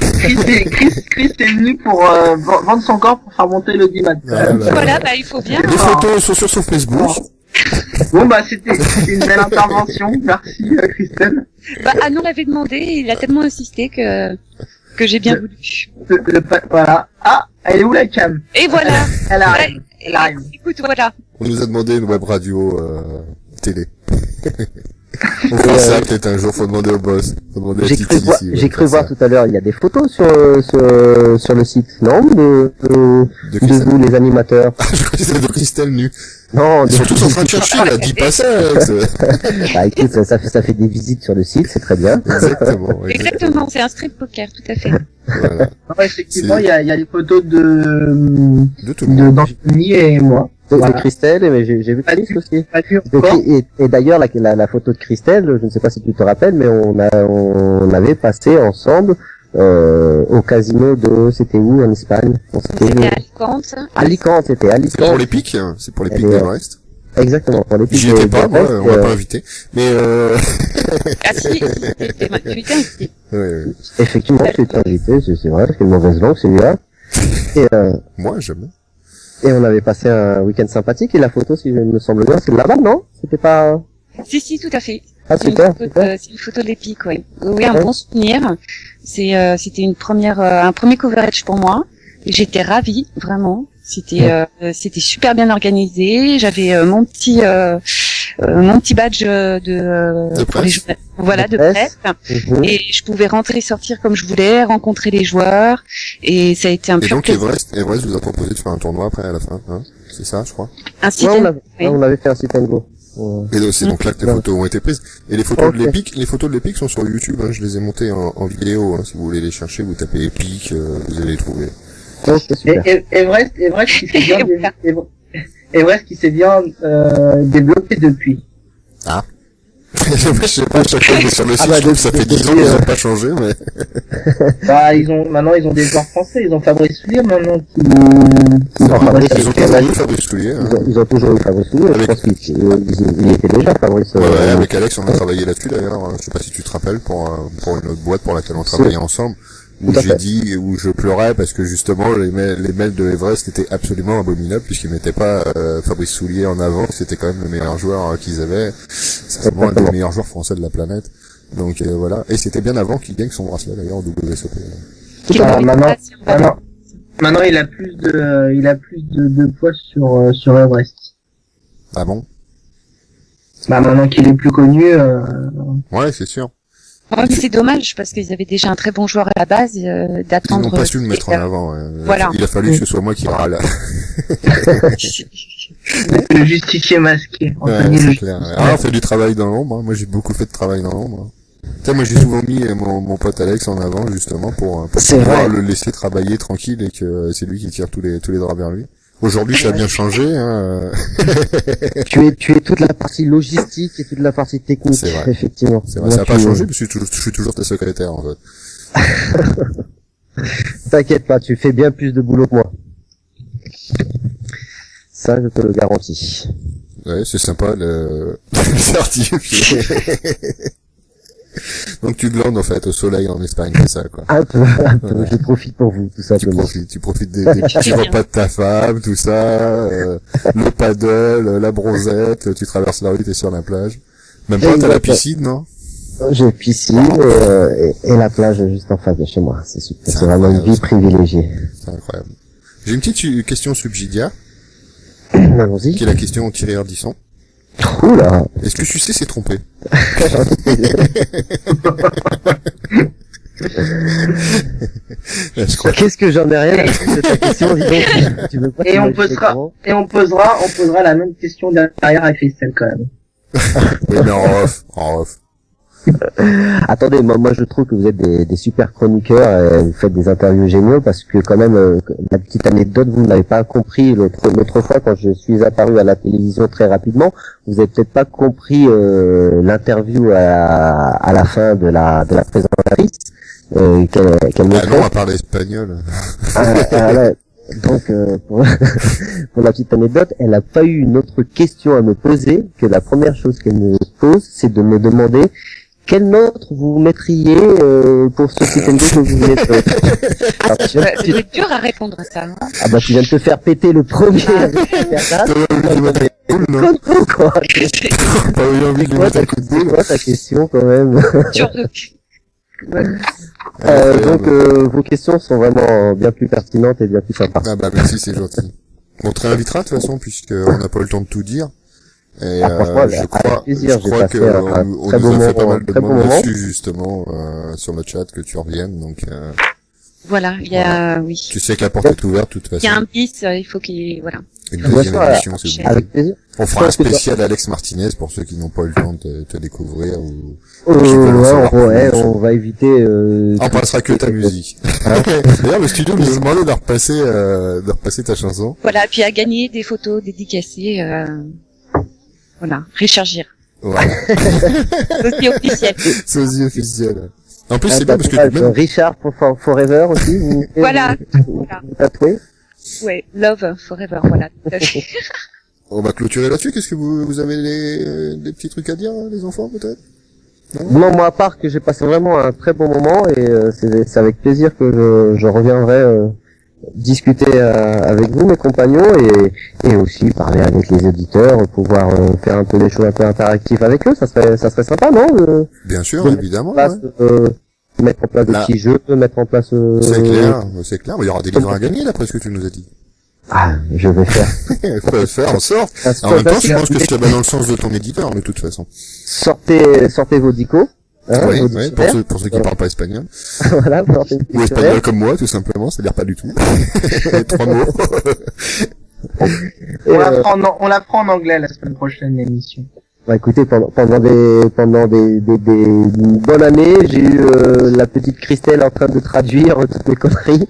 est venu pour vendre son corps pour faire monter l'audimat. Voilà, il faut bien. Les photos sont sur son Facebook. Bon c'était une belle intervention, merci Christelle. Anon l'avait demandé, et il a tellement insisté que j'ai bien voulu. Voilà. Ah, elle est où la cam? Et voilà. Elle arrive. Écoute, voilà. On nous a demandé une web radio télé. On fera ça peut-être un jour, faut demander au boss. J'ai cru voir tout à l'heure, il y a des photos sur le site, non? De vous, les animateurs. Je crois que c'était de Christelle nue. Non, ils sont tous en train de chercher, là, dis pas ça, Alex. Écoute, ça fait des visites sur le site, c'est très bien. Exactement, c'est un strip poker, tout à fait. Voilà. Non, effectivement, il y a les photos d'Anthony et moi. Voilà. Et Christelle, mais j'ai vu Chris aussi. Et d'ailleurs, la photo de Christelle, je ne sais pas si tu te rappelles, mais on avait passé ensemble au casino c'était où en Espagne? C'était Alicante. Alicante, c'était Alicante. C'est pour les pics, c'est pour les pics d'Everest. Exactement, pour les pics. J'y étais pas, moi, on m'a pas invité. Mais Ah si, tu étais invité. Oui. Effectivement, tu étais invité, c'est vrai, c'est une mauvaise langue, celui-là. Et moi, jamais. Et on avait passé un week-end sympathique, et la photo, si je me semble bien, c'est de là-bas, non? C'était pas... Si, tout à fait. Ah, super. C'est une photo de l'épique, oui. Oui, un bon souvenir. C'était un premier coverage pour moi. J'étais ravie, vraiment. C'était super bien organisé. J'avais mon petit badge de presse. De presse. Et je pouvais rentrer et sortir comme je voulais, rencontrer les joueurs. Et ça a été un pur plaisir. Et Everest vous a proposé de faire un tournoi après à la fin, hein? C'est ça, je crois. Un sit on avait fait un sit and go. Et donc, c'est donc là que tes photos ont été prises. Et les photos de l'Epic sont sur YouTube, hein. Je les ai montées en vidéo, hein. Si vous voulez les chercher, vous tapez Epic, vous allez les trouver. Oh, c'est super. Everest qui s'est bien, Everest qui s'est bien, développé depuis. Ah. Je sais pas, chaque fois que je vais sur le site, je trouve que ça fait 10 ans qu'ils ont pas changé, mais... Bah, maintenant, ils ont des joueurs français, ils ont Fabrice Soulier, maintenant, Ils ont Fabrice Soulier, hein. Ils ont toujours eu Fabrice Soulier, je pense qu'il était déjà Fabrice. Ouais, avec Alex, on a travaillé là-dessus, d'ailleurs. Je sais pas si tu te rappelles, pour une autre boîte pour laquelle on travaillait ensemble. Où je pleurais parce que justement les mails de Everest étaient absolument abominables puisqu'ils mettaient pas Fabrice Soulier en avant, c'était quand même le meilleur joueur qu'ils avaient, c'est vraiment un des meilleurs joueurs français de la planète. Donc voilà, et c'était bien avant qu'il gagne son bracelet d'ailleurs au WSOP. Maintenant il a plus de poids sur Everest. Ah bon? Bah maintenant qu'il est plus connu. Ouais, c'est sûr. Ouais, mais c'est dommage parce qu'ils avaient déjà un très bon joueur à la base, d'attendre. Ils n'ont pas su le mettre en avant. Voilà. Il a fallu que ce soit moi qui râle. Le justicier masqué. Ouais, c'est clair. On fait du travail dans l'ombre. Hein. Moi, j'ai beaucoup fait de travail dans l'ombre. Tu sais, moi, j'ai souvent mis mon pote Alex en avant, justement, pour pouvoir le laisser travailler tranquille et que c'est lui qui tire tous les draps vers lui. Aujourd'hui, ça a bien changé, hein. Tu es toute la partie logistique et toute la partie technique, c'est vrai. Effectivement. C'est vrai, ça a pas changé, parce que je suis toujours ta secrétaire, en fait. T'inquiète pas, tu fais bien plus de boulot que moi. Ça, je te le garantis. Ouais, c'est sympa, le certifié. Donc tu glandes en fait au soleil en Espagne, c'est ça quoi. Un peu. Ouais. Je profite pour vous, tout simplement. Tu profites des petits repas de ta femme, tout ça, le paddle, la bronzette, tu traverses la rue, t'es sur la plage. Même pas, t'as la piscine, non? J'ai piscine et la plage juste en face de chez moi. C'est super, c'est vraiment une vie privilégiée. C'est incroyable. J'ai une petite question subsidiaire. Allons-y. Qui est la question au tireur d'Isson. Oula. Est-ce que Sucé s'est trompé? Qu'est-ce que j'en ai rien à foutre de ta question, dis donc. Tu veux pas et on posera la même question derrière à Christelle quand même. Oui, mais en off. Attendez, moi je trouve que vous êtes des super chroniqueurs et vous faites des interviews géniaux parce que quand même, la petite anecdote, vous n'avez pas compris l'autre fois quand je suis apparu à la télévision très rapidement, vous avez peut-être pas compris l'interview à la fin de la présentatrice qu'elle me fait. Non, à part l'espagnol. Donc pour la petite anecdote, elle n'a pas eu une autre question à me poser que la première chose qu'elle me pose, c'est de me demander quelle note vous mettriez pour ce système que vous venez de C'est dur à répondre à ça. Hein. Ah bah tu viens de te faire péter le premier avec Bernard. C'est quoi ta question quand même? Donc vos questions sont vraiment bien plus pertinentes et bien plus sympas. Ah bah merci, c'est gentil. On te réinvitera de toute façon puisqu'on n'a pas eu le temps de tout dire. Et je crois qu'on nous a fait pas mal de demandes là-dessus justement sur le chat que tu reviennes. Donc voilà, il y a oui. Tu sais que la porte est ouverte de toute façon. Il y a un bis, il faut qu'il voilà. Une deuxième émission, c'est obligé. Avec plaisir. On fera un spécial Alex Martinez pour ceux qui n'ont pas eu le temps de te découvrir ou. On va éviter. On passera que ta musique. D'ailleurs, le studio nous a demandé de repasser ta chanson. Voilà, puis à gagner des photos dédicacées. Voilà, Richard Gere. Voilà. Sosie officiel. Sosie officiel. En plus, c'est bien parce que même... Richard Forever aussi, vous tatouez? Ouais, Love Forever, voilà. On va clôturer là-dessus. Qu'est-ce que vous avez des petits trucs à dire, les enfants, peut-être? Non, moi, à part que j'ai passé vraiment un très bon moment et c'est avec plaisir que je reviendrai discuter avec vous, mes compagnons, et aussi parler avec les éditeurs, pouvoir faire un peu des choses un peu interactives avec eux. Ça serait sympa, non? Bien sûr, évidemment. Mettre en place des petits jeux, mettre en place... C'est clair. Il y aura des livres à gagner, d'après ce que tu nous as dit. Ah, je vais faire. Faut faire en sorte. En même temps, je pense que ça va dans le sens de ton éditeur, de toute façon. Sortez vos dicos. Hein, oui, pour ceux qui parlent pas espagnol. Voilà, ou espagnol comme moi, tout simplement, c'est-à-dire pas du tout. Les 3 mots. On la prend en anglais la semaine prochaine, l'émission. Bah écoutez, pendant des bonnes années, j'ai eu la petite Christelle en train de traduire toutes mes conneries,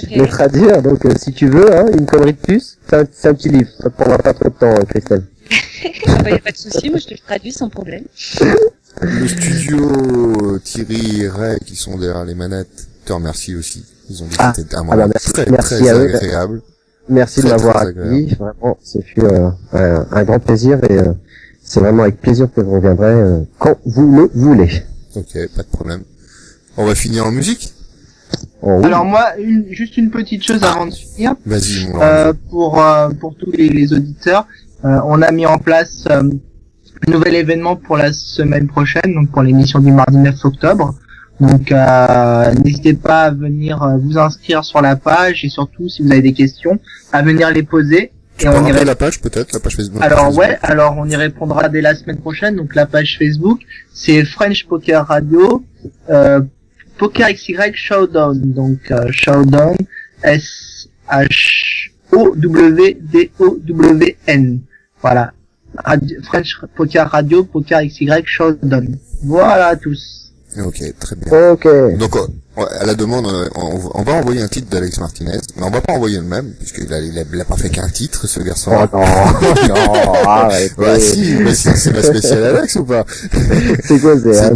les traduire. Donc si tu veux, hein, une connerie de plus, c'est un petit livre. Ça te prendra pas trop de temps, Christelle. Bah, y a pas de souci, moi je te le traduis sans problème. Le studio Thierry et Ray qui sont derrière les manettes te remercie aussi. Ils ont dit que c'était un moment merci très à eux. agréable. Merci Très, de m'avoir très accueilli. Vraiment, ce fut un grand plaisir et c'est vraiment avec plaisir que je reviendrai quand vous le voulez. Ok, pas de problème. On va finir en musique. Oh, oui. Alors moi, juste une petite chose avant de finir. Vas-y, mon Laurent. Pour tous les auditeurs, on a mis en place un nouvel événement pour la semaine prochaine, donc pour l'émission du mardi 9 octobre. Donc n'hésitez pas à venir vous inscrire sur la page et surtout si vous avez des questions, à venir les poser. Tu Et peux on y rappeler la page peut-être, la page Facebook. alors on y répondra dès la semaine prochaine. Donc la page Facebook, c'est French Poker Radio, Poker XY Showdown. Donc Showdown, SHOWDOWN. Voilà. French Poker Radio, Poker XY Showdown. Voilà à tous. Ok, très bien. Ok. Donc, à la demande, on va envoyer un titre d'Alex Martinez, mais on va pas envoyer le même, puisqu'il a pas fait qu'un titre, ce garçon. Oh non, non, arrête. Bah si, c'est la spéciale Alex ou pas? C'est quoi, Demain,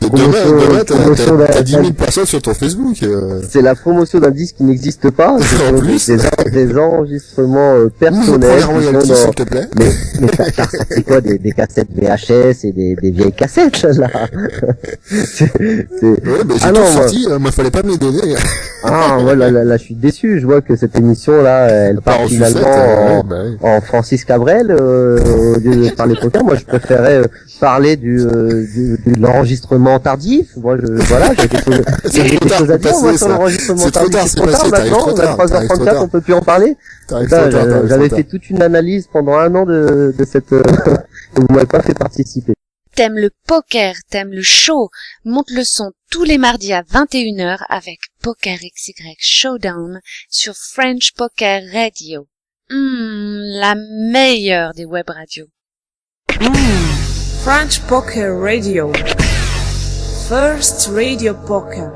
t'as 10 000 personnes sur ton Facebook. C'est la promotion d'un disque qui n'existe pas. En plus. Des enregistrements personnels. S'il te plaît. Mais t'as sorti quoi, des cassettes VHS et des vieilles cassettes, là? Ouais, bah, j'ai tout sorti, moi, fallait pas me les donner. Ah, moi, là, je suis déçu. Je vois que cette émission-là, elle part finalement en Francis Cabrel, au lieu de parler poker. Moi, je préférais parler de l'enregistrement tardif. Moi, j'ai des choses à dire, moi, sur l'enregistrement tardif. C'est trop tard maintenant, 23h34, on peut plus en parler. J'avais fait toute une analyse pendant un an de cette, vous m'avez pas fait participer. T'aimes le poker, t'aimes le show, monte le son tous les mardis à 21h avec Poker XY Showdown sur French Poker Radio. La meilleure des web radios. French Poker Radio. First Radio Poker.